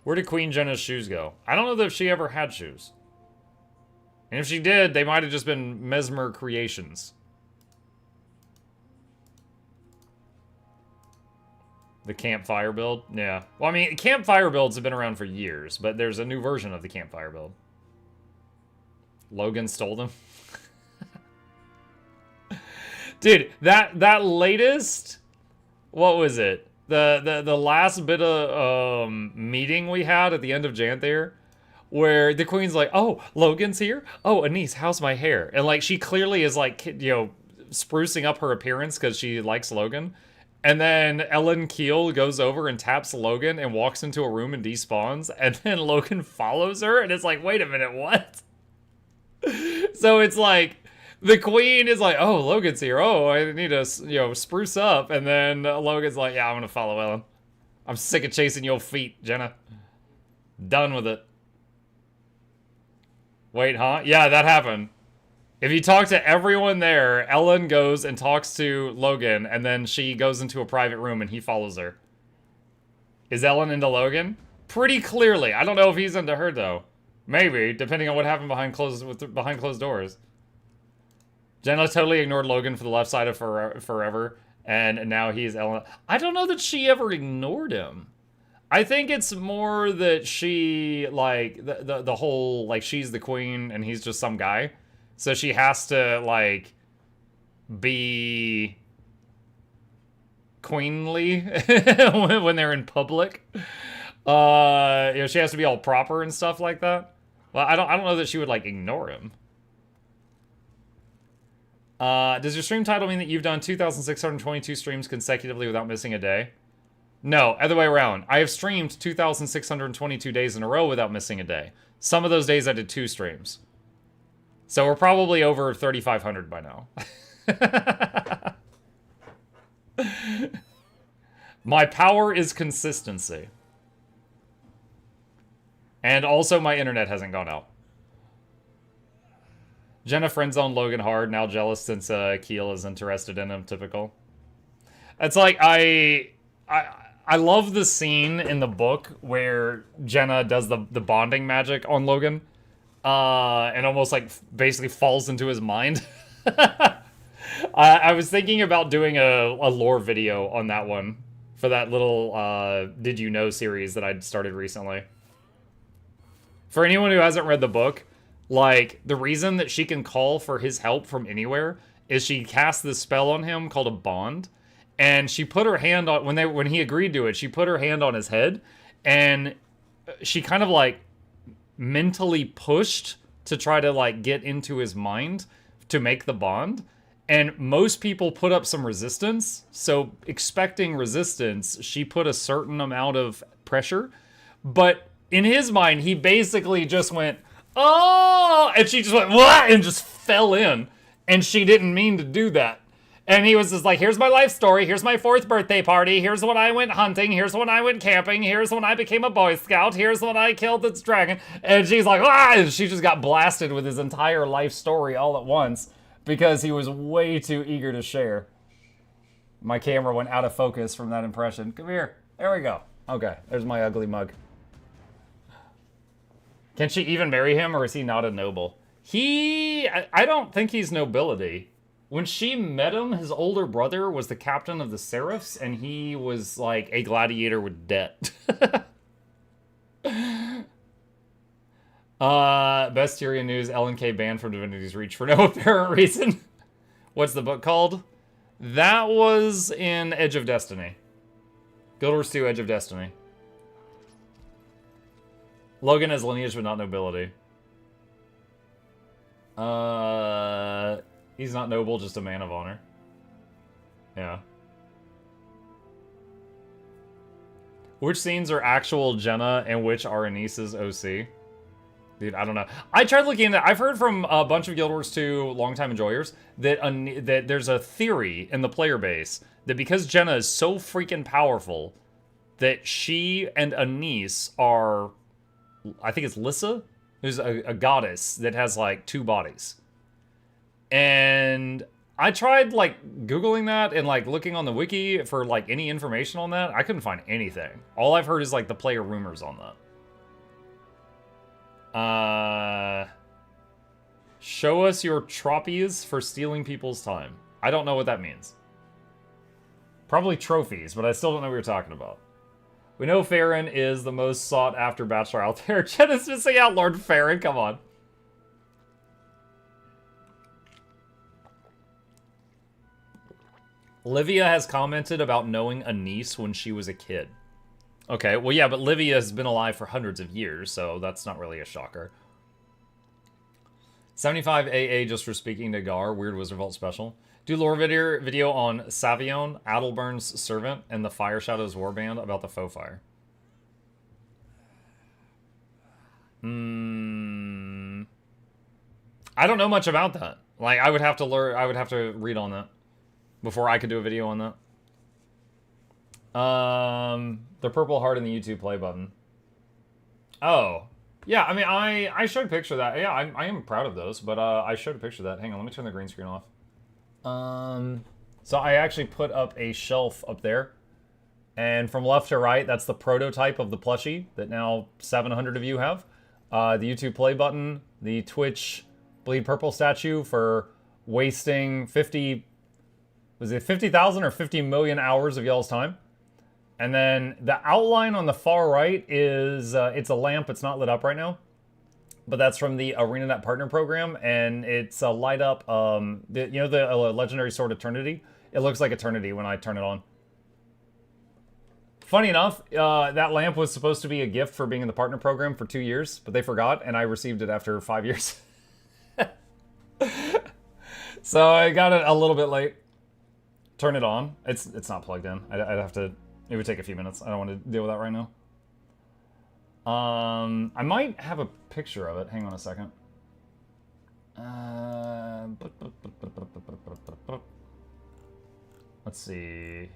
Where did Queen Jenna's shoes go? I don't know if she ever had shoes. And if she did, they might have just been Mesmer creations. The campfire build? Yeah. Well, I mean, campfire builds have been around for years, but there's a new version of the campfire build. Logan stole them. Dude, that latest... What was it? The last bit of meeting we had at the end of Janthere, where the queen's like, oh, Logan's here? Oh, Anise, how's my hair? And, like, she clearly is, like, you know, sprucing up her appearance because she likes Logan. And then Ellen Keel goes over and taps Logan and walks into a room and despawns. And then Logan follows her, and it's like, wait a minute, what? So it's like, the queen is like, oh, Logan's here. Oh, I need to, you know, spruce up. And then Logan's like, yeah, I'm going to follow Ellen. I'm sick of chasing your feet, Jenna. Done with it. Wait, huh? Yeah, that happened. If you talk to everyone there, Ellen goes and talks to Logan, and then she goes into a private room and he follows her. Is Ellen into Logan? Pretty clearly. I don't know if he's into her, though. Maybe, depending on what happened behind closed doors. Jenna totally ignored Logan for the left side of forever, and now he's Ellen. I don't know that she ever ignored him. I think it's more that she, like, the whole, like, she's the queen and he's just some guy. So she has to, like, be queenly when they're in public. You know, she has to be all proper and stuff like that. Well, I don't know that she would, like, ignore him. Does your stream title mean that you've done 2,622 streams consecutively without missing a day? No, other way around. I have streamed 2,622 days in a row without missing a day. Some of those days I did 2 streams. So we're probably over 3,500 by now. My power is consistency. And also my internet hasn't gone out. Jenna friendzoned Logan hard, now jealous since Keel is interested in him, typical. It's like, I love the scene in the book where Jenna does the bonding magic on Logan. And almost, like, basically falls into his mind. I was thinking about doing a lore video on that one. For that little, Did You Know series that I'd started recently. For anyone who hasn't read the book, like, the reason that she can call for his help from anywhere is she cast this spell on him called a bond. And she put her hand on, when he agreed to it, she put her hand on his head. And she kind of, like, mentally pushed to try to, like, get into his mind to make the bond. And most people put up some resistance. So expecting resistance, she put a certain amount of pressure. But in his mind, he basically just went, oh, and she just went, what? And just fell in. And she didn't mean to do that. And he was just like, here's my life story. Here's my 4th birthday party. Here's when I went hunting. Here's when I went camping. Here's when I became a Boy Scout. Here's when I killed this dragon. And she's like, ah! And she just got blasted with his entire life story all at once because he was way too eager to share. My camera went out of focus from that impression. Come here. There we go. Okay, there's my ugly mug. Can she even marry him, or is he not a noble? I don't think he's nobility. When she met him, his older brother was the captain of the Seraphs, and he was like a gladiator with debt. Best Tyrion news, LNK banned from Divinity's Reach for no apparent reason. What's the book called? That was in Edge of Destiny. Guild Wars 2 Edge of Destiny. Logan has lineage but not nobility. He's not noble, just a man of honor. Yeah. Which scenes are actual Jenna and which are Anis's OC? Dude, I don't know. I tried looking into. I've heard from a bunch of Guild Wars 2 longtime enjoyers that that there's a theory in the player base that because Jenna is so freaking powerful, that she and Anis are, I think it's Lissa, who's a goddess that has like 2 bodies. And I tried like Googling that and like looking on the wiki for like any information on that. I couldn't find anything. All I've heard is like the player rumors on that. Show us your trophies for stealing people's time. I don't know what that means. Probably trophies, but I still don't know what you're talking about. We know Farron is the most sought after bachelor out there. Jenna's missing out, Lord Farron, come on. Livia has commented about knowing Anis when she was a kid. Okay, well, yeah, but Livia has been alive for hundreds of years, so that's not really a shocker. 75 AA just for speaking to Gar, Weird Wizard Vault special. Do lore video on Savion, Adelburn's servant, and the Fire Shadows warband about the faux fire. I don't know much about that. Like, I would have to learn. I would have to read on that before I could do a video on that. The purple heart in the YouTube play button. Oh. Yeah, I mean, I showed a picture of that. Yeah, I am proud of those, but I showed a picture of that. Hang on, let me turn the green screen off. So I actually put up a shelf up there. And from left to right, that's the prototype of the plushie that now 700 of you have. The YouTube play button, the Twitch Bleed Purple statue for wasting 50... Was it 50,000 or 50 million hours of y'all's time? And then the outline on the far right is, it's a lamp. It's not lit up right now. But that's from the ArenaNet Partner Program. And it's a light up, you know the Legendary Sword Eternity? It looks like Eternity when I turn it on. Funny enough, that lamp was supposed to be a gift for being in the Partner Program for 2 years. But they forgot, and I received it after 5 years. So I got it a little bit late. Turn it on. It's not plugged in. I'd have to... It would take a few minutes. I don't want to deal with that right now. I might have a picture of it. Hang on a second. Let's see.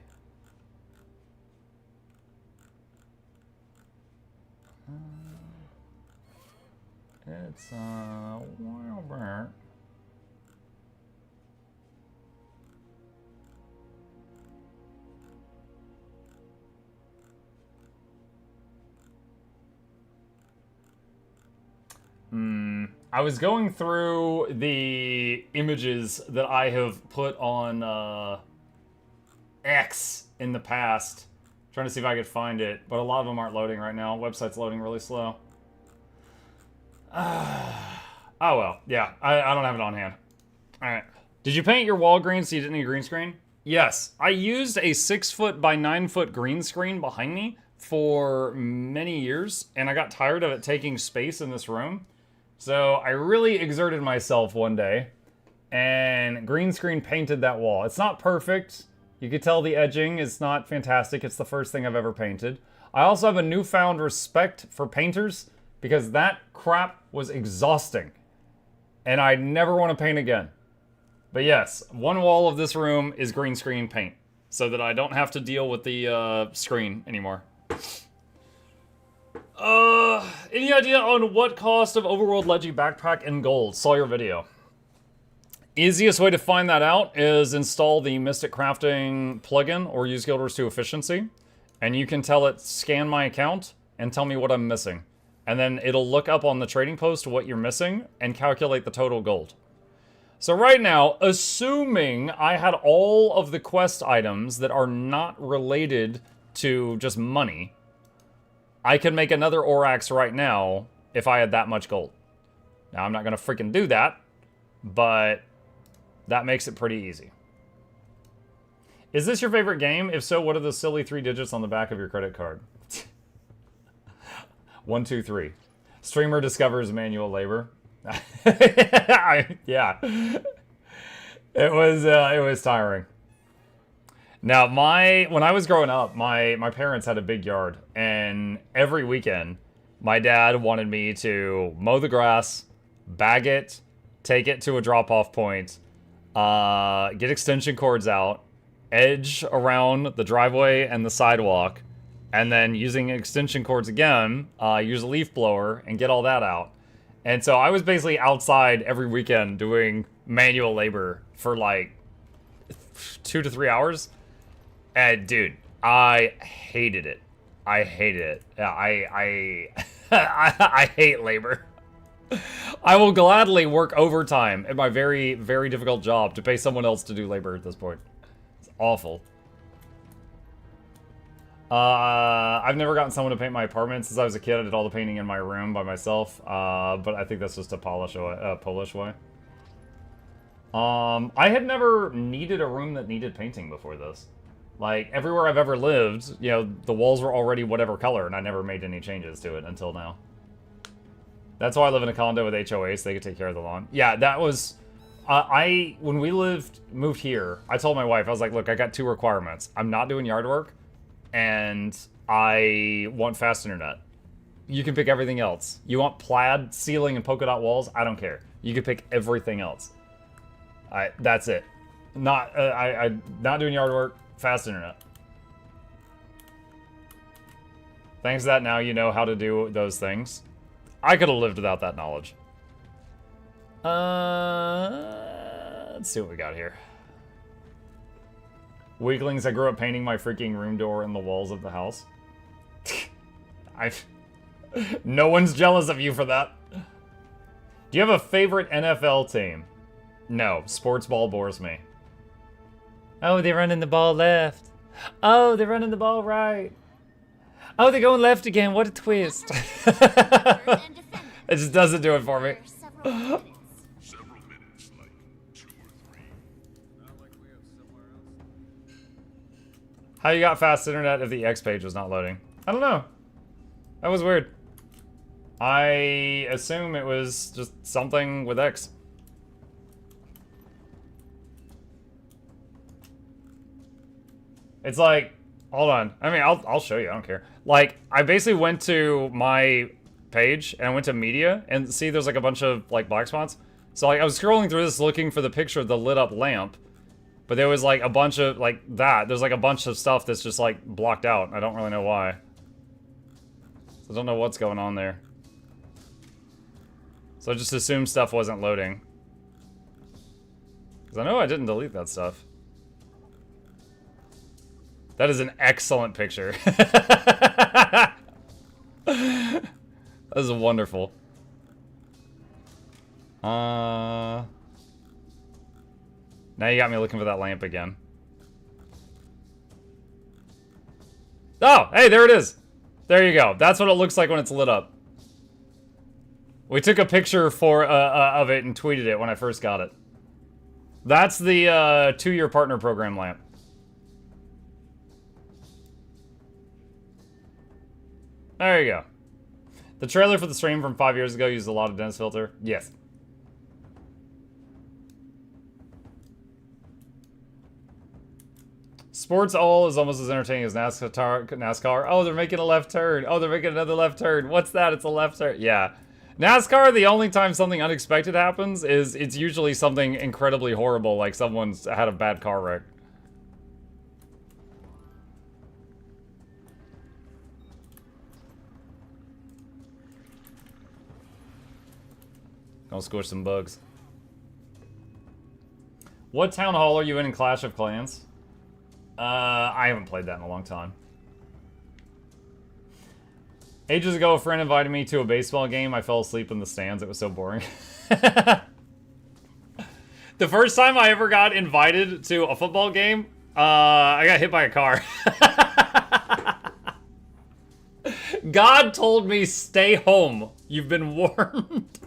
It's a while back. I was going through the images that I have put on X in the past, trying to see if I could find it, but a lot of them aren't loading right now. Website's loading really slow. Oh well, yeah, I don't have it on hand. All right. Did you paint your wall green so you didn't need a green screen? Yes, I used a 6-foot by 9-foot green screen behind me for many years, and I got tired of it taking space in this room. So I really exerted myself one day and green screen painted that wall. It's not perfect. You could tell the edging is not fantastic. It's the first thing I've ever painted. I also have a newfound respect for painters because that crap was exhausting and I never want to paint again. But yes, one wall of this room is green screen paint so that I don't have to deal with the screen anymore. Any idea on what cost of Overworld Legi backpack in gold? Saw your video. Easiest way to find that out is install the Mystic Crafting plugin or use Guild Wars 2 Efficiency. And you can tell it, scan my account and tell me what I'm missing. And then it'll look up on the trading post what you're missing and calculate the total gold. So right now, assuming I had all of the quest items that are not related to just money, I could make another ore axe right now if I had that much gold. Now, I'm not going to freaking do that, but that makes it pretty easy. Is this your favorite game? If so, what are the silly 3 digits on the back of your credit card? 123. Streamer discovers manual labor. Yeah. It was tiring. Now, when I was growing up, my parents had a big yard, and every weekend, my dad wanted me to mow the grass, bag it, take it to a drop-off point, get extension cords out, edge around the driveway and the sidewalk, and then using extension cords again, use a leaf blower and get all that out. And so I was basically outside every weekend doing manual labor for like 2 to 3 hours. And dude, I hated it. I hated it. Yeah, I hate labor. I will gladly work overtime at my very, very difficult job to pay someone else to do labor at this point. It's awful. I've never gotten someone to paint my apartment since I was a kid. I did all the painting in my room by myself, but I think that's just a Polish way. I had never needed a room that needed painting before this. Like, everywhere I've ever lived, you know, the walls were already whatever color, and I never made any changes to it until now. That's why I live in a condo with HOA, so they could take care of the lawn. Yeah, that was... when we moved here, I told my wife, I was like, look, I got 2 requirements. I'm not doing yard work, and I want fast internet. You can pick everything else. You want plaid ceiling and polka dot walls? I don't care. You can pick everything else. That's it. Not doing yard work, fast internet. Thanks to that, now you know how to do those things. I could have lived without that knowledge. Let's see what we got here. Weaklings, I grew up painting my freaking room door and the walls of the house. No one's jealous of you for that. Do you have a favorite NFL team? No, sports ball bores me. Oh, they're running the ball left. Oh, they're running the ball right. Oh, they're going left again. What a twist. It just doesn't do it for me. Several minutes, like 2 or 3. Not like we have somewhere else. How you got fast internet if the X page was not loading? I don't know. That was weird. I assume it was just something with X. It's like, hold on. I mean, I'll show you. I don't care. Like, I basically went to my page and I went to media and see there's like a bunch of like black spots. So like I was scrolling through this looking for the picture of the lit up lamp, but there was like a bunch of like that. There's like a bunch of stuff that's just like blocked out. I don't really know why. So I don't know what's going on there. So I just assumed stuff wasn't loading. Because I know I didn't delete that stuff. That is an excellent picture. That is wonderful. Now you got me looking for that lamp again. Oh, hey, there it is. There you go. That's what it looks like when it's lit up. We took a picture of it and tweeted it when I first got it. That's the 2-year partner program lamp. There you go. The trailer for the stream from 5 years ago used a lot of dense filter. Yes. Sports all is almost as entertaining as NASCAR. Oh, they're making a left turn. Oh, they're making another left turn. What's that? It's a left turn. Yeah. NASCAR, the only time something unexpected happens is it's usually something incredibly horrible, like someone's had a bad car wreck. Gonna squish some bugs. What town hall are you in Clash of Clans? I haven't played that in a long time. Ages ago, a friend invited me to a baseball game. I fell asleep in the stands. It was so boring. The first time I ever got invited to a football game, I got hit by a car. God told me, stay home. You've been warned.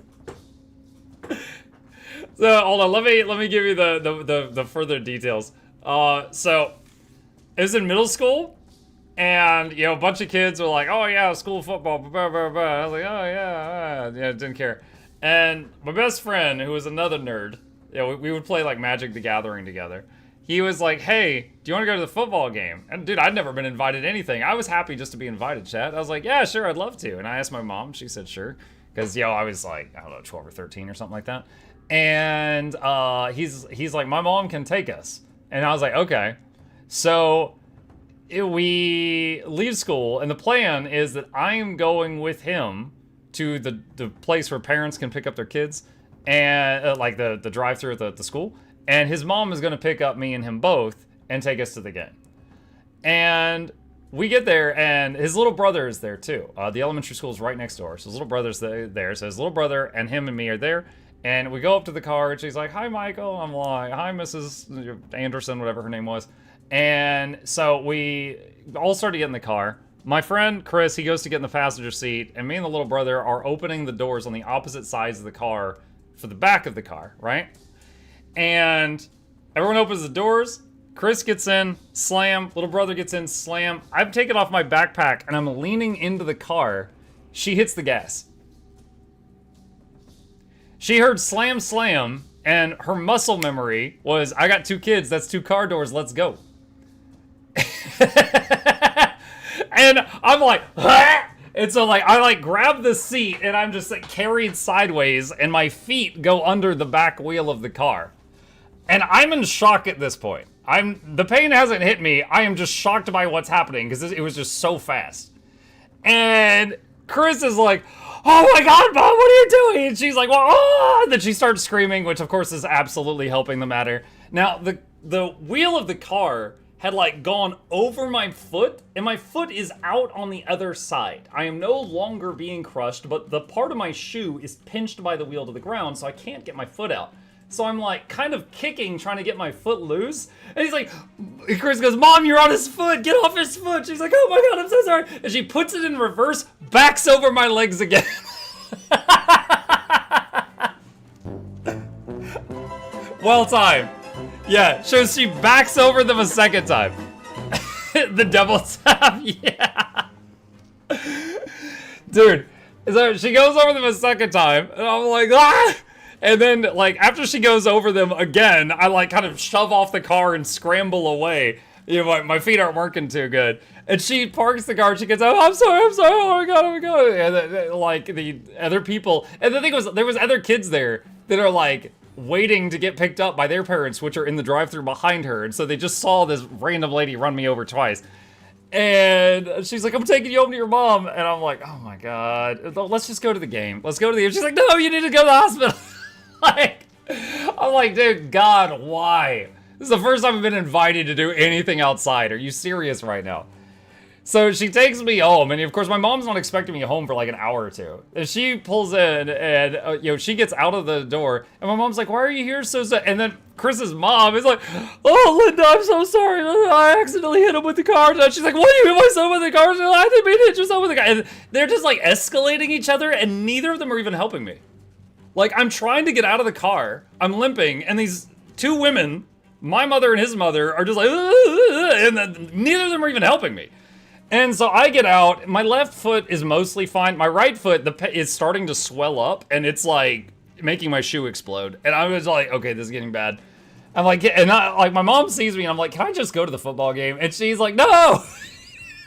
So, hold on. Let me give you the further details. So, it was in middle school. And, you know, a bunch of kids were like, oh, yeah, school football, blah, blah, blah. I was like, oh, yeah, didn't care. And my best friend, who was another nerd, you know, we would play, like, Magic the Gathering together. He was like, hey, do you want to go to the football game? And, dude, I'd never been invited to anything. I was happy just to be invited, chat. I was like, yeah, sure, I'd love to. And I asked my mom. She said, sure. Because, you know, I was, like, I don't know, 12 or 13 or something like that. And he's like, my mom can take us. And I was like, okay. So we leave school, and the plan is that I am going with him to the place where parents can pick up their kids, and like the drive-thru at the school, and his mom is going to pick up me and him both and take us to the game. And we get there, and his little brother is there too. The elementary school is right next door, so his little brother's there. So his little brother and him and me are there, and we go up to the car, and she's like, hi, Michael. I'm like, hi, Mrs. Anderson, whatever her name was. And so we all start to get in the car. My friend, Chris, he goes to get in the passenger seat, and me and the little brother are opening the doors on the opposite sides of the car for the back of the car, right? And everyone opens the doors. Chris gets in, slam. Little brother gets in, slam. I've taken off my backpack, and I'm leaning into the car. She hits the gas. She heard slam, slam, and her muscle memory was, I got 2 kids, that's 2 car doors, let's go. And I'm like, ah! And so like I like grab the seat, and I'm just like carried sideways, and my feet go under the back wheel of the car. And I'm in shock at this point. The pain hasn't hit me. I am just shocked by what's happening because it was just so fast. And Chris is like, oh my God, Mom, what are you doing? And she's like, well, oh! And then she starts screaming, which of course is absolutely helping the matter. Now, the wheel of the car had like gone over my foot, and my foot is out on the other side. I am no longer being crushed, but the part of my shoe is pinched by the wheel to the ground, so I can't get my foot out. So I'm like kind of kicking, trying to get my foot loose. And he's like, Chris goes, Mom, you're on his foot. Get off his foot. She's like, oh my God, I'm so sorry. And she puts it in reverse, backs over my legs again. Well timed. Yeah, so she backs over them a second time. The double tap, yeah. Dude, so she goes over them a second time, and I'm like, ah! And then, like, after she goes over them again, I, like, kind of shove off the car and scramble away. You know, my feet aren't working too good. And she parks the car, and she gets, oh, I'm sorry, oh my God. And, like, the other people, and the thing was, there was other kids there that are, like, waiting to get picked up by their parents, which are in the drive-thru behind her. And so they just saw this random lady run me over twice. And she's like, I'm taking you home to your mom. And I'm like, oh my God, let's just go to the game. Let's go to the game. She's like, no, you need to go to the hospital. Like, I'm like, dude, God, why? This is the first time I've been invited to do anything outside. Are you serious right now? So she takes me home, and of course my mom's not expecting me home for like an hour or two. And she pulls in, and you know, she gets out of the door, and my mom's like, "Why are you here so?" And then Chris's mom is like, "Oh, Linda, I'm so sorry. I accidentally hit him with the car." And she's like, "What? You hit my son with the car?" She's like, "I didn't mean to hit your son with the car." And they're just like escalating each other, and neither of them are even helping me. Like, I'm trying to get out of the car, I'm limping, and these 2 women, my mother and his mother, are just like, and then neither of them are even helping me. And so I get out, my left foot is mostly fine. My right foot is starting to swell up, and it's like making my shoe explode. And I was like, okay, this is getting bad. I'm like, and like my mom sees me, and I'm like, can I just go to the football game? And she's like, no!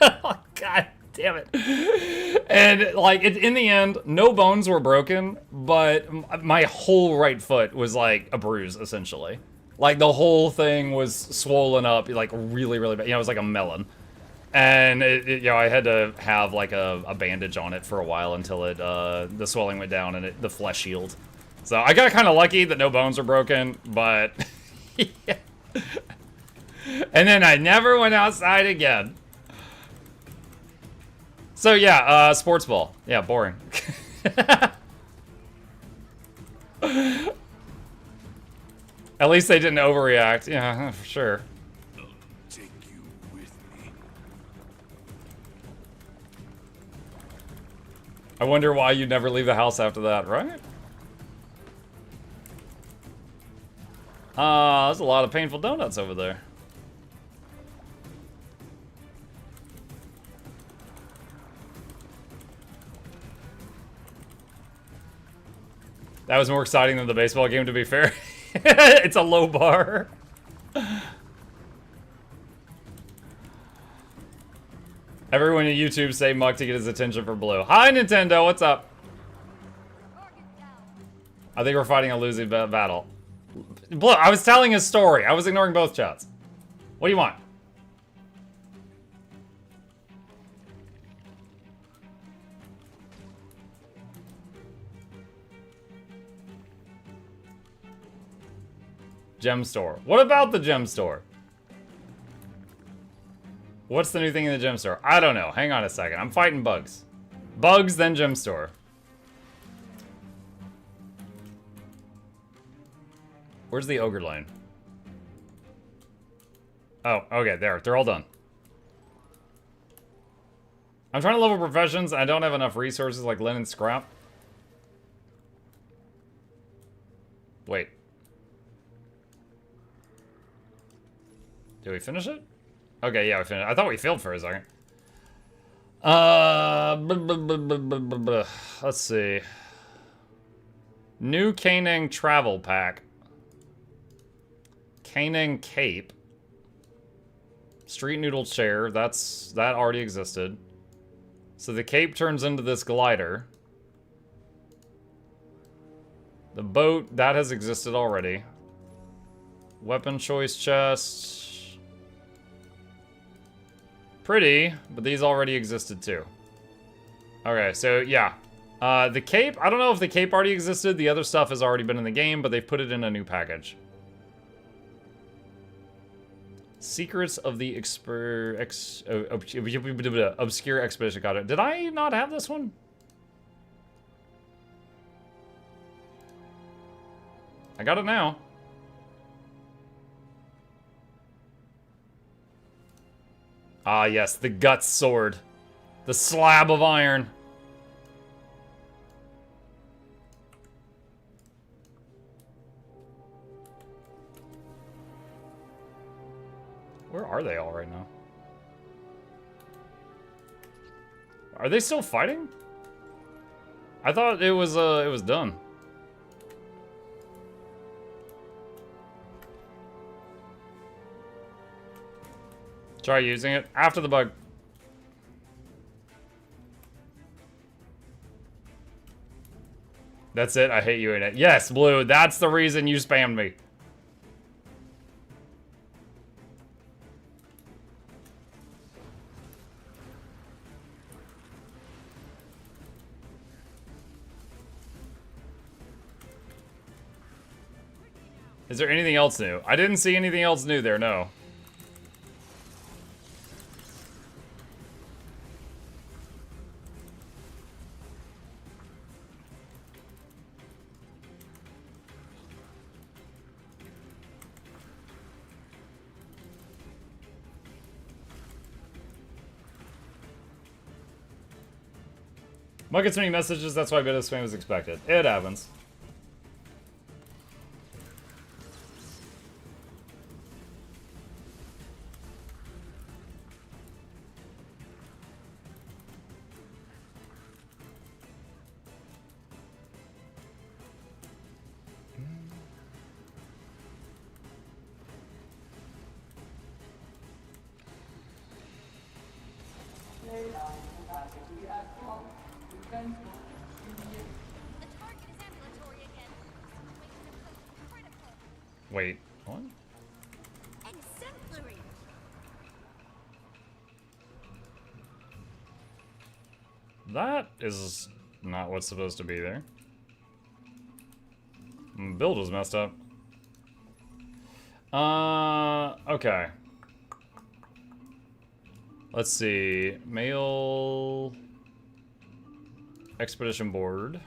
Oh, God damn it. And like, in the end, no bones were broken, but my whole right foot was like a bruise, essentially. Like the whole thing was swollen up, like really, really bad. You know, it was like a melon. And you know, I had to have like a bandage on it for a while until the swelling went down and the flesh healed. So I got kind of lucky that no bones were broken, but yeah. And then I never went outside again. So yeah, sports ball. Yeah, boring. At least they didn't overreact. Yeah, for sure. Take you with me. I wonder why you never leave the house after that, right? There's a lot of painful donuts over there. That was more exciting than the baseball game, to be fair. It's a low bar. Everyone at YouTube say Muck to get his attention for Blue. Hi, Nintendo. What's up? I think we're fighting a losing battle. Blue, I was telling a story. I was ignoring both chats. What do you want? Gem store. What about the gem store? What's the new thing in the gem store? I don't know. Hang on a second. I'm fighting bugs. Bugs, then gem store. Where's the ogre lane? Oh, okay, there. They're all done. I'm trying to level professions. I don't have enough resources like linen scrap. Wait. Did we finish it? Okay, yeah, we finished. I thought we failed for a second. Let's see. New Canang travel pack. Canang cape. Street noodle chair. That already existed. So the cape turns into this glider. The boat, that has existed already. Weapon choice chest. Pretty, but these already existed too. Okay, so yeah. The cape, I don't know if the cape already existed. The other stuff has already been in the game, but they've put it in a new package. Secrets of the obscure expedition. Got it. Did I not have this one? I got it now. Ah, yes, the Guts Sword. The Slab of Iron. Where are they all right now? Are they still fighting? I thought it was done. Try using it after the bug. That's it. I hate you in it. Yes, Blue. That's the reason you spammed me. Is there anything else new? I didn't see anything else new there, no. Mug gets many messages, that's why a bit of spam is expected. It happens. Wait, what? Exemplary. That is not what's supposed to be there. Build was messed up. Okay. Let's see. Mail. expedition board.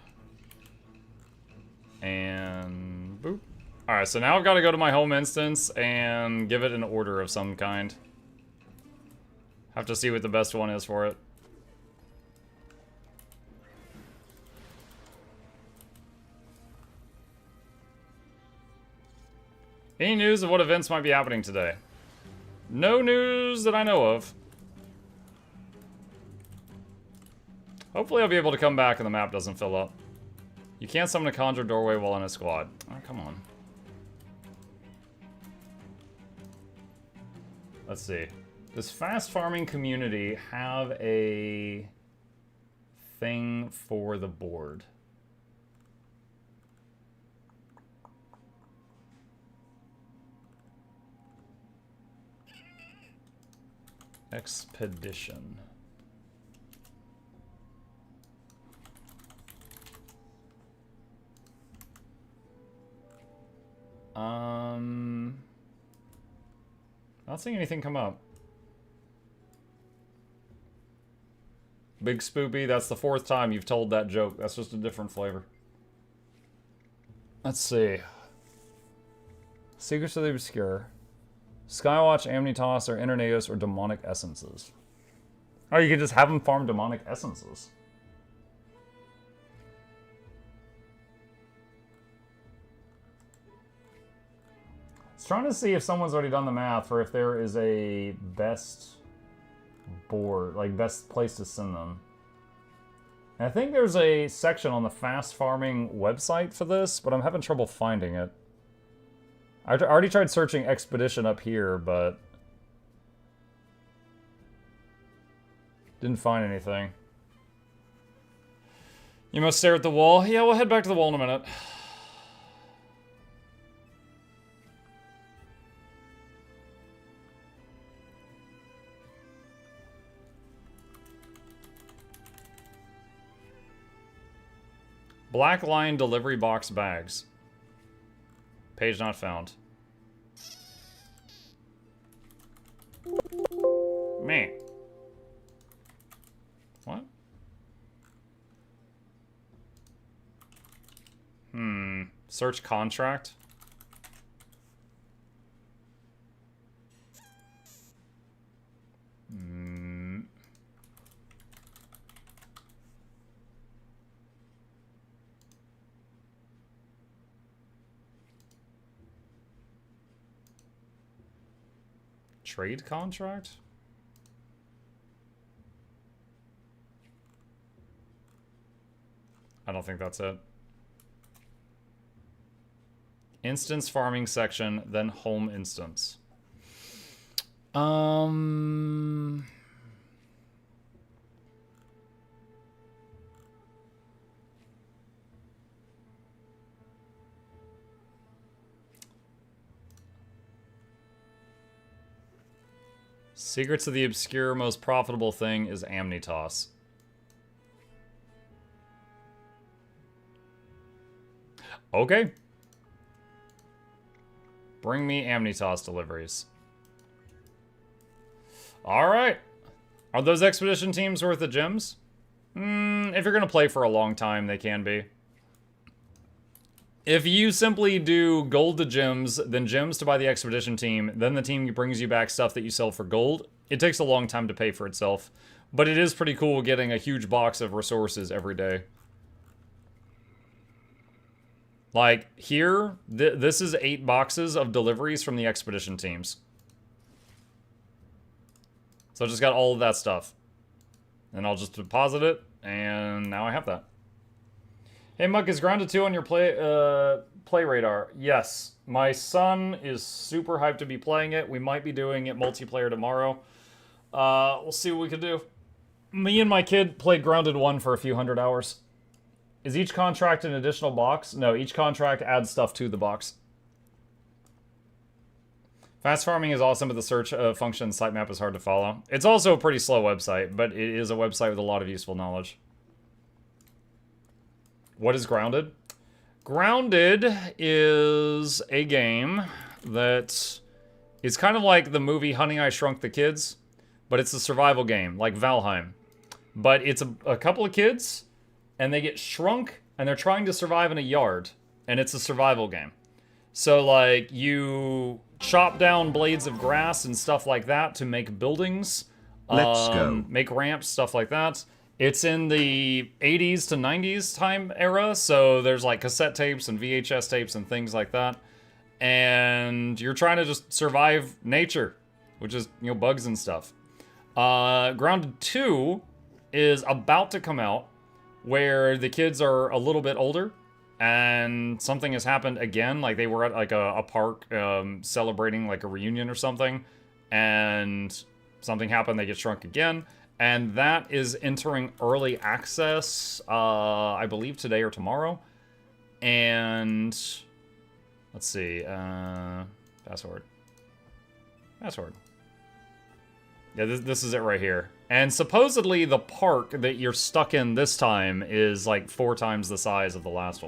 And boop. Alright, so now I've got to go to my home instance and give it an order of some kind. Have to see what the best one is for it. Any news of what events might be happening today? No news that I know of. Hopefully I'll be able to come back and the map doesn't fill up. You can't summon a conjure doorway while in a squad. Oh, come on. Let's see. Does fast farming community have a thing for the board? Expedition. Not seeing anything come up. Big Spoopy, that's the 4th time you've told that joke. That's just a different flavor. Let's see. Secrets of the Obscure. Skywatch, Amnitas, or Internatus, or Demonic Essences. Oh, you can just have them farm Demonic Essences. I was trying to see if someone's already done the math for if there is a best board, like best place to send them. And I think there's a section on the fast farming website for this, but I'm having trouble finding it. I already tried searching Expedition up here, but didn't find anything. You must stare at the wall. Yeah, we'll head back to the wall in a minute. Black Lion delivery box bags. Page not found. Man. What? Search contract. Trade contract? I don't think that's it. Instance farming section, then home instance. Secrets of the Obscure, most profitable thing is Amnitas. Okay. Bring me Amnitas deliveries. Alright. Are those expedition teams worth the gems? If you're going to play for a long time, they can be. If you simply do gold to gems, then gems to buy the expedition team, then the team brings you back stuff that you sell for gold, it takes a long time to pay for itself. But it is pretty cool getting a huge box of resources every day. Like, here, this is 8 boxes of deliveries from the expedition teams. So I just got all of that stuff. And I'll just deposit it, and now I have that. Hey, Muck, is Grounded 2 on your play radar? Yes. My son is super hyped to be playing it. We might be doing it multiplayer tomorrow. We'll see what we can do. Me and my kid played Grounded 1 for a few hundred hours. Is each contract an additional box? No, each contract adds stuff to the box. Fast farming is awesome, but the search function sitemap is hard to follow. It's also a pretty slow website, but it is a website with a lot of useful knowledge. What is Grounded? Grounded is a game that is kind of like the movie Honey, I Shrunk the Kids, but it's a survival game, like Valheim. But it's a couple of kids and they get shrunk, and they're trying to survive in a yard, and it's a survival game. So, like, you chop down blades of grass and stuff like that to make buildings. Let's go. Make ramps, stuff like that. It's in the 80s to 90s time era, so there's like cassette tapes and VHS tapes and things like that. And you're trying to just survive nature, which is, you know, bugs and stuff. Grounded 2 is about to come out, where the kids are a little bit older, and something has happened again. Like, they were at like a park celebrating like a reunion or something, and something happened, they get shrunk again. And that is entering early access, I believe today or tomorrow. And let's see, password. Yeah, this is it right here. And supposedly the park that you're stuck in this time is like 4 times the size of the last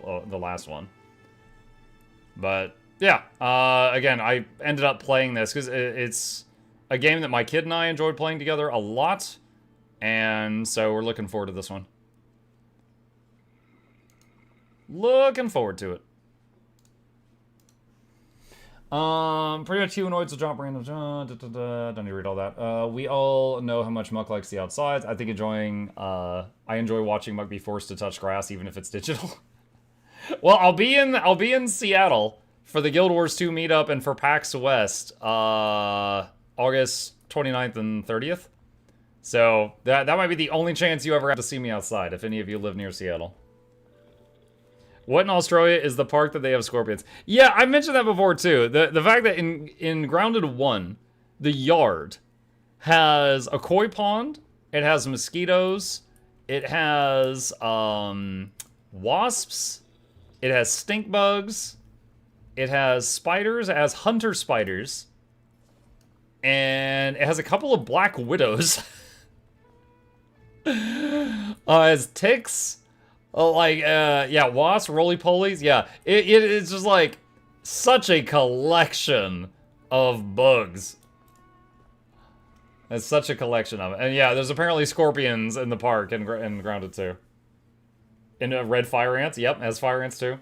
one. But yeah, again, I ended up playing this because it's a game that my kid and I enjoyed playing together a lot, and so we're looking forward to this one. Looking forward to it. Pretty much humanoids will drop random. Don't need to read all that. We all know how much Muck likes the outsides. I think I enjoy watching Muck be forced to touch grass, even if it's digital. Well, I'll be in Seattle for the Guild Wars 2 meetup and for PAX West, August 29th and 30th. So that might be the only chance you ever have to see me outside, if any of you live near Seattle. What in Australia is the park that they have scorpions? Yeah, I mentioned that before too. The fact that in Grounded 1, the yard has a koi pond, it has mosquitoes, it has wasps, it has stink bugs, it has spiders, it has hunter spiders, and it has a couple of black widows. It has ticks. Yeah, wasps, roly-polies, yeah. It's just like such a collection of bugs. It's such a collection of it. And yeah, there's apparently scorpions in the park in Grounded 2. And red fire ants, yep, has fire ants too.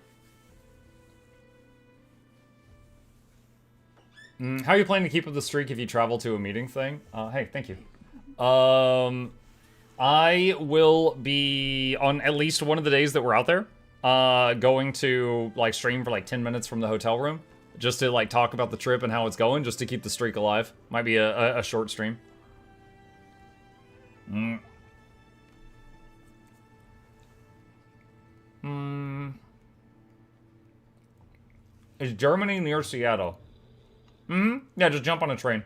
How are you planning to keep up the streak if you travel to a meeting thing? Hey, thank you. I will be, on at least one of the days that we're out there, going to, like, stream for, like, 10 minutes from the hotel room. Just to, like, talk about the trip and how it's going, just to keep the streak alive. Might be a short stream. Is Germany near Seattle? Yeah, just jump on a train.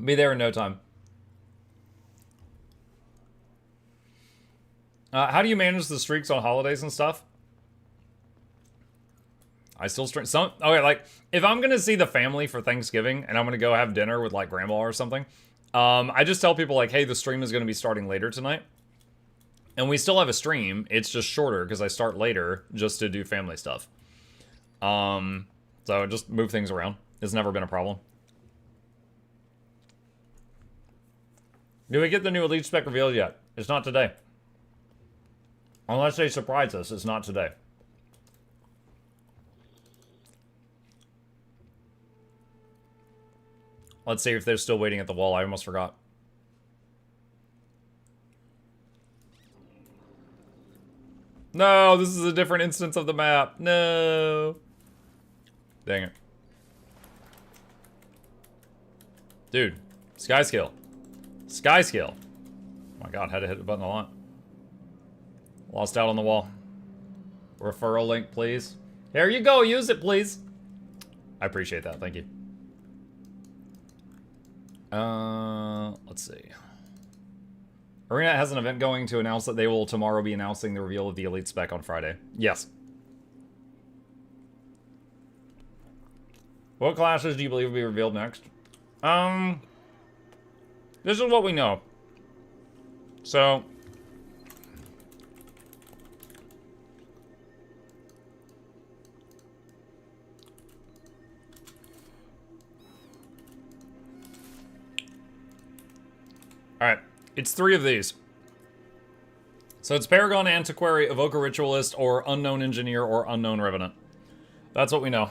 Be there in no time. How do you manage the streaks on holidays and stuff? I still stream some. Okay, like if I'm gonna see the family for Thanksgiving and I'm gonna go have dinner with like grandma or something, I just tell people like, hey, the stream is gonna be starting later tonight, and we still have a stream. It's just shorter because I start later just to do family stuff. So just move things around. It's never been a problem. Do we get the new Elite Spec revealed yet? It's not today. Unless they surprise us, it's not today. Let's see if they're still waiting at the wall. I almost forgot. No, this is a different instance of the map. No. Dang it. Dude, sky skill. Sky skill. Oh my god, had to hit the button a lot. Lost out on the wall. Referral link, please. Here you go, use it, please. I appreciate that, thank you. Let's see. Arena has an event going to announce that they will tomorrow be announcing the reveal of the Elite Spec on Friday. Yes. What classes do you believe will be revealed next? This is what we know. So. Alright. It's 3 of these. So it's Paragon, Antiquary, Evoker Ritualist, or Unknown Engineer, or Unknown Revenant. That's what we know.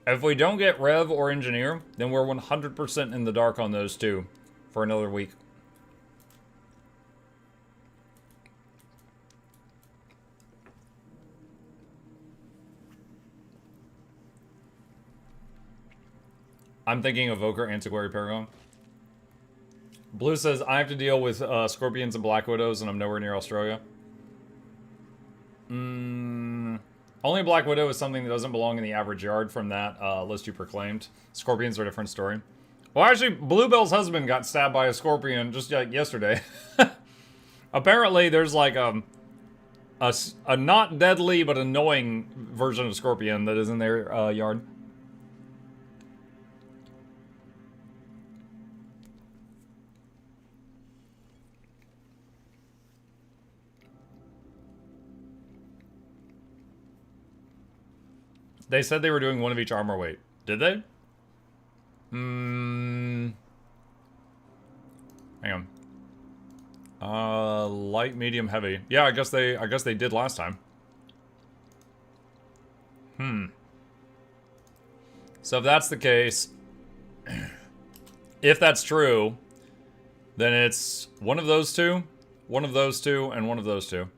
If we don't get Rev or Engineer, then we're 100% in the dark on those 2 for another week. I'm thinking Evoker, Antiquary, Paragon. Blue says, I have to deal with Scorpions and Black Widows, and I'm nowhere near Australia. Only Black Widow is something that doesn't belong in the average yard from that list you proclaimed. Scorpions are a different story. Well, actually, Bluebell's husband got stabbed by a scorpion just like yesterday. Apparently, there's like a not deadly but annoying version of scorpion that is in their yard. They said they were doing 1 of each armor weight. Did they? Hang on. Light, medium, heavy. Yeah, I guess they did last time. So if that's the case, if that's true, then it's 1 of those 2, 1 of those 2, and 1 of those 2.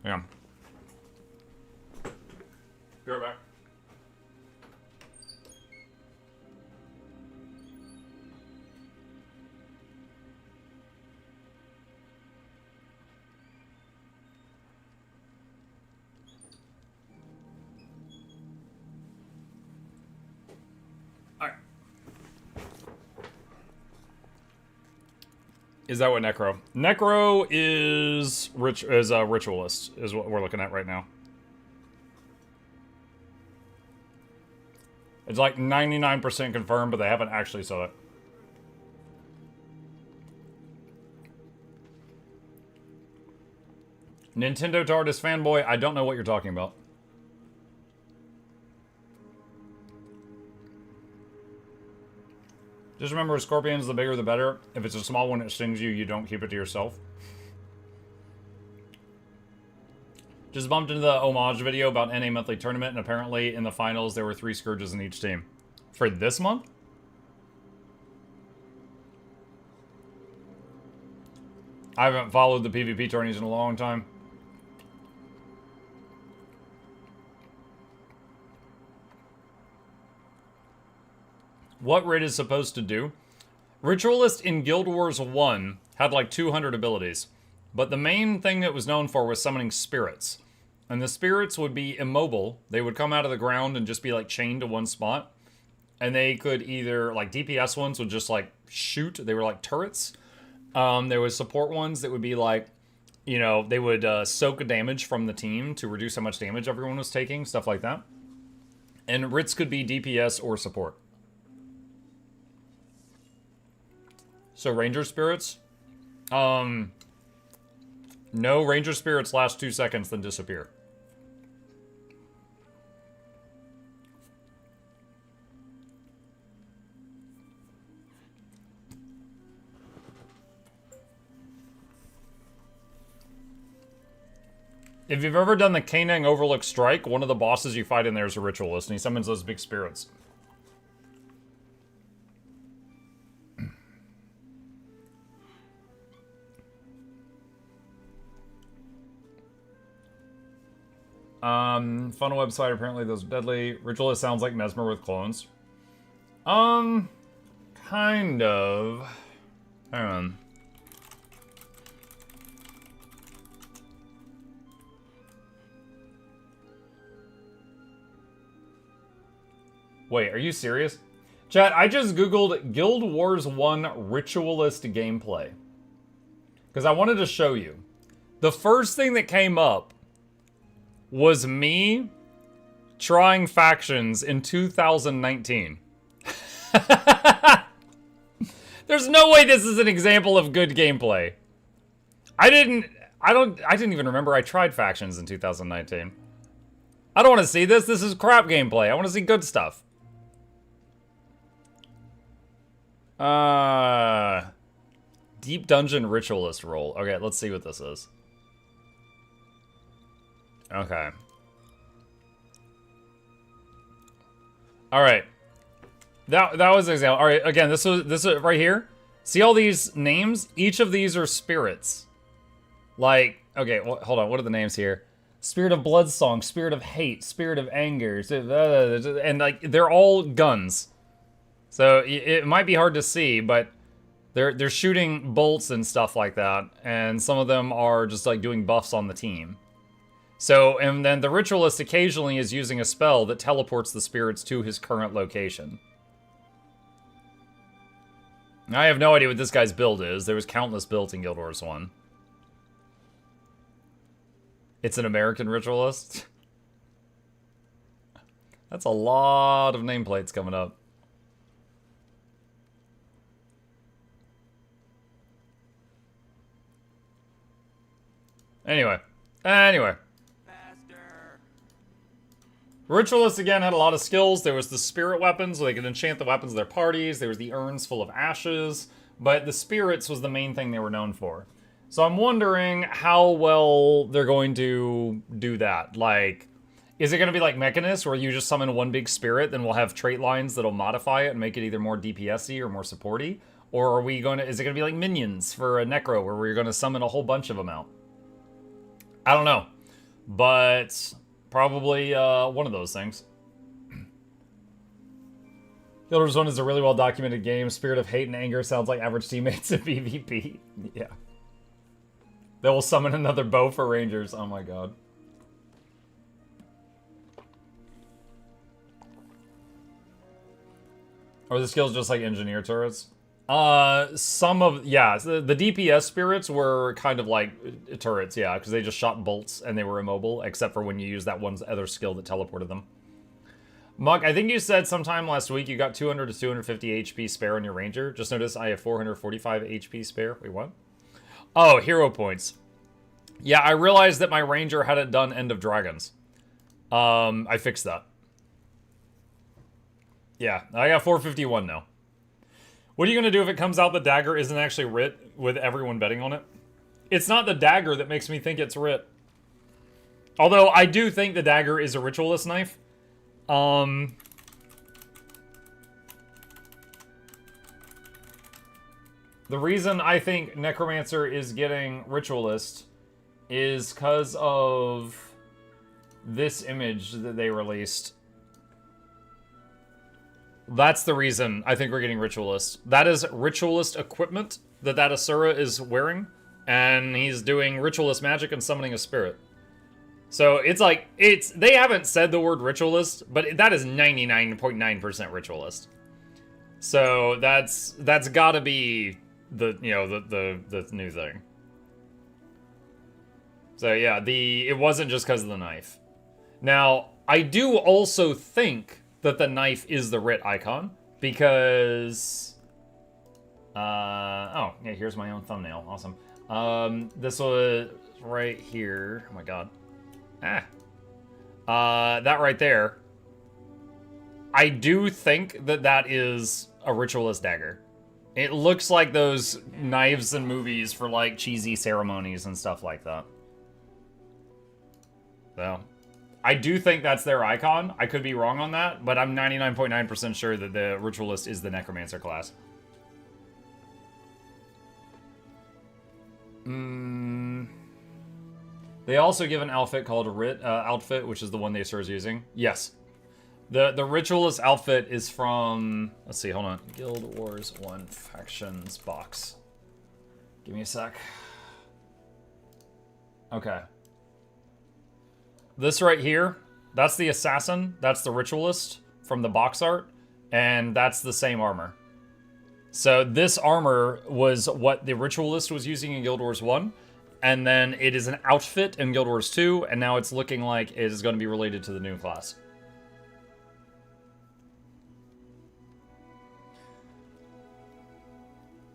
Yeah. Be right back. Alright. Is that what Necro? Necro is Ritualist, is what we're looking at right now. It's like 99% confirmed, but they haven't actually said it. Nintendo TARDIS fanboy, I don't know what you're talking about. Just remember, scorpions, the bigger the better. If it's a small one that stings you, you don't keep it to yourself. Just bumped into the homage video about NA monthly tournament, and apparently in the finals there were 3 Scourges in each team. For this month? I haven't followed the PvP tourneys in a long time. What Rid is supposed to do? Ritualist in Guild Wars 1 had like 200 abilities. But the main thing it was known for was summoning spirits. And the spirits would be immobile. They would come out of the ground and just be like chained to one spot. And they could either, like DPS ones would just like shoot. They were like turrets. There was support ones that would be like, you know, they would soak damage from the team to reduce how much damage everyone was taking. Stuff like that. And Rits could be DPS or support. So Ranger Spirits? No, Ranger Spirits last 2 seconds, then disappear. If you've ever done the Kanang Overlook Strike, one of the bosses you fight in there is a Ritualist, and he summons those big spirits. Funnel website, apparently those are deadly. Ritualist sounds like Mesmer with clones. Kind of. Hang on. Wait, are you serious? Chat, I just googled Guild Wars 1 Ritualist gameplay. Because I wanted to show you. The first thing that came up was me trying factions in 2019. There's no way this is an example of good gameplay. I didn't even remember I tried factions in 2019. I don't want to see this. This is crap gameplay. I want to see good stuff. Deep Dungeon Ritualist role. Okay, let's see what this is. Okay. Alright. That was an example. Alright, again, this is right here. See all these names? Each of these are spirits. Like, okay, hold on. What are the names here? Spirit of Bloodsong, Spirit of Hate, Spirit of Anger, and like they're all guns. So it might be hard to see, but they're shooting bolts and stuff like that, and some of them are just like doing buffs on the team. So, and then the Ritualist occasionally is using a spell that teleports the spirits to his current location. I have no idea what this guy's build is. There was countless builds in Guild Wars 1. It's an American Ritualist. That's a lot of nameplates coming up. Anyway. Ritualists, again, had a lot of skills. There was the spirit weapons, so they could enchant the weapons of their parties. There was the urns full of ashes. But the spirits was the main thing they were known for. So I'm wondering how well they're going to do that. Like, is it going to be like Mechanist, where you just summon one big spirit, then we'll have trait lines that'll modify it and make it either more DPS-y or more supporty? Or are we going to, is it going to be like Minions for a Necro, where we're going to summon a whole bunch of them out? I don't know. But probably one of those things. Guild Wars 1 is a really well-documented game. Spirit of Hate and Anger sounds like average teammates in PvP. Yeah. They will summon another bow for Rangers. Oh my god. Are the skills just like engineer turrets? Some of, yeah, the DPS spirits were kind of like turrets, yeah, because they just shot bolts and they were immobile, except for when you use that one other skill that teleported them. Muck, I think you said sometime last week you got 200 to 250 HP spare on your Ranger. Just notice I have 445 HP spare. Wait, what? Oh, hero points. Yeah, I realized that my Ranger hadn't done End of Dragons. I fixed that. Yeah, I got 451 now. What are you going to do if it comes out the dagger isn't actually Rit with everyone betting on it? It's not the dagger that makes me think it's Rit. Although I do think the dagger is a Ritualist knife. The reason I think Necromancer is getting Ritualist is because of this image that they released. That's the reason I think we're getting Ritualist. That is Ritualist equipment that Asura is wearing, and he's doing Ritualist magic and summoning a spirit. So it's like, they haven't said the word Ritualist, but that is 99.9% Ritualist. So that's gotta be the new thing. So yeah, it wasn't just because of the knife. Now, I do also think that the knife is the Rit icon, because oh yeah, here's my own thumbnail. Awesome. This was right here. Oh my god. That right there. I do think that is a Ritualist dagger. It looks like those knives in movies for like cheesy ceremonies and stuff like that. So I do think that's their icon. I could be wrong on that, but I'm 99.9% sure that the Ritualist is the Necromancer class. They also give an outfit called a Rit outfit, which is the one the Asura is using. Yes. The Ritualist outfit is from, let's see, hold on. Guild Wars 1 Factions box. Give me a sec. Okay. This right here, that's the Assassin, that's the Ritualist from the box art, and that's the same armor. So this armor was what the Ritualist was using in Guild Wars 1, and then it is an outfit in Guild Wars 2, and now it's looking like it is going to be related to the new class.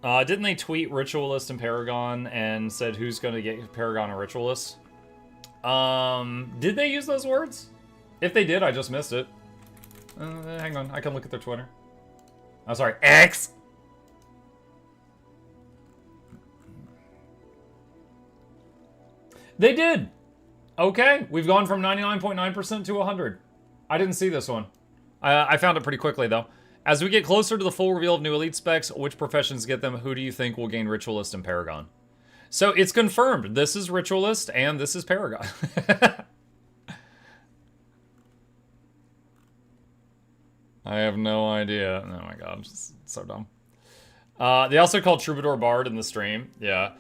Didn't they tweet Ritualist and Paragon and said who's going to get Paragon and Ritualist? Did they use those words? If they did, I just missed it. Hang on, I can look at their Twitter. I'm sorry, X! They did! Okay, we've gone from 99.9% to 100. I didn't see this one. I found it pretty quickly, though. As we get closer to the full reveal of new elite specs, which professions get them? Who do you think will gain Ritualist and Paragon? So it's confirmed. This is Ritualist and this is Paragon. I have no idea. Oh my god, I'm just so dumb. They also called Troubadour Bard in the stream. Yeah.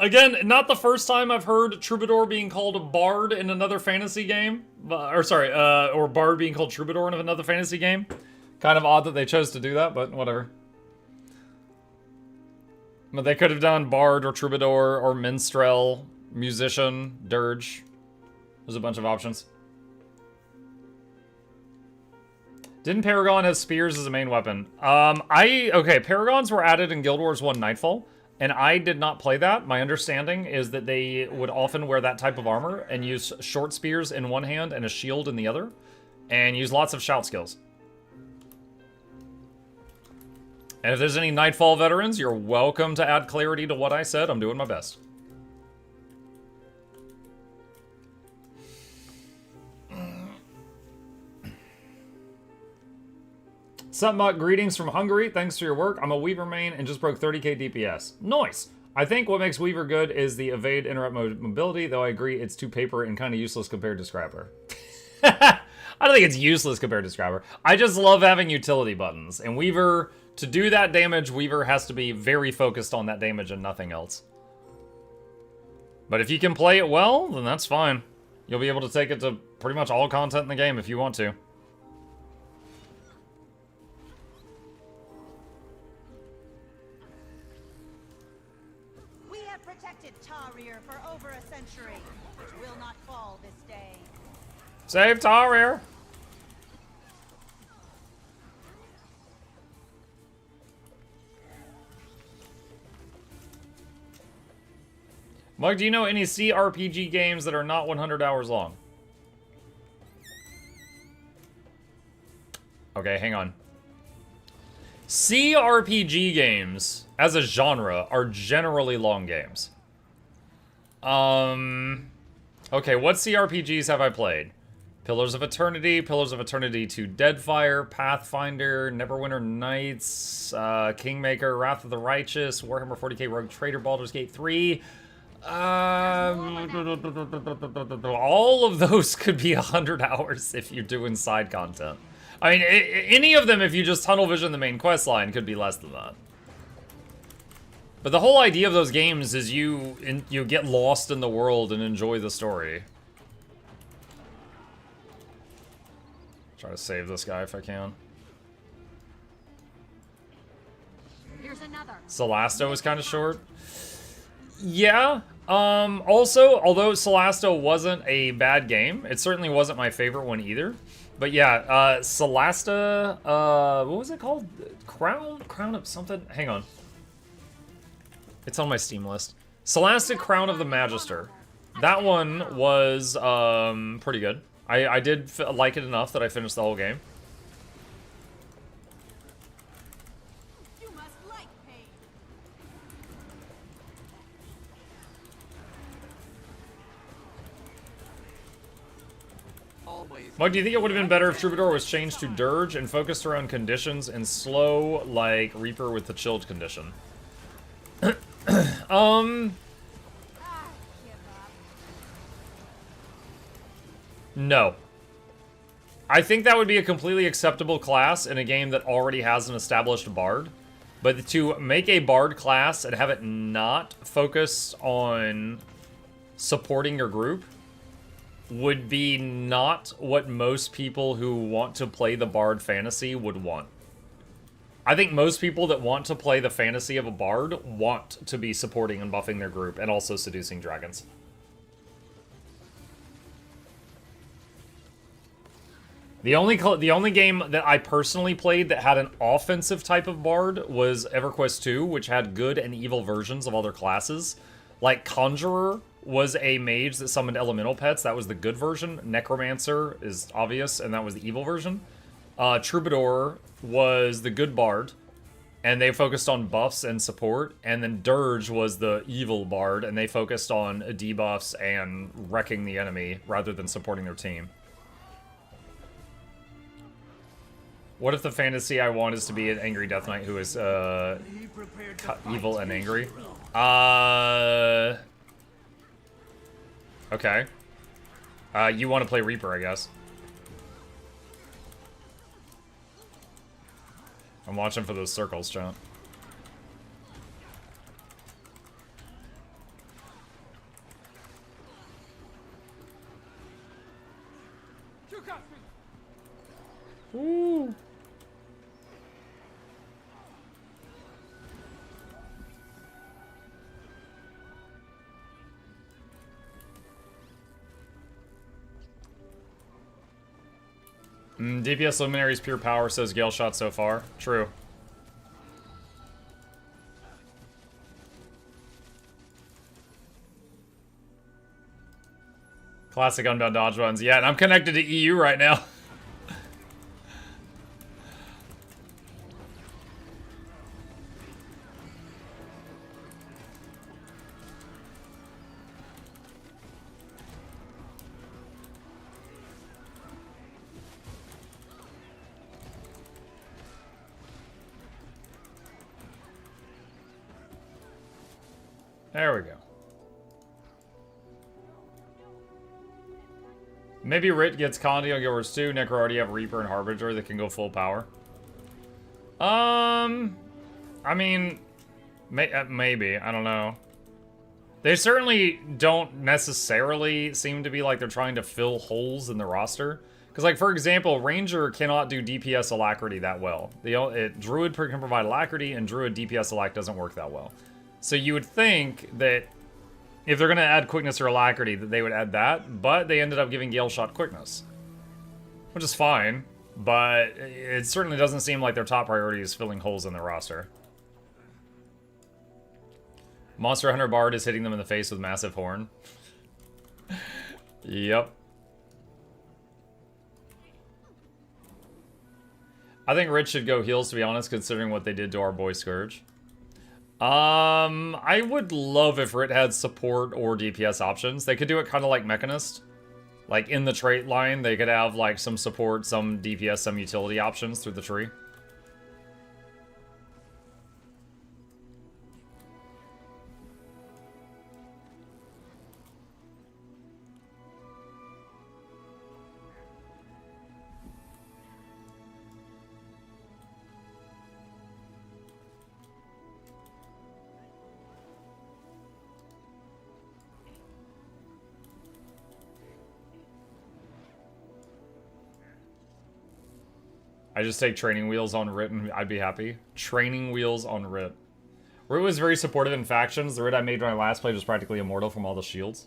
Again, not the first time I've heard Troubadour being called a Bard in another fantasy game. Or Bard being called Troubadour in another fantasy game. Kind of odd that they chose to do that, but whatever. But they could have done Bard or Troubadour or Minstrel, Musician, Dirge. There's a bunch of options. Didn't Paragon have spears as a main weapon? Okay, Paragons were added in Guild Wars 1 Nightfall. And I did not play that. My understanding is that they would often wear that type of armor and use short spears in one hand and a shield in the other. And use lots of shout skills. And if there's any Nightfall veterans, you're welcome to add clarity to what I said. I'm doing my best. Sutmut, greetings from Hungary. Thanks for your work. I'm a Weaver main and just broke 30k DPS. Nice! I think what makes Weaver good is the evade interrupt mobility, though I agree it's too paper and kind of useless compared to Scrapper. I don't think it's useless compared to Scrapper. I just love having utility buttons. And Weaver, to do that damage, Weaver has to be very focused on that damage and nothing else. But if you can play it well, then that's fine. You'll be able to take it to pretty much all content in the game if you want to. For over a century, which will not fall this day. Save Tarir! Mike, do you know any CRPG games that are not 100 hours long? Okay, hang on. CRPG games, as a genre, are generally long games. Okay, what CRPGs have I played? Pillars of Eternity 2, Deadfire, Pathfinder, Neverwinter Nights, Kingmaker, Wrath of the Righteous, Warhammer 40k Rogue Trader, Baldur's Gate 3. All of those could be 100 hours if you're doing side content. I mean, any of them, if you just tunnel vision the main quest line, could be less than that. But the whole idea of those games is you get lost in the world and enjoy the story. Try to save this guy if I can. Here's another. Celasto was kind of short. Yeah. Also, although Celasto wasn't a bad game, it certainly wasn't my favorite one either. But yeah, Celasta, what was it called? Crown of something? Hang on. It's on my Steam list. Celastic Crown of the Magister. That one was pretty good. I did like it enough that I finished the whole game. You must like pain. Mike, do you think it would have been better if Troubadour was changed to Dirge and focused around conditions and slow like Reaper with the chilled condition? No. I think that would be a completely acceptable class in a game that already has an established bard. But to make a bard class and have it not focus on supporting your group would be not what most people who want to play the bard fantasy would want. I think most people that want to play the fantasy of a bard want to be supporting and buffing their group and also seducing dragons. The only game that I personally played that had an offensive type of bard was EverQuest 2, which had good and evil versions of all their classes. Like Conjurer was a mage that summoned elemental pets. That was the good version. Necromancer is obvious, and that was the evil version. Troubadour was the good bard, and they focused on buffs and support. And then Dirge was the evil bard, and they focused on debuffs and wrecking the enemy rather than supporting their team. What if the fantasy I want is to be an angry Death Knight who is evil and angry? Okay. You want to play Reaper, I guess. I'm watching for those circles, chat. Ooh. DPS Luminary's pure power, says Gale Shot so far. True. Classic unbound dodge ones. Yeah, and I'm connected to EU right now. There we go. Maybe Rit gets Condi on Guild Wars 2. Necro already have Reaper and Harbinger that can go full power. I mean, maybe. I don't know. They certainly don't necessarily seem to be like they're trying to fill holes in the roster. Because, like, for example, Ranger cannot do DPS Alacrity that well. Druid can provide Alacrity, and Druid DPS Alac doesn't work that well. So you would think that if they're going to add Quickness or Alacrity, that they would add that, but they ended up giving Gale Shot Quickness. Which is fine, but it certainly doesn't seem like their top priority is filling holes in their roster. Monster Hunter Bard is hitting them in the face with Massive Horn. Yep. I think Rich should go heals, to be honest, considering what they did to our boy Scourge. I would love if Rit had support or DPS options. They could do it kind of like Mechanist. Like, in the trait line, they could have, like, some support, some DPS, some utility options through the tree. I just take training wheels on Rit and I'd be happy. Training wheels on Rit. Rit was very supportive in factions. The Rit I made when I last played was practically immortal from all the shields.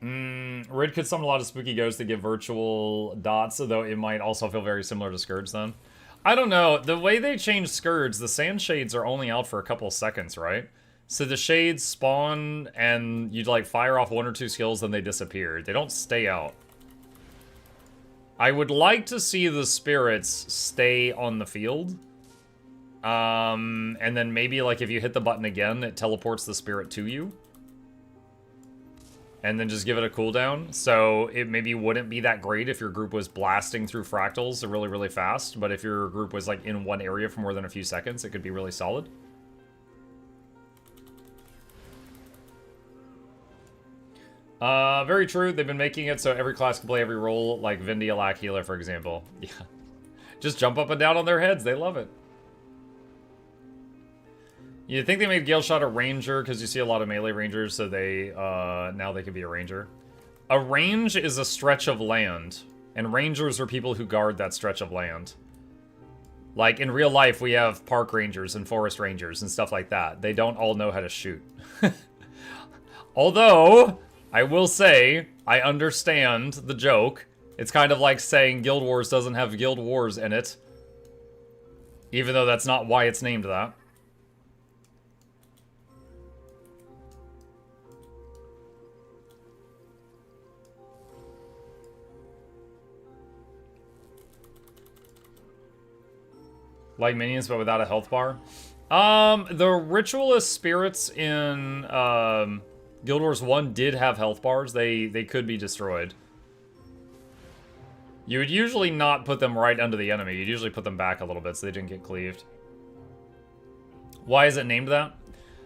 Rit could summon a lot of spooky ghosts that give virtual dots, though it might also feel very similar to Scourge then. I don't know. The way they changed Scourge, the Sand Shades are only out for a couple seconds, right? So the Shades spawn and you'd like fire off 1 or 2 skills, then they disappear. They don't stay out. I would like to see the spirits stay on the field. And then maybe, like, if you hit the button again, it teleports the spirit to you. And then just give it a cooldown. So it maybe wouldn't be that great if your group was blasting through fractals really, really fast. But if your group was, like, in one area for more than a few seconds, it could be really solid. Very true. They've been making it so every class can play every role, like Vindy, Alac, Healer, for example. Yeah. Just jump up and down on their heads. They love it. You'd think they made Gale Shot a Ranger because you see a lot of melee Rangers, so they, now they could be a Ranger. A range is a stretch of land, and Rangers are people who guard that stretch of land. Like, in real life, we have Park Rangers and Forest Rangers and stuff like that. They don't all know how to shoot. Although, I will say, I understand the joke. It's kind of like saying Guild Wars doesn't have Guild Wars in it. Even though that's not why it's named that. Like minions, but without a health bar. The Ritualist spirits in Guild Wars 1 did have health bars. They could be destroyed. You would usually not put them right under the enemy. You'd usually put them back a little bit so they didn't get cleaved. Why is it named that?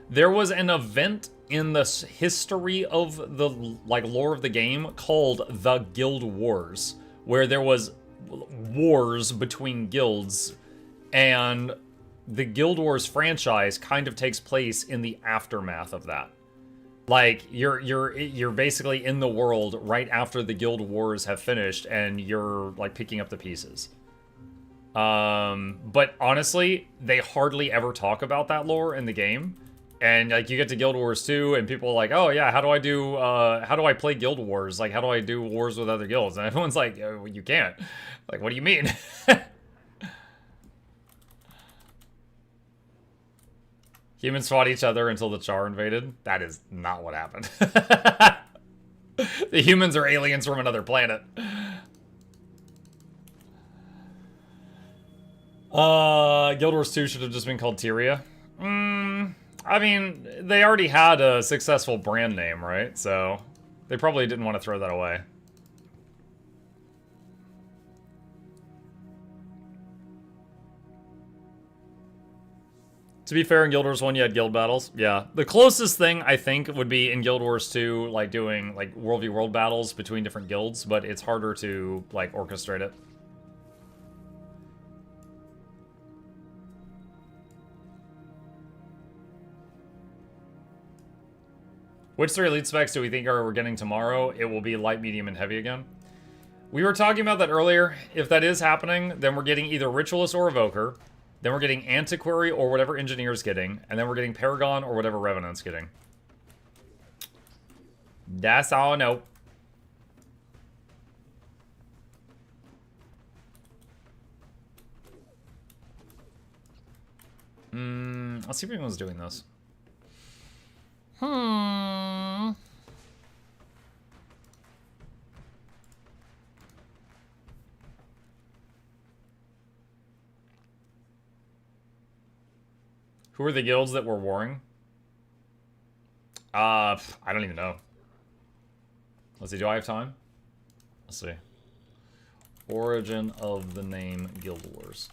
There was an event in the history of the lore of the game called the Guild Wars, where there was wars between guilds. And the Guild Wars franchise kind of takes place in the aftermath of that. Like, you're basically in the world right after the Guild Wars have finished, and you're, like, picking up the pieces. But honestly, they hardly ever talk about that lore in the game. And, like, you get to Guild Wars 2, and people are like, oh, yeah, how do I play Guild Wars? Like, how do I do wars with other guilds? And everyone's like, oh, you can't. Like, what do you mean? Humans fought each other until the Char invaded. That is not what happened. The humans are aliens from another planet. Guild Wars 2 should have just been called Tyria. I mean, they already had a successful brand name, right? So they probably didn't want to throw that away. To be fair, in Guild Wars 1, you had guild battles. Yeah. The closest thing, I think, would be in Guild Wars 2, like, doing, like, World v World battles between different guilds, but it's harder to, like, orchestrate it. Which 3 elite specs do we think we're getting tomorrow? It will be light, medium, and heavy again. We were talking about that earlier. If that is happening, then we're getting either Ritualist or Evoker. Then we're getting Antiquary or whatever Engineer's getting. And then we're getting Paragon or whatever Revenant's getting. That's all I know. Let's see if anyone's doing this. Who are the guilds that were warring? I don't even know. Let's see, do I have time? Let's see. Origin of the name Guild Wars.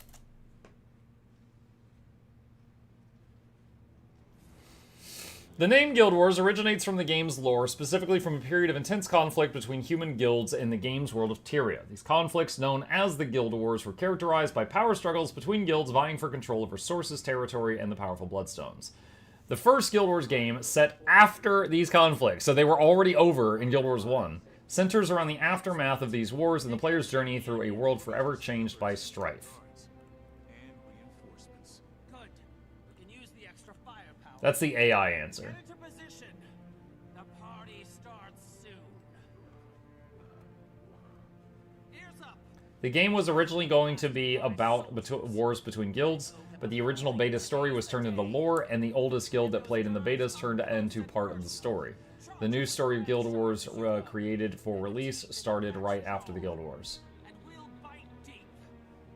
The name Guild Wars originates from the game's lore, specifically from a period of intense conflict between human guilds in the game's world of Tyria. These conflicts, known as the Guild Wars, were characterized by power struggles between guilds vying for control of resources, territory, and the powerful bloodstones. The first Guild Wars game, set after these conflicts, so they were already over in Guild Wars 1, centers around the aftermath of these wars and the player's journey through a world forever changed by strife. That's the AI answer. The party starts soon. Ears up. The game was originally going to be about wars between guilds, but the original beta story was turned into lore, and the oldest guild that played in the betas turned into part of the story. The new story of Guild Wars created for release started right after the Guild Wars. And we'll bite deep.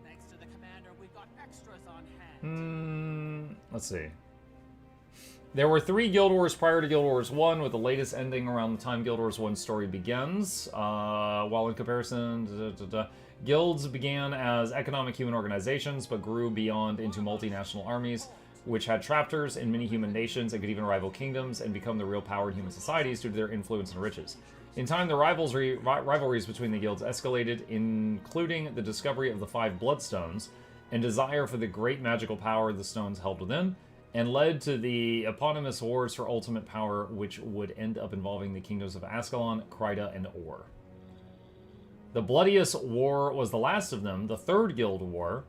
Thanks to the commander, we've got extras on hand. Let's see. There were 3 Guild Wars prior to Guild Wars 1, with the latest ending around the time Guild Wars 1's story begins. While in comparison, guilds began as economic human organizations, but grew beyond into multinational armies, which had chapters in many human nations and could even rival kingdoms and become the real power in human societies due to their influence and riches. In time, the rivalries between the guilds escalated, including the discovery of the 5 bloodstones and desire for the great magical power the stones held within, and led to the eponymous wars for ultimate power, which would end up involving the kingdoms of Ascalon, Kryta, and Or. The bloodiest war was the last of them, the 3rd Guild War.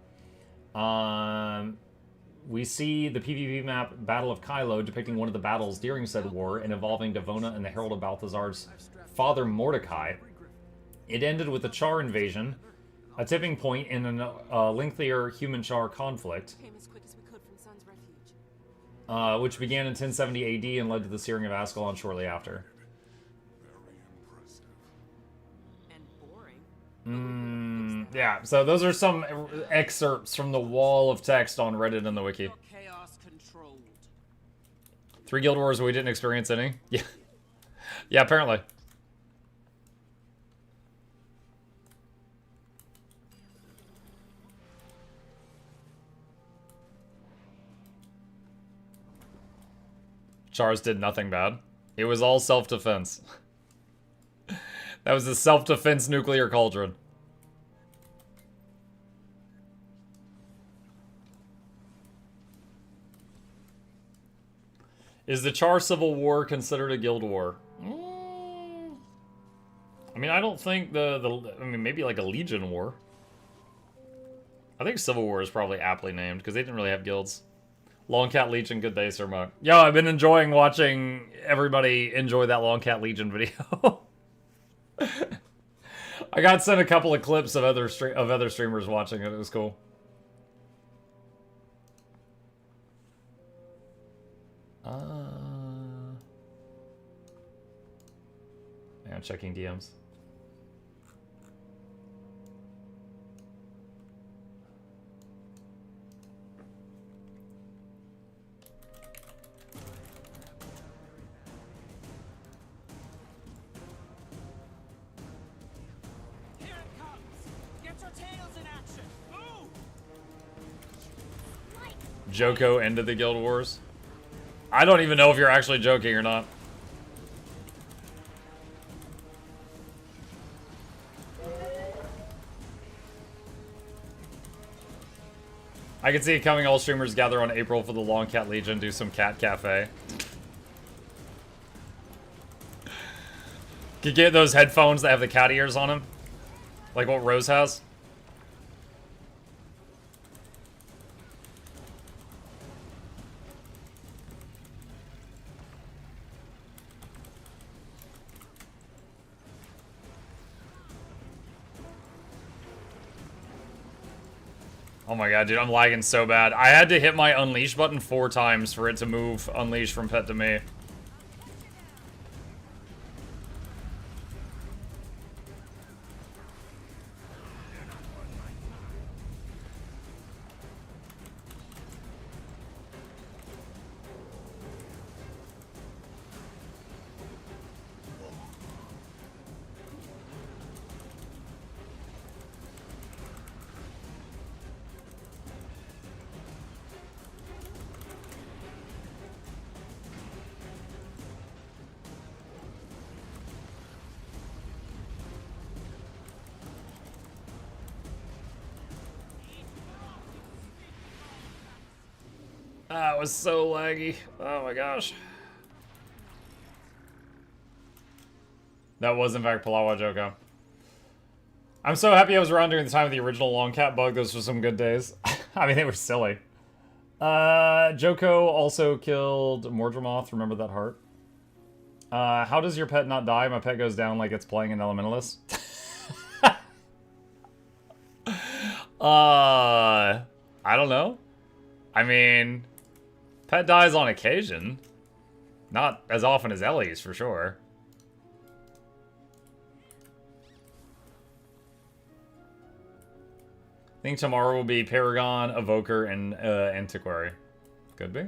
We see the PvP map Battle of Kylo depicting one of the battles during said war and involving Devona and the Herald of Balthazar's father Mordecai. It ended with the Char invasion, a tipping point in a lengthier human-Char conflict, Came as quick as we could from Sun's refuge. which began in 1070 AD and led to the searing of Ascalon shortly after. And boring. Yeah, so those are some excerpts from the wall of text on Reddit and the wiki. Chaos controlled. 3 Guild Wars we didn't experience any. Yeah. Yeah, apparently. Chars did nothing bad. It was all self-defense. That was a self-defense nuclear cauldron. Is the Char Civil War considered a guild war? I mean, I don't think I mean, maybe like a Legion war. I think Civil War is probably aptly named, because they didn't really have guilds. Longcat Legion, good day, Sir Muck. Yo, I've been enjoying watching everybody enjoy that Longcat Legion video. I got sent a couple of clips of other streamers watching it. It was cool. Yeah, I'm checking DMs. Here it comes. Get your tails in action. Move. Joko ended the Guild Wars. I don't even know if you're actually joking or not. I can see it coming. All streamers gather on April for the Longcat Legion, do some cat cafe. Could get those headphones that have the cat ears on them. Like what Rose has. Oh my god, dude, I'm lagging so bad. I had to hit my Unleash button 4 times for it to move Unleash from pet to me. That was so laggy. Oh my gosh. That was in fact Palawa Joko. I'm so happy I was around during the time of the original Longcat bug. Those were some good days. I mean, they were silly. Joko also killed Mordramoth. Remember that heart? How does your pet not die? My pet goes down like it's playing an Elementalist. I don't know. I mean, pet dies on occasion. Not as often as Ellie's, for sure. I think tomorrow will be Paragon, Evoker, and Antiquary. Could be.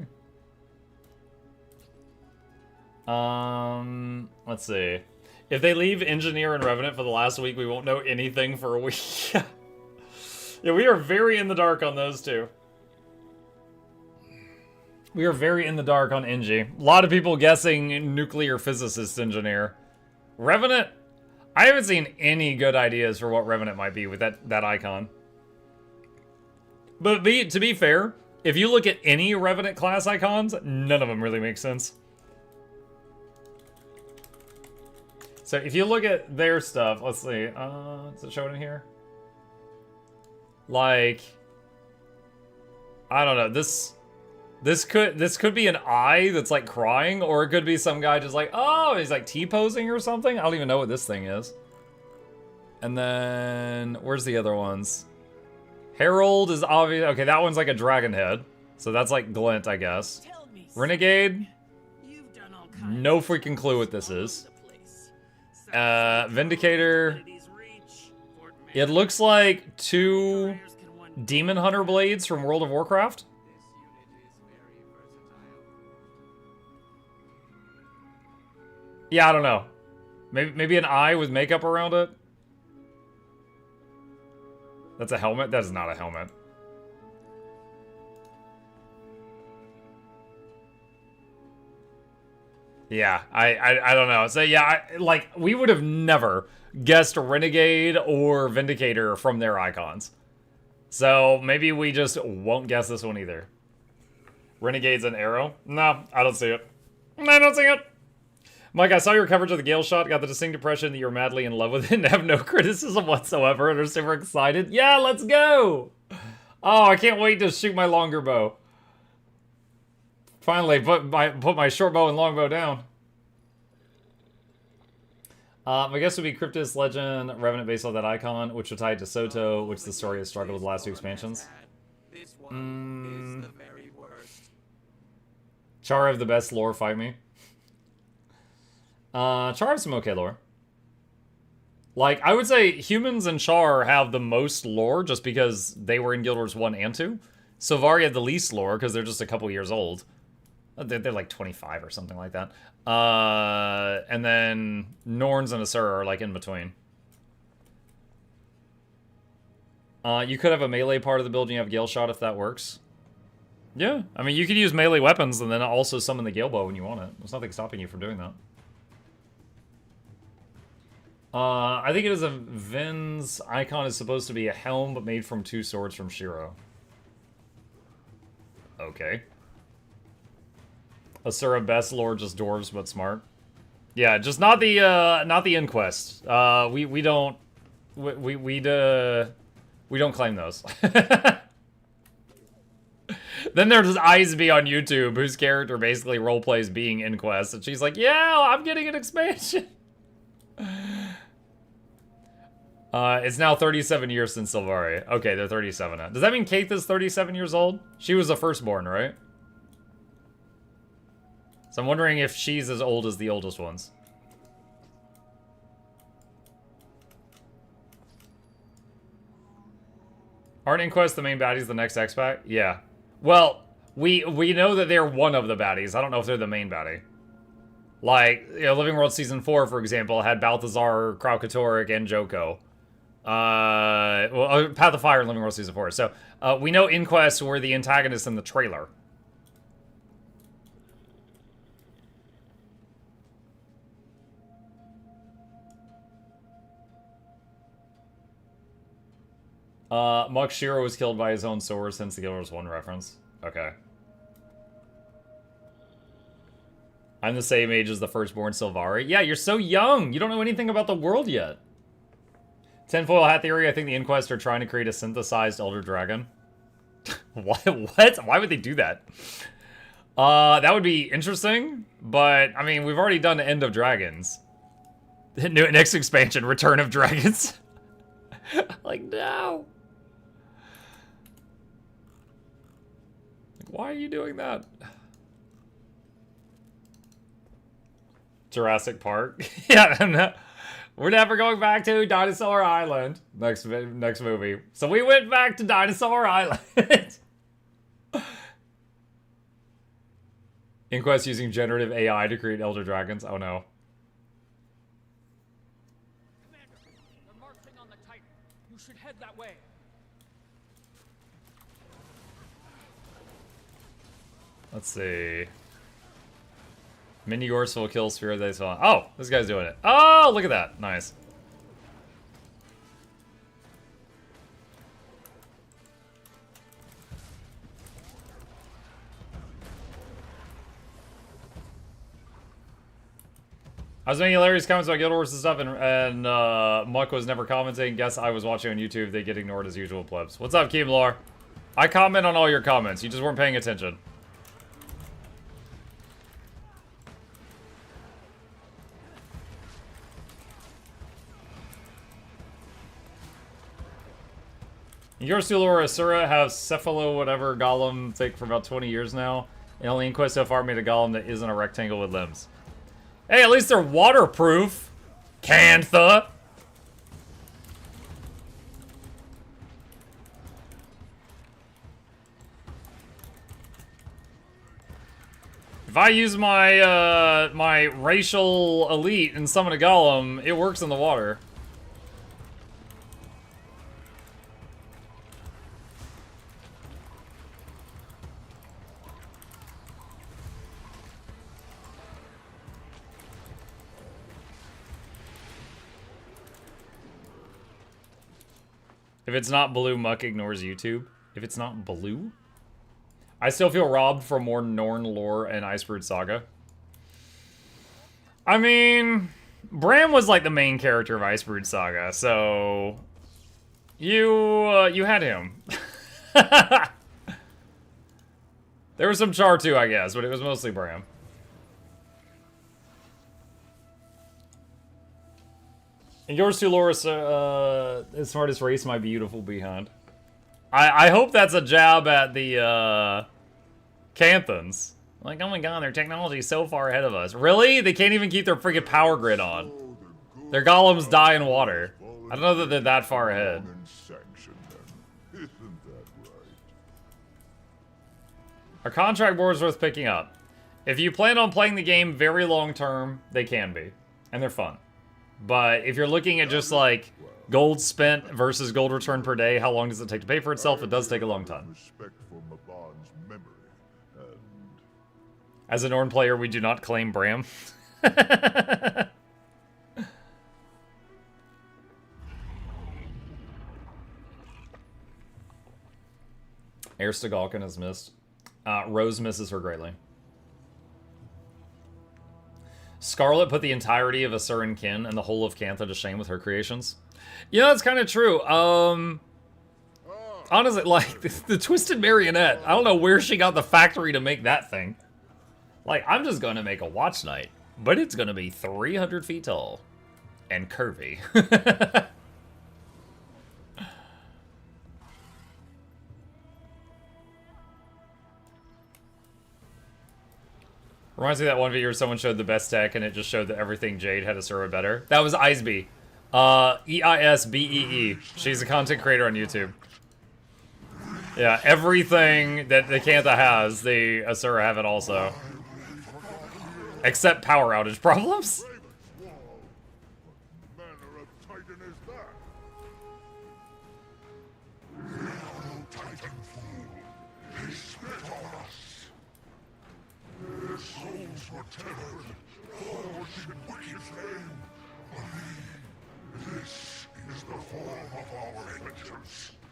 Let's see. If they leave Engineer and Revenant for the last week, we won't know anything for a week. Yeah, we are very in the dark on those two. We are very in the dark on Engie. A lot of people guessing Nuclear Physicist Engineer. Revenant? I haven't seen any good ideas for what Revenant might be with that icon. But to be fair, if you look at any Revenant class icons, none of them really make sense. So if you look at their stuff, let's see. Is it showing in here? Like, I don't know. This could be an eye that's like crying, or it could be some guy just like, oh, he's like T-posing or something. I don't even know what this thing is. And then, where's the other ones? Herald is obvious. Okay, that one's like a dragon head. So that's like glint, I guess. Tell me, Renegade? you've done all kinds No of freaking clue what this all over is. the place. Vindicator. Abilities reach, Fort It looks like two Demon Hunter blades from World of Warcraft. Yeah, I don't know. Maybe an eye with makeup around it. That's a helmet? That is not a helmet. Yeah, I don't know. So yeah, like we would have never guessed Renegade or Vindicator from their icons. So maybe we just won't guess this one either. Renegade's an arrow? No, I don't see it. I don't see it. Mike, I saw your coverage of the Gale shot, got the distinct impression that you're madly in love with it and have no criticism whatsoever and are super excited. Yeah, let's go! Oh, I can't wait to shoot my longer bow. Finally, put my short bow and long bow down. My guess would be Cryptus, Legend, Revenant based on that icon, which are tied to Soto, which the story has struggled with the last two expansions. This one is the very worst. Char have the best lore, fight me. Char have some okay lore. Like, I would say humans and Char have the most lore just because they were in Guild Wars 1 and 2. Sylvari had the least lore because they're just a couple years old. They're like 25 or something like that. And then Norns and Asura are like in between. You could have a melee part of the build and you have Gale Shot if that works. Yeah, I mean, you could use melee weapons and then also summon the Gale Bow when you want it. There's nothing stopping you from doing that. I think it is a Vin's icon is supposed to be a helm, but made from two swords from Shiro. Okay. Asura best lore, just dwarves, but smart. Yeah, just not the Inquest. We don't claim those. Then there's Isby on YouTube, whose character basically roleplays being Inquest, and she's like, yeah, I'm getting an expansion. It's now 37 years since Sylvari. Okay, they're 37 now. Does that mean Kaith is 37 years old? She was the firstborn, right? So I'm wondering if she's as old as the oldest ones. Aren't Inquest the main baddies the next X-Pack? Yeah. Well, we know that they're one of the baddies. I don't know if they're the main baddie. Like, you know, Living World Season 4, for example, had Balthazar, Kraukatoric, and Joko. Well, Path of Fire in Living World Season 4. So, we know Inquest were the antagonists in the trailer. Muk Shiro was killed by his own sword since the Guild Wars 1 reference. Okay. I'm the same age as the firstborn Sylvari. Yeah, you're so young. You don't know anything about the world yet. Tinfoil hat theory. I think the Inquest are trying to create a synthesized Elder Dragon. What? Why would they do that? That would be interesting. But, I mean, we've already done End of Dragons. Next expansion, Return of Dragons. Like, no. Why are you doing that? Jurassic Park. Yeah, we're never going back to Dinosaur Island. Next movie. So we went back to Dinosaur Island. Inquest using generative AI to create Elder Dragons. Oh no. Commander, they're marching on the Titan. You should head that way. Let's see. Mini Gorse will kill Sphere they saw. Oh, this guy's doing it. Oh, look at that. Nice. I was making hilarious comments about Guild Wars and stuff, and Muck was never commenting. Guess I was watching on YouTube. They get ignored as usual, plebs. What's up, Keemlar? I comment on all your comments. You just weren't paying attention. Yorsul or Asura have Cephalo whatever golem thing for about 20 years now. And only Inquest so far made a golem that isn't a rectangle with limbs. Hey, at least they're waterproof. Cantha. If I use my my racial elite and summon a golem, it works in the water. If it's not blue, Muck ignores YouTube. If it's not blue? I still feel robbed from more Norn lore and Icebrood Saga. I mean, Bram was like the main character of Icebrood Saga, so you had him. There was some Char too, I guess, but it was mostly Bram. And yours too, Laura, the smartest race, my beautiful behind. I hope that's a jab at the Canthans. Like, oh my god, their technology is so far ahead of us. Really? They can't even keep their freaking power grid on. Their golems die in water. I don't know that they're that far ahead. Our contract board is worth picking up. If you plan on playing the game very long term, they can be. And they're fun. But if you're looking at just like gold spent versus gold return per day, how long does it take to pay for itself? It does take a long time. As a Norn player, we do not claim Bram. Erstagalkin is missed. Rose misses her greatly. Scarlet put the entirety of Asuran Kin and the whole of Cantha to shame with her creations. Yeah, that's kind of true. Honestly, like, the Twisted Marionette, I don't know where she got the factory to make that thing. Like, I'm just gonna make a Watch Knight, but it's gonna be 300 feet tall and curvy. Reminds me of that one video where someone showed the best tech and it just showed that everything Jade had Asura better. That was Eisbee. E-I-S-B-E-E. She's a content creator on YouTube. Yeah, everything that the Cantha has, the Asura have it also. Except power outage problems.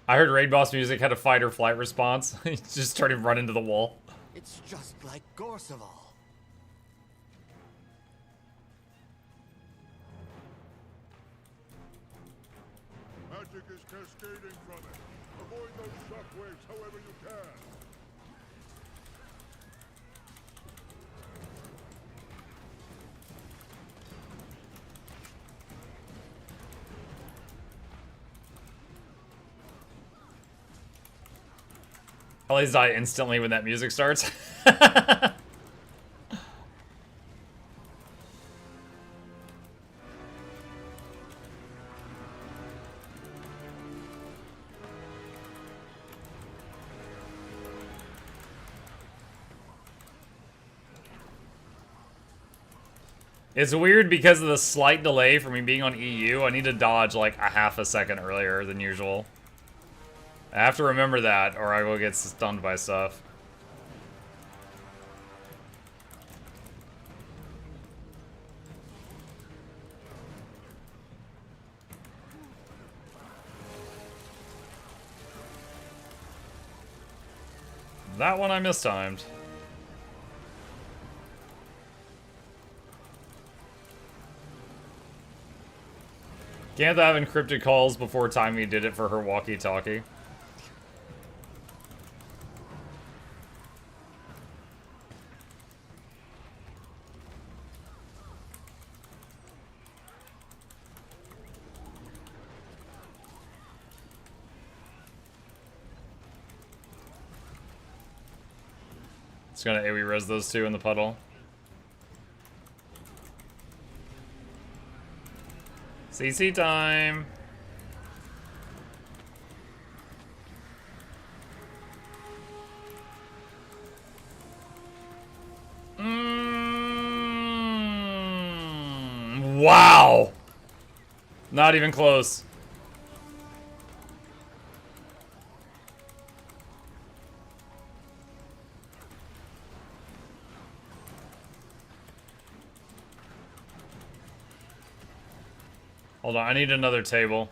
I heard Raid Boss music had a fight or flight response. He just started running into the wall. It's just like Gorseval. Magic is cascading from it. Avoid those shockwaves however you can. I always die instantly when that music starts. It's weird because of the slight delay for me being on EU. I need to dodge like a half a second earlier than usual. I have to remember that, or I will get stunned by stuff. That one I mistimed. Can't have encrypted calls before Timey did it for her walkie-talkie. Just gonna AoE res those two in the puddle. CC time. Wow. Not even close. Hold on, I need another table.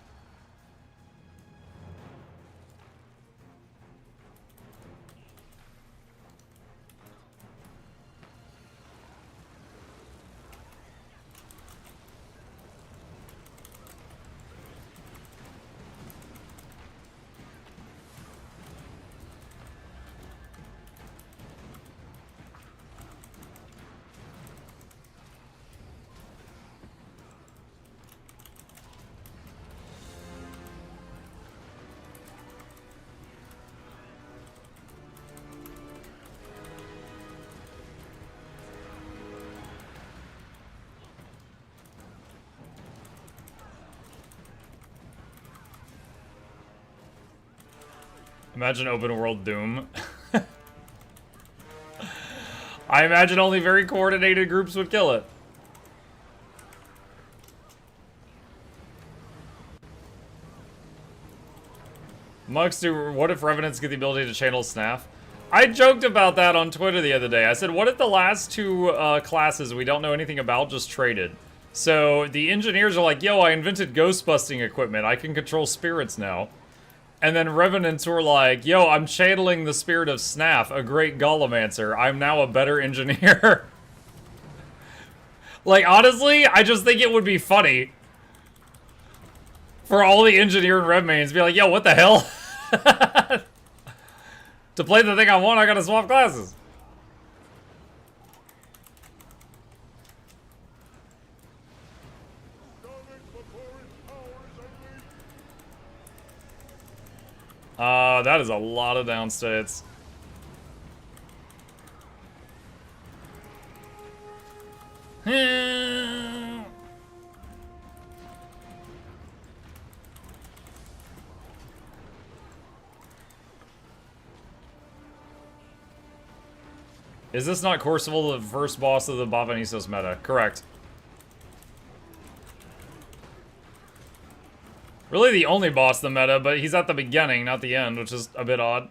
Imagine open world Doom. I imagine only very coordinated groups would kill it. Mux, what if Revenants get the ability to channel Snaf? I joked about that on Twitter the other day. I said, what if the last two classes we don't know anything about just traded? So the engineers are like, yo, I invented ghost busting equipment. I can control spirits now. And then Revenants were like, yo, I'm channeling the spirit of Snaf, a great Chronomancer. I'm now a better engineer. Like, honestly, I just think it would be funny for all the engineer and Rev mains to be like, yo, what the hell? To play the thing I want, I gotta swap classes. That is a lot of downstates. Is this not Corsival, the first boss of the Bavanisos meta? Correct. Really the only boss of the meta, but he's at the beginning, not the end, which is a bit odd.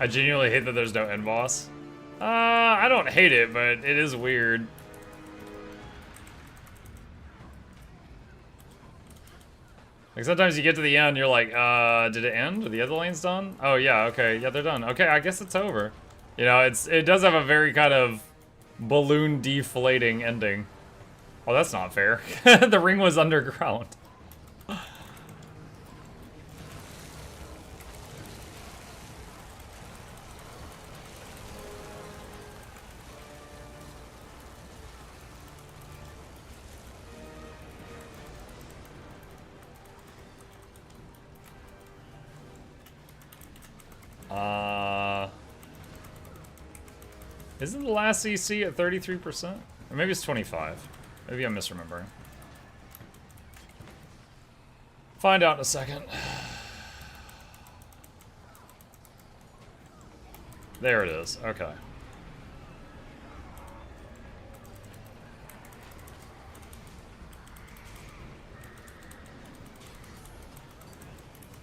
I genuinely hate that there's no end boss. I don't hate it, but it is weird. Like, sometimes you get to the end, you're like, did it end? Are the other lanes done? Oh, yeah, okay, yeah, they're done. Okay, I guess it's over. You know, it does have a very kind of balloon deflating ending. Oh, that's not fair. The ring was underground. Isn't the last CC at 33%? Or maybe it's 25. Maybe I'm misremembering. Find out in a second. There it is. Okay.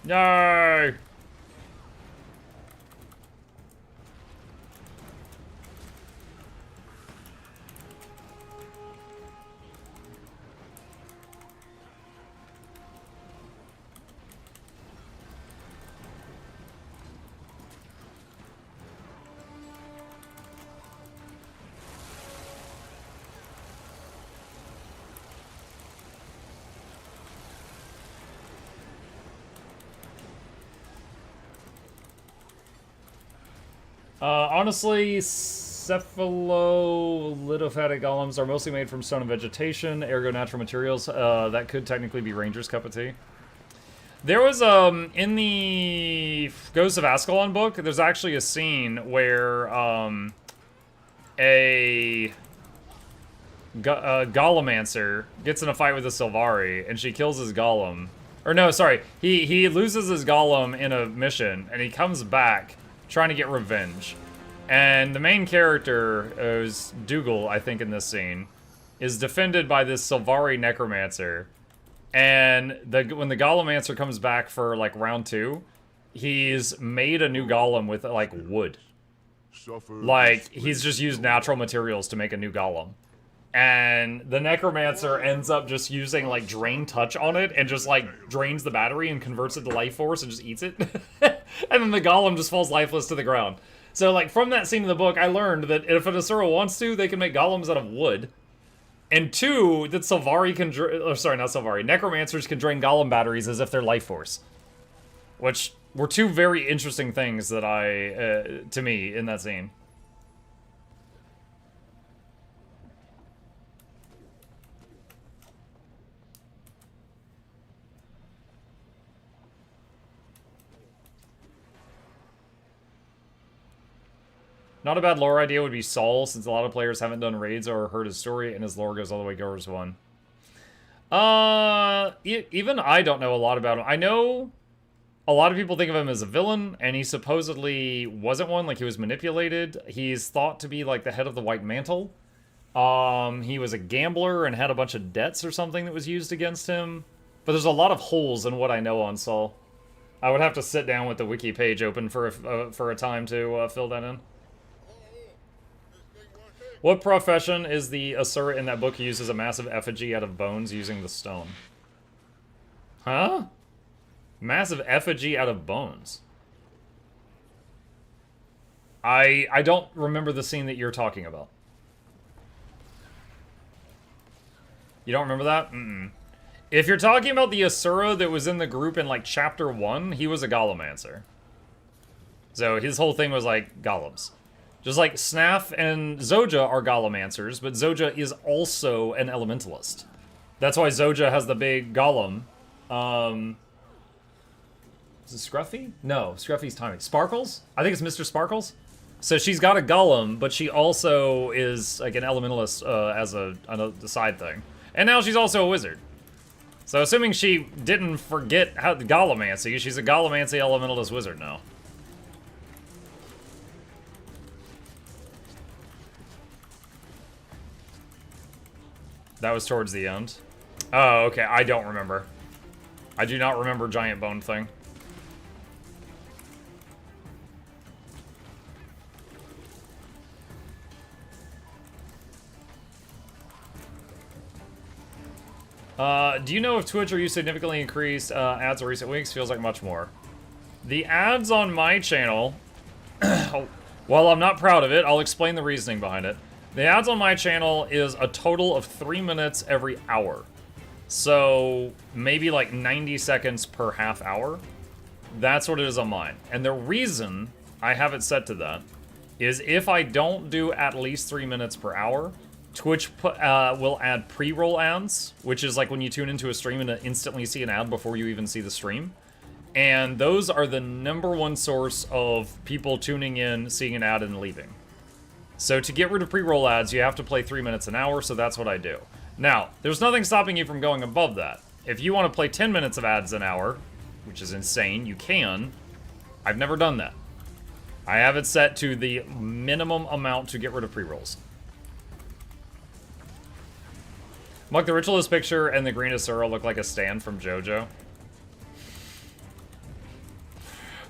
No! Honestly, cephalolithophatic golems are mostly made from stone and vegetation, ergo natural materials. That could technically be Ranger's cup of tea. There was, in the Ghost of Ascalon book, there's actually a scene where, a Chronomancer gets in a fight with a Sylvari, and she kills his golem. Or no, sorry, he loses his golem in a mission, and he comes back trying to get revenge. And the main character, is Dougal, I think, in this scene, is defended by this Sylvari Necromancer. And when the Chronomancer comes back for, like, round 2, he's made a new golem with, like, wood. Like, he's just used natural materials to make a new golem. And the Necromancer ends up just using, like, Drain Touch on it and just, like, drains the battery and converts it to life force and just eats it. And then the golem just falls lifeless to the ground. So, like, from that scene in the book, I learned that if an Asura wants to, they can make golems out of wood. And 2, that Sylvari can... Oh, sorry, not Sylvari. Necromancers can drain golem batteries as if they're life force. Which were 2 very interesting things that to me, in that scene. Not a bad lore idea would be Saul, since a lot of players haven't done raids or heard his story, and his lore goes all the way to Gore's 1. Even I don't know a lot about him. I know a lot of people think of him as a villain, and he supposedly wasn't one, like he was manipulated. He's thought to be like the head of the White Mantle. He was a gambler and had a bunch of debts or something that was used against him. But there's a lot of holes in what I know on Saul. I would have to sit down with the wiki page open for a time to fill that in. What profession is the Asura in that book who uses a massive effigy out of bones using the stone? Huh? Massive effigy out of bones. I don't remember the scene that you're talking about. You don't remember that? Mm-mm. If you're talking about the Asura that was in the group in, like, Chapter 1, he was a Chronomancer. So his whole thing was, like, golems. Just like Snaf and Zoja are Chronomancers, but Zoja is also an Elementalist. That's why Zoja has the big golem. Is it Scruffy? No, Scruffy's timing. Sparkles? I think it's Mr. Sparkles. So she's got a golem, but she also is like an Elementalist as a side thing. And now she's also a wizard. So assuming she didn't forget how the Golemancy, she's a Golemancy Elementalist wizard now. That was towards the end. Oh, okay. I don't remember. I do not remember Giant Bone thing. Do you know if Twitch or you significantly increased ads in recent weeks? Feels like much more. The ads on my channel, while I'm not proud of it, I'll explain the reasoning behind it. The ads on my channel is a total of 3 minutes every hour. So maybe like 90 seconds per half hour. That's what it is on mine. And the reason I have it set to that is if I don't do at least 3 minutes per hour, Twitch will add pre-roll ads, which is like when you tune into a stream and instantly see an ad before you even see the stream. And those are the #1 source of people tuning in, seeing an ad, and leaving. So to get rid of pre-roll ads, you have to play 3 minutes an hour, so that's what I do. Now, there's nothing stopping you from going above that. If you want to play 10 minutes of ads an hour, which is insane, you can. I've never done that. I have it set to the minimum amount to get rid of pre-rolls. Muck, the Ritualist picture and the green Asura look like a stand from JoJo.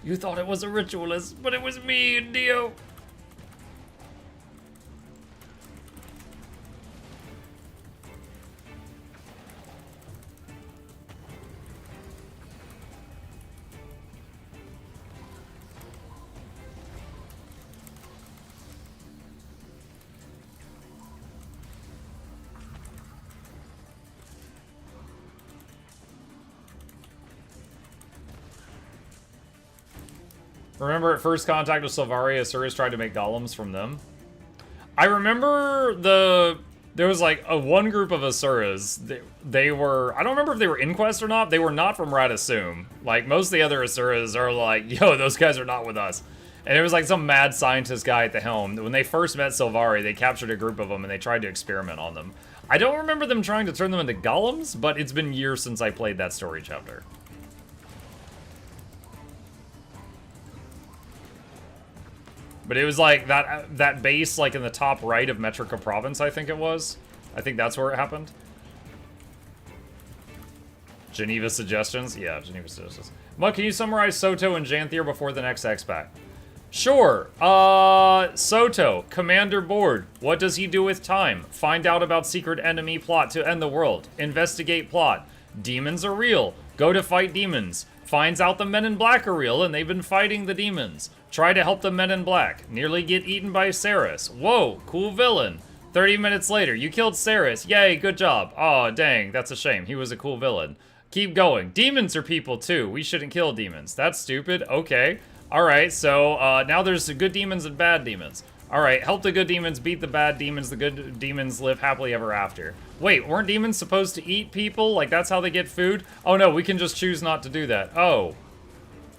You thought it was a Ritualist, but it was me, Dio. Remember at first contact with Silvari, Asuras tried to make golems from them? I remember there was like one group of Asuras. They were, I don't remember if they were Inquest or not. They were not from Radasum. Like, most of the other Asuras are like, yo, those guys are not with us. And it was like some mad scientist guy at the helm. When they first met Silvari, they captured a group of them and they tried to experiment on them. I don't remember them trying to turn them into golems, but it's been years since I played that story chapter. But it was like that base, like in the top right of Metrica Province, I think it was. I think that's where it happened. Geneva suggestions? Yeah, Geneva suggestions. Muk, can you summarize Soto and Janthier before the next X-Pack? Sure. Soto, Commander Board. What does he do with time? Find out about secret enemy plot to end the world. Investigate plot. Demons are real. Go to fight demons. Finds out the Men in Black are real and they've been fighting the demons. Try to help the Men in Black. Nearly get eaten by Saris. Whoa, cool villain. 30 minutes later, you killed Saris. Yay, good job. Aw, dang, that's a shame. He was a cool villain. Keep going. Demons are people too. We shouldn't kill demons. That's stupid. Okay. Alright, so now there's good demons and bad demons. Alright, help the good demons beat the bad demons. The good demons live happily ever after. Wait, weren't demons supposed to eat people? Like, that's how they get food? Oh no, we can just choose not to do that. Oh.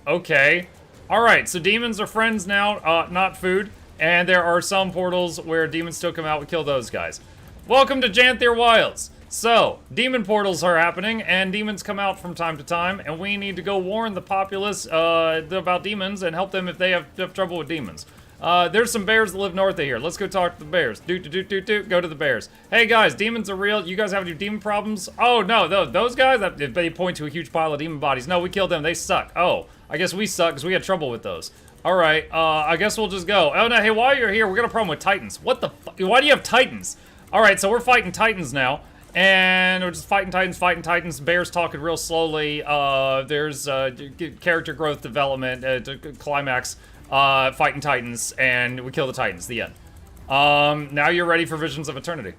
Okay. Alright, so demons are friends now, not food. And there are some portals where demons still come out. We kill those guys. Welcome to Janthier Wilds. So, demon portals are happening, and demons come out from time to time, and we need to go warn the populace about demons and help them if they have trouble with demons. There's some bears that live north of here. Let's go talk to the bears. Go to the bears. Hey guys, demons are real. You guys have any demon problems? Oh no, those guys, they point to a huge pile of demon bodies. No, we killed them. They suck. Oh, I guess we suck because we had trouble with those. Alright, I guess we'll just go. Oh no, hey, while you're here, we got a problem with titans. What the fuck? Why do you have titans? Alright, so we're fighting titans now. And we're just fighting titans. Bears talking real slowly. There's character growth development, climax, fighting titans, and we kill the titans. The end. Now you're ready for Visions of Eternity.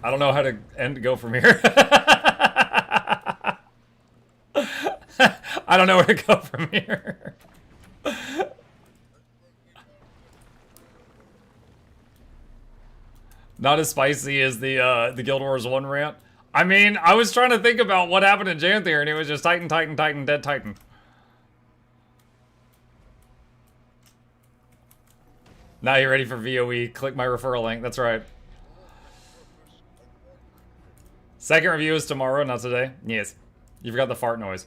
I don't know how to go from here. I don't know where to go from here. Not as spicy as the Guild Wars 1 rant. I mean, I was trying to think about what happened in Janthier, and it was just Titan, dead Titan. Now you're ready for VOE. Click my referral link. That's right. Second review is tomorrow, not today. Yes. You forgot the fart noise.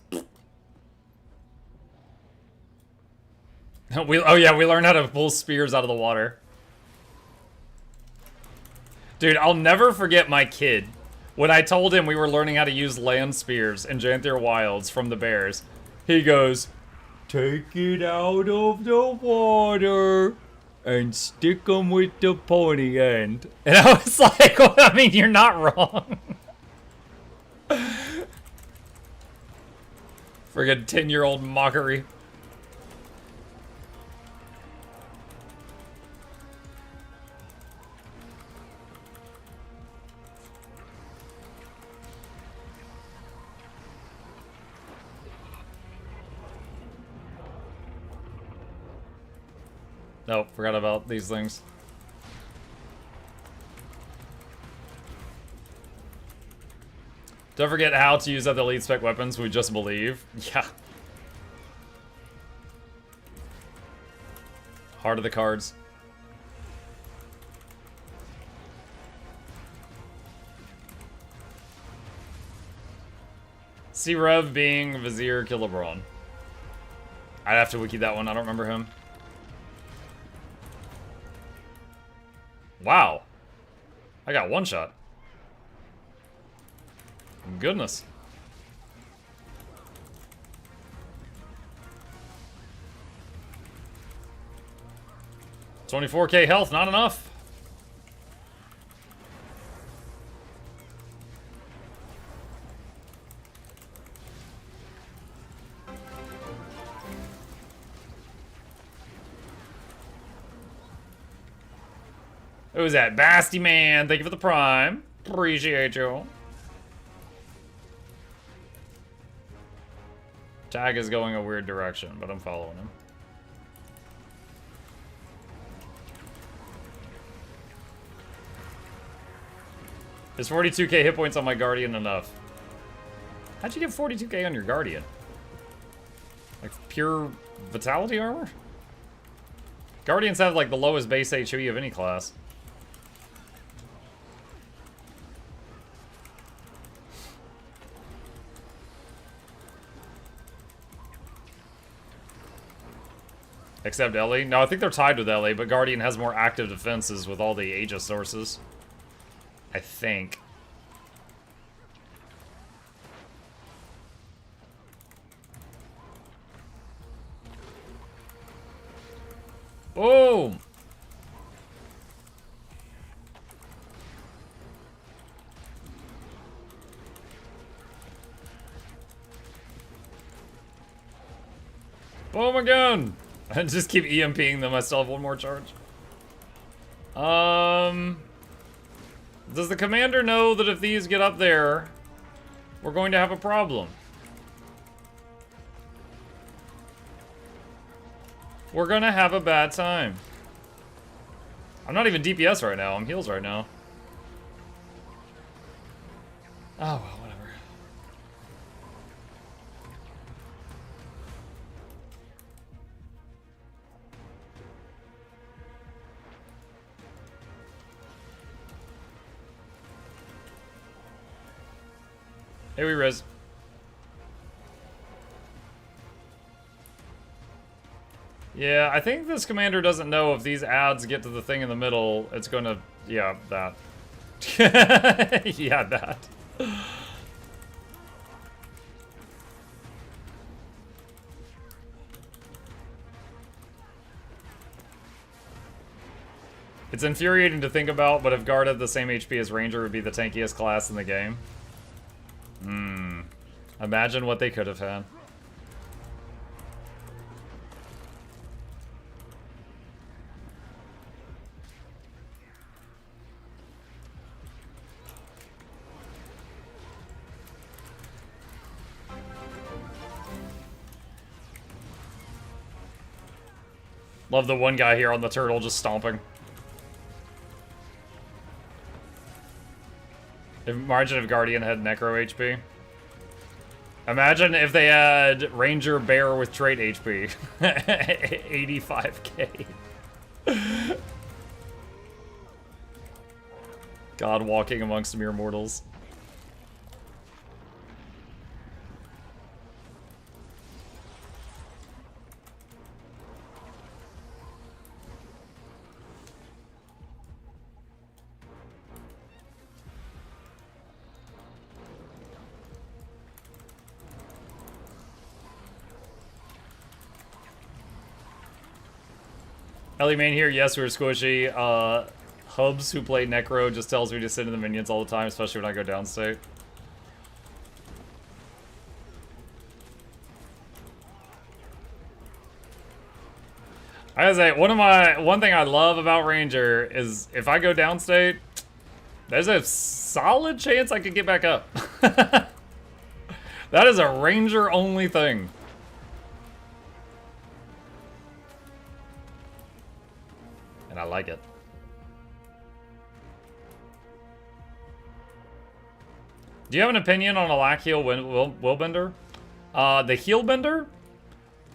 Oh yeah, we learned how to pull spears out of the water. Dude, I'll never forget my kid when I told him we were learning how to use land spears in Janthier Wilds from the bears. He goes, take it out of the water and stick them with the pointy end. And I was like, well, I mean, you're not wrong. Friggin' 10-year-old mockery. Oh, forgot about these things. Don't forget how to use other elite spec weapons, we just believe. Yeah. Heart of the cards. See Rev being Vizier Killabron. I'd have to wiki that one, I don't remember him. Wow. I got one shot. Goodness. 24k health, not enough. Who's that? Basti Man, thank you for the prime. Appreciate you. Tag is going a weird direction, but I'm following him. Is 42k hit points on my Guardian enough? How'd you get 42k on your Guardian? Like pure Vitality armor? Guardians have like the lowest base HE of any class. Except Ellie. No, I think they're tied with Ellie, but Guardian has more active defenses with all the Aegis sources. I think. Boom! Boom again! I just keep EMPing them. I still have one more charge. Does the commander know that if these get up there, we're going to have a problem? We're gonna have a bad time. I'm not even DPS right now. I'm heals right now. Oh, well, whatever. Hey, we res. Yeah, I think this commander doesn't know if these ads get to the thing in the middle, it's gonna... Yeah, that. Yeah, that. It's infuriating to think about, but if Guard had the same HP as Ranger, it would be the tankiest class in the game. Imagine what they could have had. Love the one guy here on the turtle just stomping. Imagine if Guardian had Necro HP. Imagine if they had Ranger Bear with trait HP. 85k. God walking amongst mere mortals. Ellie main here, yes, we're squishy. Hubs who play Necro just tells me to send in the minions all the time, especially when I go downstate. I gotta say, one thing I love about Ranger is if I go downstate, there's a solid chance I could get back up. That is a Ranger only thing. And I like it. Do you have an opinion on a lack heal willbender? The heal bender?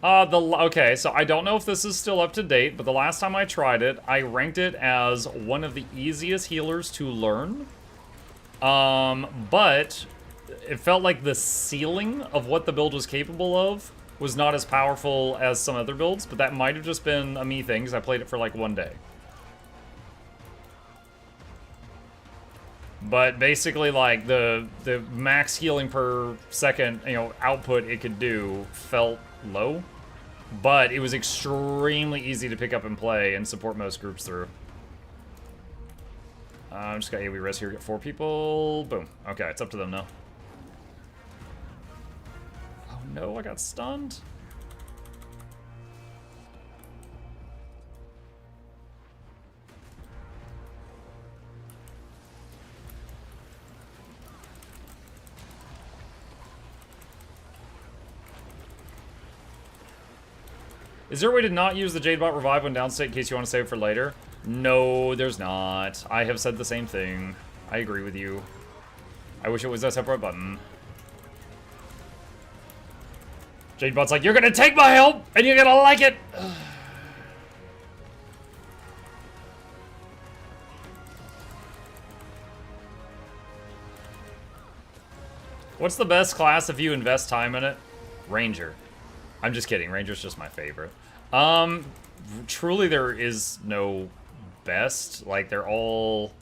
Okay, so I don't know if this is still up to date, but the last time I tried it, I ranked it as one of the easiest healers to learn. But it felt like the ceiling of what the build was capable of was not as powerful as some other builds, but that might have just been a me thing, because I played it for like one day. But basically, like, the max healing per second, output it could do felt low. But it was extremely easy to pick up and play and support most groups through. I'm just got AoE res here, get 4 people. Boom. Okay, it's up to them now. Oh no, I got stunned. Is there a way to not use the Jadebot Revive when downstate in case you want to save it for later? No, there's not. I have said the same thing. I agree with you. I wish it was a separate button. Jadebot's like, you're gonna take my help, and you're gonna like it! What's the best class if you invest time in it? Ranger. I'm just kidding. Ranger's just my favorite. Truly there is no best. Like, they're all...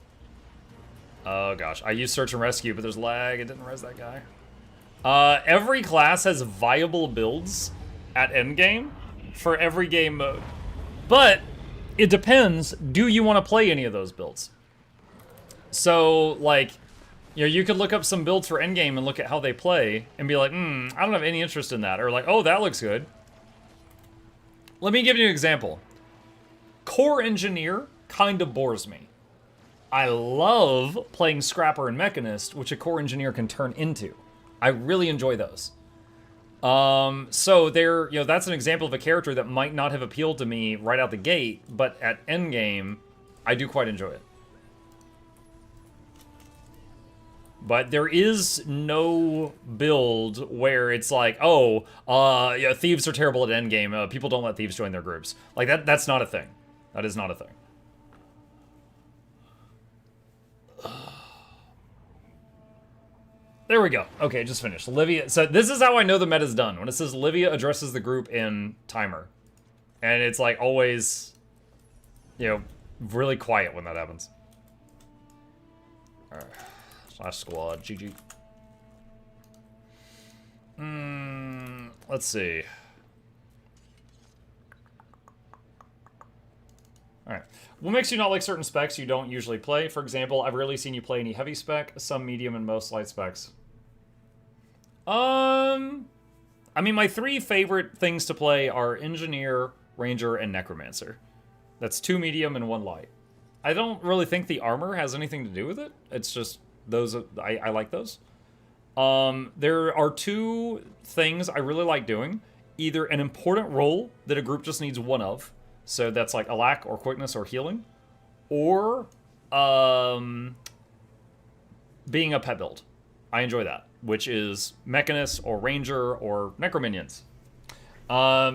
Oh, gosh. I use search and rescue, but there's lag. It didn't res that guy. Every class has viable builds at endgame for every game mode. But it depends. Do you want to play any of those builds? So, like... You know, you could look up some builds for endgame and look at how they play and be like, I don't have any interest in that. Or like, oh, that looks good. Let me give you an example. Core Engineer kind of bores me. I love playing Scrapper and Mechanist, which a Core Engineer can turn into. I really enjoy those. So there, you know, that's an example of a character that might not have appealed to me right out the gate, but at endgame, I do quite enjoy it. But there is no build where it's like, oh, yeah, thieves are terrible at endgame. People don't let thieves join their groups. Like, that's not a thing. That is not a thing. There we go. Okay, just finished. Livia. So this is how I know the meta's done. When it says Livia addresses the group in timer. And it's like always, you know, really quiet when that happens. Alright. Last squad, GG. Let's see. Alright. What makes you not like certain specs you don't usually play? For example, I've rarely seen you play any heavy spec, some medium, and most light specs. I mean, my three favorite things to play are Engineer, Ranger, and Necromancer. That's 2 medium and 1 light. I don't really think the armor has anything to do with it. It's just... Those I like those. There are 2 things I really like doing. Either an important role that a group just needs one of. So that's like Alack or Quickness or Healing. Or being a pet build. I enjoy that. Which is Mechanist or Ranger or Necrominions.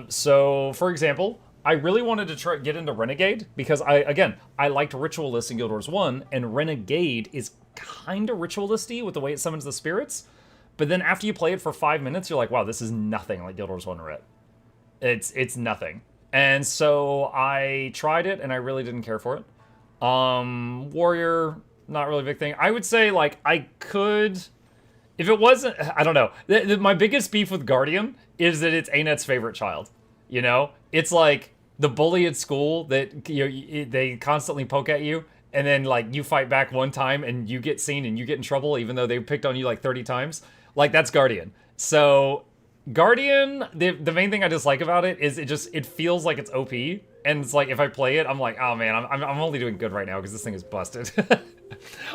So, for example, I really wanted to get into Renegade. Because, I liked Ritualist in Guild Wars 1. And Renegade is kind of ritualisty with the way it summons the spirits, but then after you play it for 5 minutes, you're like, wow, this is nothing like Guild Wars 1 Ret. It's nothing. And so I tried it, and I really didn't care for it. Warrior, not really a big thing. I would say, like, I could... If it wasn't... I don't know. My biggest beef with Guardian is that it's Anet's favorite child. You know? It's like the bully at school that, you know, they constantly poke at you, and then, like, you fight back one time, and you get seen, and you get in trouble, even though they picked on you, like, 30 times. Like, that's Guardian. So, Guardian, the main thing I dislike about it is it feels like it's OP. And it's like, if I play it, I'm like, oh, man, I'm only doing good right now, because this thing is busted.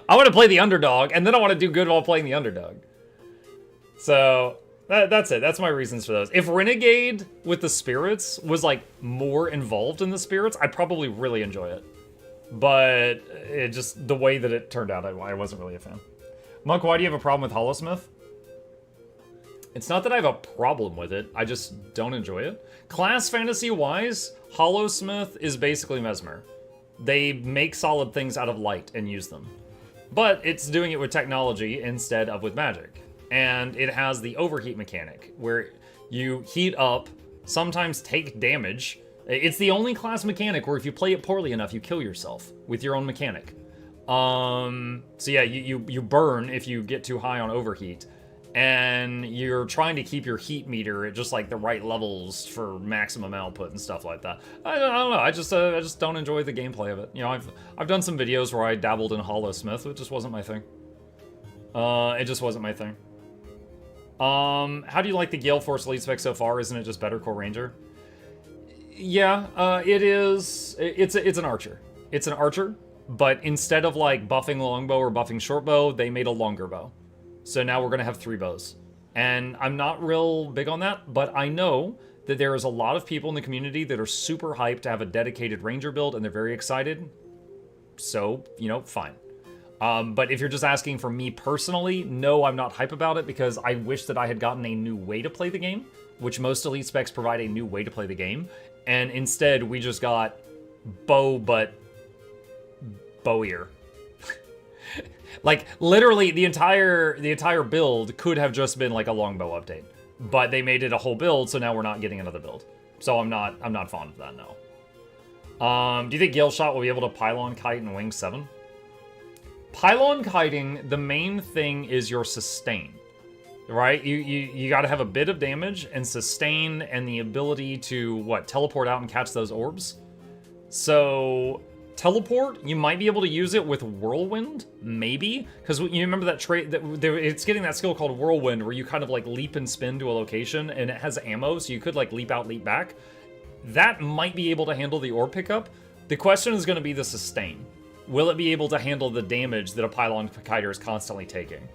I want to play the underdog, and then I want to do good while playing the underdog. So, that's it. That's my reasons for those. If Renegade with the spirits was, like, more involved in the spirits, I'd probably really enjoy it. But it just, the way that it turned out, I wasn't really a fan. Monk, why do you have a problem with Hollowsmith? It's not that I have a problem with it, I just don't enjoy it. Class fantasy-wise, Hollowsmith is basically Mesmer. They make solid things out of light and use them. But it's doing it with technology instead of with magic. And it has the overheat mechanic, where you heat up, sometimes take damage. It's the only class mechanic where if you play it poorly enough, you kill yourself with your own mechanic. So yeah, you burn if you get too high on overheat. And you're trying to keep your heat meter at just like the right levels for maximum output and stuff like that. I don't know. I just don't enjoy the gameplay of it. You know, I've done some videos where I dabbled in Hollowsmith. It just wasn't my thing. It just wasn't my thing. How do you like the Gale Force Elite spec so far? Isn't it just better Core Ranger? Yeah, it is. It's an archer. It's an archer, but instead of like buffing longbow or buffing shortbow, they made a longer bow. So now we're gonna have 3 bows. And I'm not real big on that, but I know that there is a lot of people in the community that are super hyped to have a dedicated Ranger build, and they're very excited. So, you know, fine. But if you're just asking for me personally, no, I'm not hype about it because I wish that I had gotten a new way to play the game, which most Elite Specs provide a new way to play the game. And instead, we just got bow, but bowier. Like, literally, the entire build could have just been like a longbow update. But they made it a whole build, so now we're not getting another build. So I'm not fond of that, no. Do you think Gale Shot will be able to pylon kite in Wing 7? Pylon kiting, the main thing is your sustain, right? You got to have a bit of damage and sustain and the ability to, what, teleport out and catch those orbs? So, teleport, you might be able to use it with Whirlwind, maybe? Because you remember that trait, it's getting that skill called Whirlwind where you kind of like leap and spin to a location and it has ammo, so you could like leap out, leap back. That might be able to handle the orb pickup. The question is going to be the sustain. Will it be able to handle the damage that a pylon kiter is constantly taking?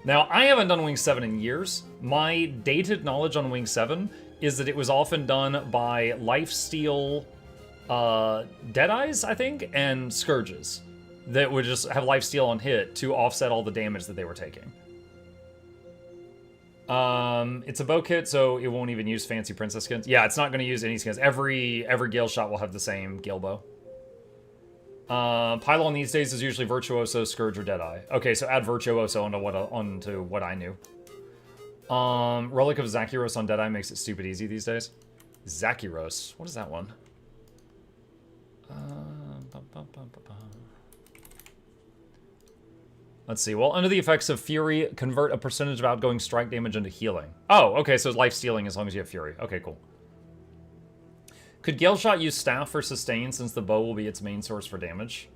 Now, I haven't done Wing 7 in years. My dated knowledge on Wing 7 is that it was often done by lifesteal Deadeyes, I think, and Scourges that would just have lifesteal on hit to offset all the damage that they were taking. It's a bow kit, so it won't even use fancy princess skins. Yeah, it's not going to use any skins. Every Gale Shot will have the same Gale Bow. Pylon these days is usually Virtuoso, Scourge, or Deadeye. Okay, so add Virtuoso onto what I knew. Relic of Zakiros on Deadeye makes it stupid easy these days. Zakiros, what is that one? Let's see. Well, under the effects of Fury, convert a percentage of outgoing strike damage into healing. Oh, okay, so it's life stealing as long as you have Fury. Okay, cool. Could Gale Shot use Staff for sustain since the bow will be its main source for damage?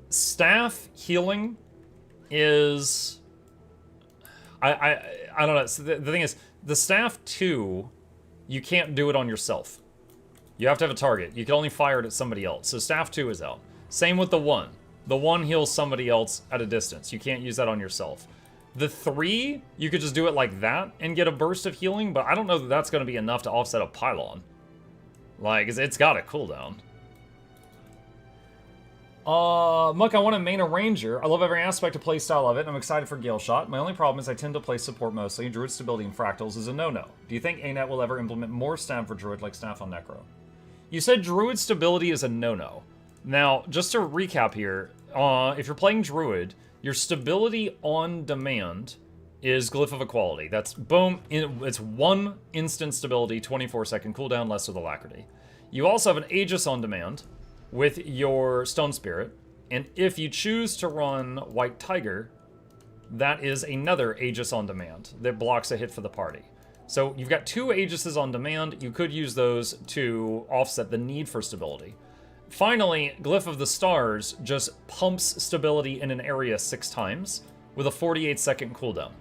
Staff healing is... I don't know. So the thing is, the Staff 2, you can't do it on yourself. You have to have a target. You can only fire it at somebody else. So Staff 2 is out. Same with the 1. The 1 heals somebody else at a distance. You can't use that on yourself. The 3, you could just do it like that and get a burst of healing, but I don't know that that's going to be enough to offset a pylon. Like, it's got a cooldown. Muck, I want to main a ranger. I love every aspect of playstyle of it, and I'm excited for Gale Shot. My only problem is I tend to play support mostly, and Druid stability and fractals is a no-no. Do you think ANET will ever implement more staff for Druid like staff on Necro? You said Druid stability is a no-no. Now, just to recap here, if you're playing Druid, your stability on demand is Glyph of Equality. That's, boom, it's 1 instant stability, 24-second cooldown, less with Alacrity. You also have an Aegis on demand with your Stone Spirit, and if you choose to run White Tiger, that is another Aegis on demand that blocks a hit for the party. So you've got 2 Aegises on demand. You could use those to offset the need for stability. Finally, Glyph of the Stars just pumps stability in an area 6 times with a 48-second cooldown.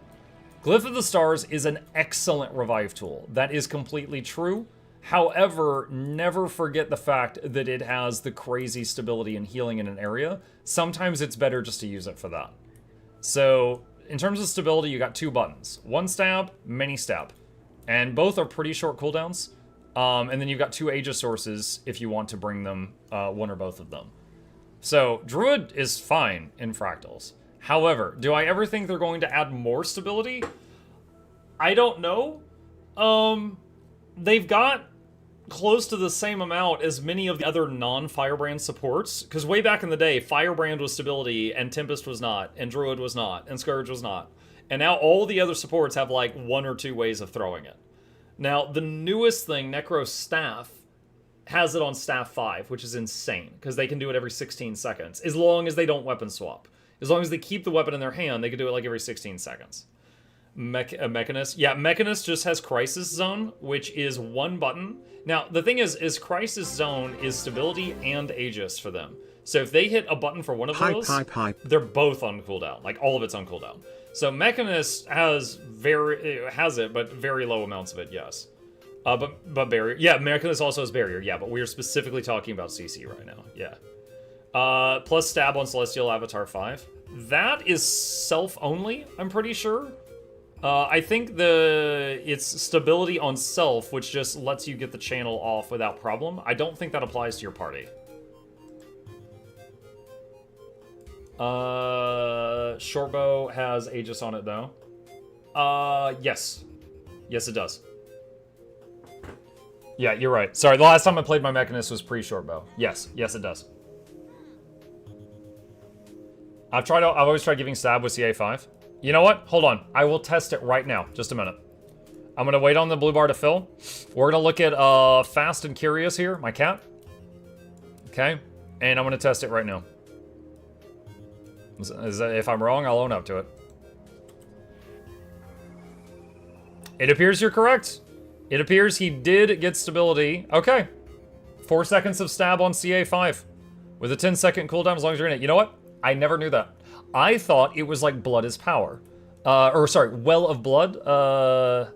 Glyph of the Stars is an excellent revive tool. That is completely true. However, never forget the fact that it has the crazy stability and healing in an area. Sometimes it's better just to use it for that. So, in terms of stability, you got 2 buttons. 1 stab, many stab. And both are pretty short cooldowns. And then you've got 2 Aegis sources if you want to bring them, 1 or both of them. So, Druid is fine in fractals. However, do I ever think they're going to add more stability? I don't know. They've got close to the same amount as many of the other non-Firebrand supports. Because way back in the day, Firebrand was stability, and Tempest was not, and Druid was not, and Scourge was not. And now all the other supports have like 1 or 2 ways of throwing it. Now, the newest thing, Necro Staff, has it on Staff 5, which is insane, because they can do it every 16 seconds, as long as they don't weapon swap. As long as they keep the weapon in their hand, they can do it like every 16 seconds. Mechanist? Yeah, Mechanist just has Crisis Zone, which is 1 button. Now, the thing is Crisis Zone is stability and Aegis for them. So if they hit a button for one of those, they're both on cooldown. Like, all of it's on cooldown. So Mechanist has it, but very low amounts of it, yes. But Barrier... Yeah, Mechanist also has Barrier, yeah, but we're specifically talking about CC right now, yeah. Plus Stab on Celestial Avatar 5. That is self-only, I'm pretty sure. I think it's stability on self, which just lets you get the channel off without problem. I don't think that applies to your party. Shortbow has Aegis on it, though. Yes. Yes, it does. Yeah, you're right. Sorry, the last time I played my Mechanist was pre-Shortbow. Yes, yes, it does. I've always tried giving stab with CA5. You know what? Hold on. I will test it right now. Just a minute. I'm gonna wait on the blue bar to fill. We're gonna look at Fast and Curious here, my cat. Okay, and I'm gonna test it right now. If I'm wrong, I'll own up to it. It appears you're correct. It appears he did get stability. Okay. 4 seconds of stab on CA5. With a 10-second cooldown as long as you're in it. You know what? I never knew that. I thought it was like Blood is Power. Or sorry, Well of Blood. God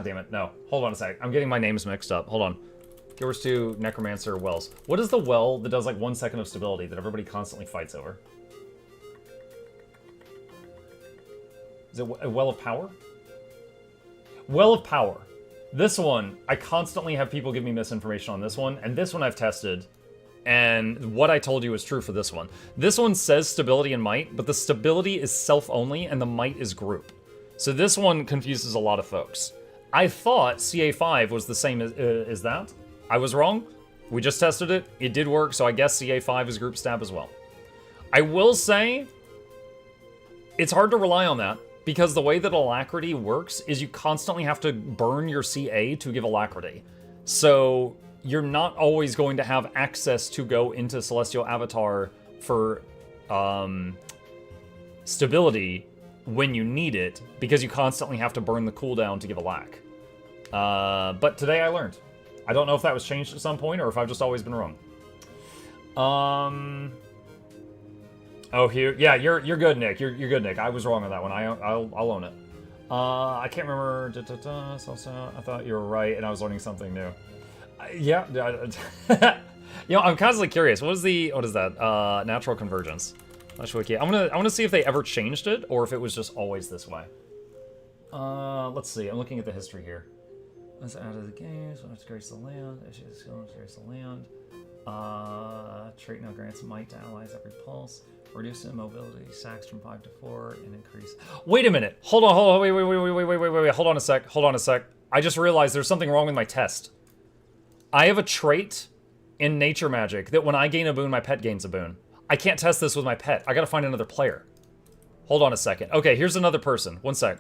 damn it, no. Hold on a sec. I'm getting my names mixed up. Hold on. Yours to Necromancer, Wells. What is the Well that does like 1 second of stability that everybody constantly fights over? Is it a Well of Power? Well of Power. This one, I constantly have people give me misinformation on this one, and this one I've tested, and what I told you is true for this one. This one says stability and might, but the stability is self-only, and the might is group. So this one confuses a lot of folks. I thought CA5 was the same as that. I was wrong. We just tested it. It did work, so I guess CA5 is group stab as well. I will say, it's hard to rely on that, because the way that Alacrity works is you constantly have to burn your CA to give Alacrity. So you're not always going to have access to go into Celestial Avatar for stability when you need it, because you constantly have to burn the cooldown to give Alac. But today I learned. I don't know if that was changed at some point or if I've just always been wrong. Oh, here, yeah, you're good, Nick. You're good, Nick. I was wrong on that one. I'll own it. I can't remember. I thought you were right, and I was learning something new. Yeah, you know, I'm constantly curious. What is that? Natural convergence. I'm gonna see if they ever changed it or if it was just always this way. Let's see. I'm looking at the history here. Let's add to the game. So let's grace the land. Grace the land. Trait now grants might to allies every pulse. Reduce immobility sacks from 5 to 4 and increase. Wait a minute. Hold on. Wait. Hold on a sec. I just realized there's something wrong with my test. I have a trait in nature magic that when I gain a boon, my pet gains a boon. I can't test this with my pet. I gotta find another player. Hold on a second. Okay, here's another person. 1 sec.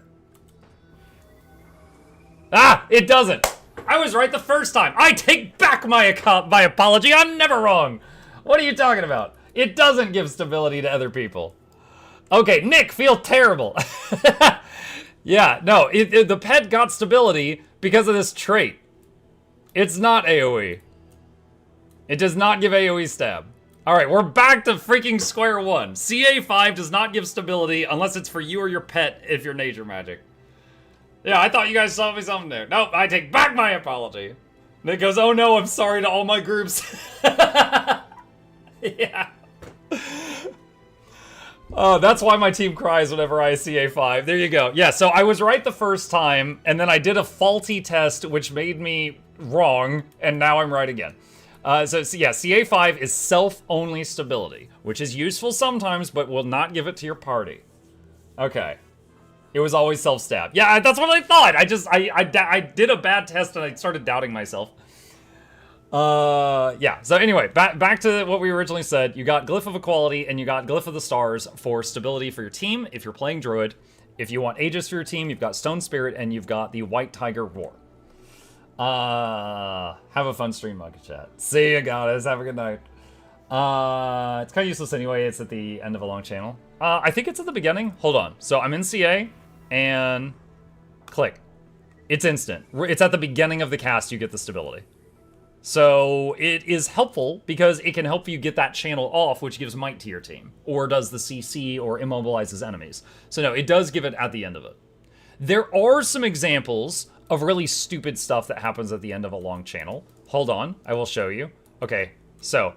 Ah! It doesn't! I was right the first time. I take back my apology. I'm never wrong. What are you talking about? It doesn't give stability to other people. Okay, Nick, feel terrible. Yeah, no, the pet got stability because of this trait. It's not AoE. It does not give AoE stab. Alright, we're back to freaking square one. CA5 does not give stability unless it's for you or your pet if you're nature magic. Yeah, I thought you guys saw me something there. Nope, I take back my apology. Nick goes, oh no, I'm sorry to all my groups. Yeah. Oh, that's why my team cries whenever I see A5. There you go. Yeah, so I was right the first time, and then I did a faulty test, which made me wrong, and now I'm right again. So yeah, CA5 is self-only stability, which is useful sometimes, but will not give it to your party. Okay. It was always self-stab. Yeah, that's what I thought. I did a bad test, and I started doubting myself. Yeah, so anyway, back to what we originally said. You got Glyph of Equality and you got Glyph of the Stars for stability for your team if you're playing Druid. If you want Aegis for your team, you've got Stone Spirit and you've got the White Tiger Roar. Have a fun stream, Monkey Chat. See you, guys. Have a good night. It's kind of useless anyway. It's at the end of a long channel. I think it's at the beginning. Hold on. So I'm in CA and click. It's instant. It's at the beginning of the cast you get the stability. So it is helpful because it can help you get that channel off, which gives might to your team, or does the CC or immobilizes enemies. So no, it does give it at the end of it. There are some examples of really stupid stuff that happens at the end of a long channel. Hold on, I will show you. Okay, so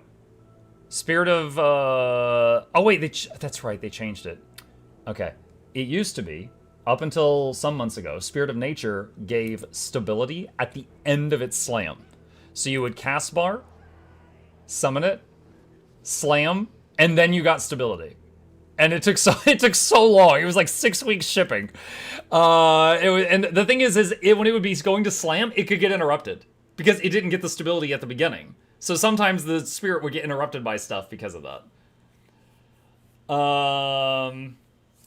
Spirit of, oh wait, that's right, they changed it. Okay, it used to be up until some months ago, Spirit of Nature gave stability at the end of its slam. So you would cast bar, summon it, slam, and then you got stability. And it took so long. It was like 6 weeks shipping. And the thing is when it would be going to slam, it could get interrupted because it didn't get the stability at the beginning. So sometimes the spirit would get interrupted by stuff because of that.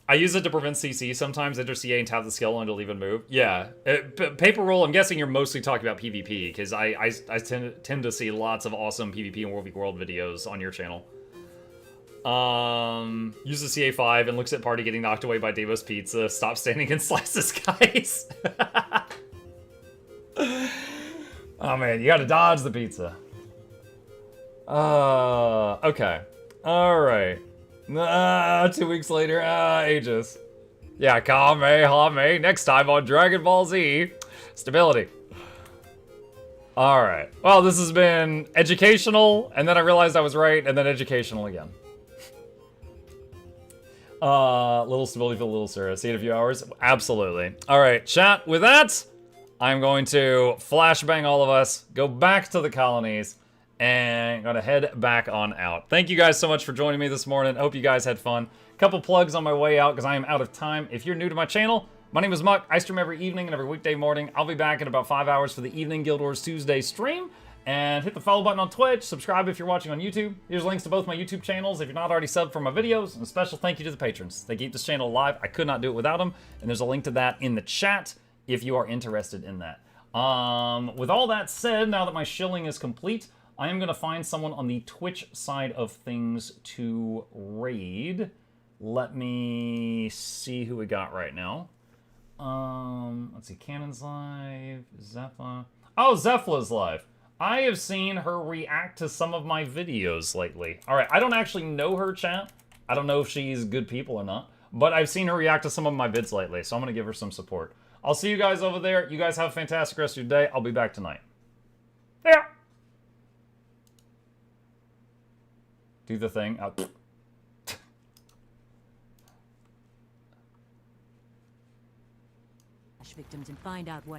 I use it to prevent CC sometimes, enter CA and tap the skill and it'll even move. Yeah. Paper roll, I'm guessing you're mostly talking about PvP, because I tend to see lots of awesome PvP and World v World videos on your channel. Use the CA5 and looks at party getting knocked away by Davos Pizza. Stop standing and slice this, guys. Oh man, you gotta dodge the pizza. Okay. Alright. 2 weeks later, ages. Yeah, Kamehame. Next time on Dragon Ball Z. Stability. Alright. Well, this has been educational, and then I realized I was right, and then educational again. Little stability for the little sir. See you in a few hours? Absolutely. Alright, chat. With that, I'm going to flashbang all of us, go back to the colonies, and gonna head back on out. Thank you guys so much for joining me this morning. I hope you guys had fun. Couple plugs on my way out because I am out of time. If you're new to my channel, my name is Muck. I stream every evening and every weekday morning. I'll be back in about 5 hours for the evening Guild Wars Tuesday stream. And hit the follow button on Twitch. Subscribe if you're watching on YouTube. Here's links to both my YouTube channels if you're not already subbed for my videos. And a special thank you to the patrons. They keep this channel alive. I could not do it without them. And there's a link to that in the chat if you are interested in that. With all that said, now that my shilling is complete, I am going to find someone on the Twitch side of things to raid. Let me see who we got right now. Let's see. Cannon's live. Zephyr. Oh, Zephyr's live. I have seen her react to some of my videos lately. All right, I don't actually know her, chat. I don't know if she's good people or not, but I've seen her react to some of my vids lately, so I'm going to give her some support. I'll see you guys over there. You guys have a fantastic rest of your day. I'll be back tonight. Yeah. Do the thing. Victims and find out what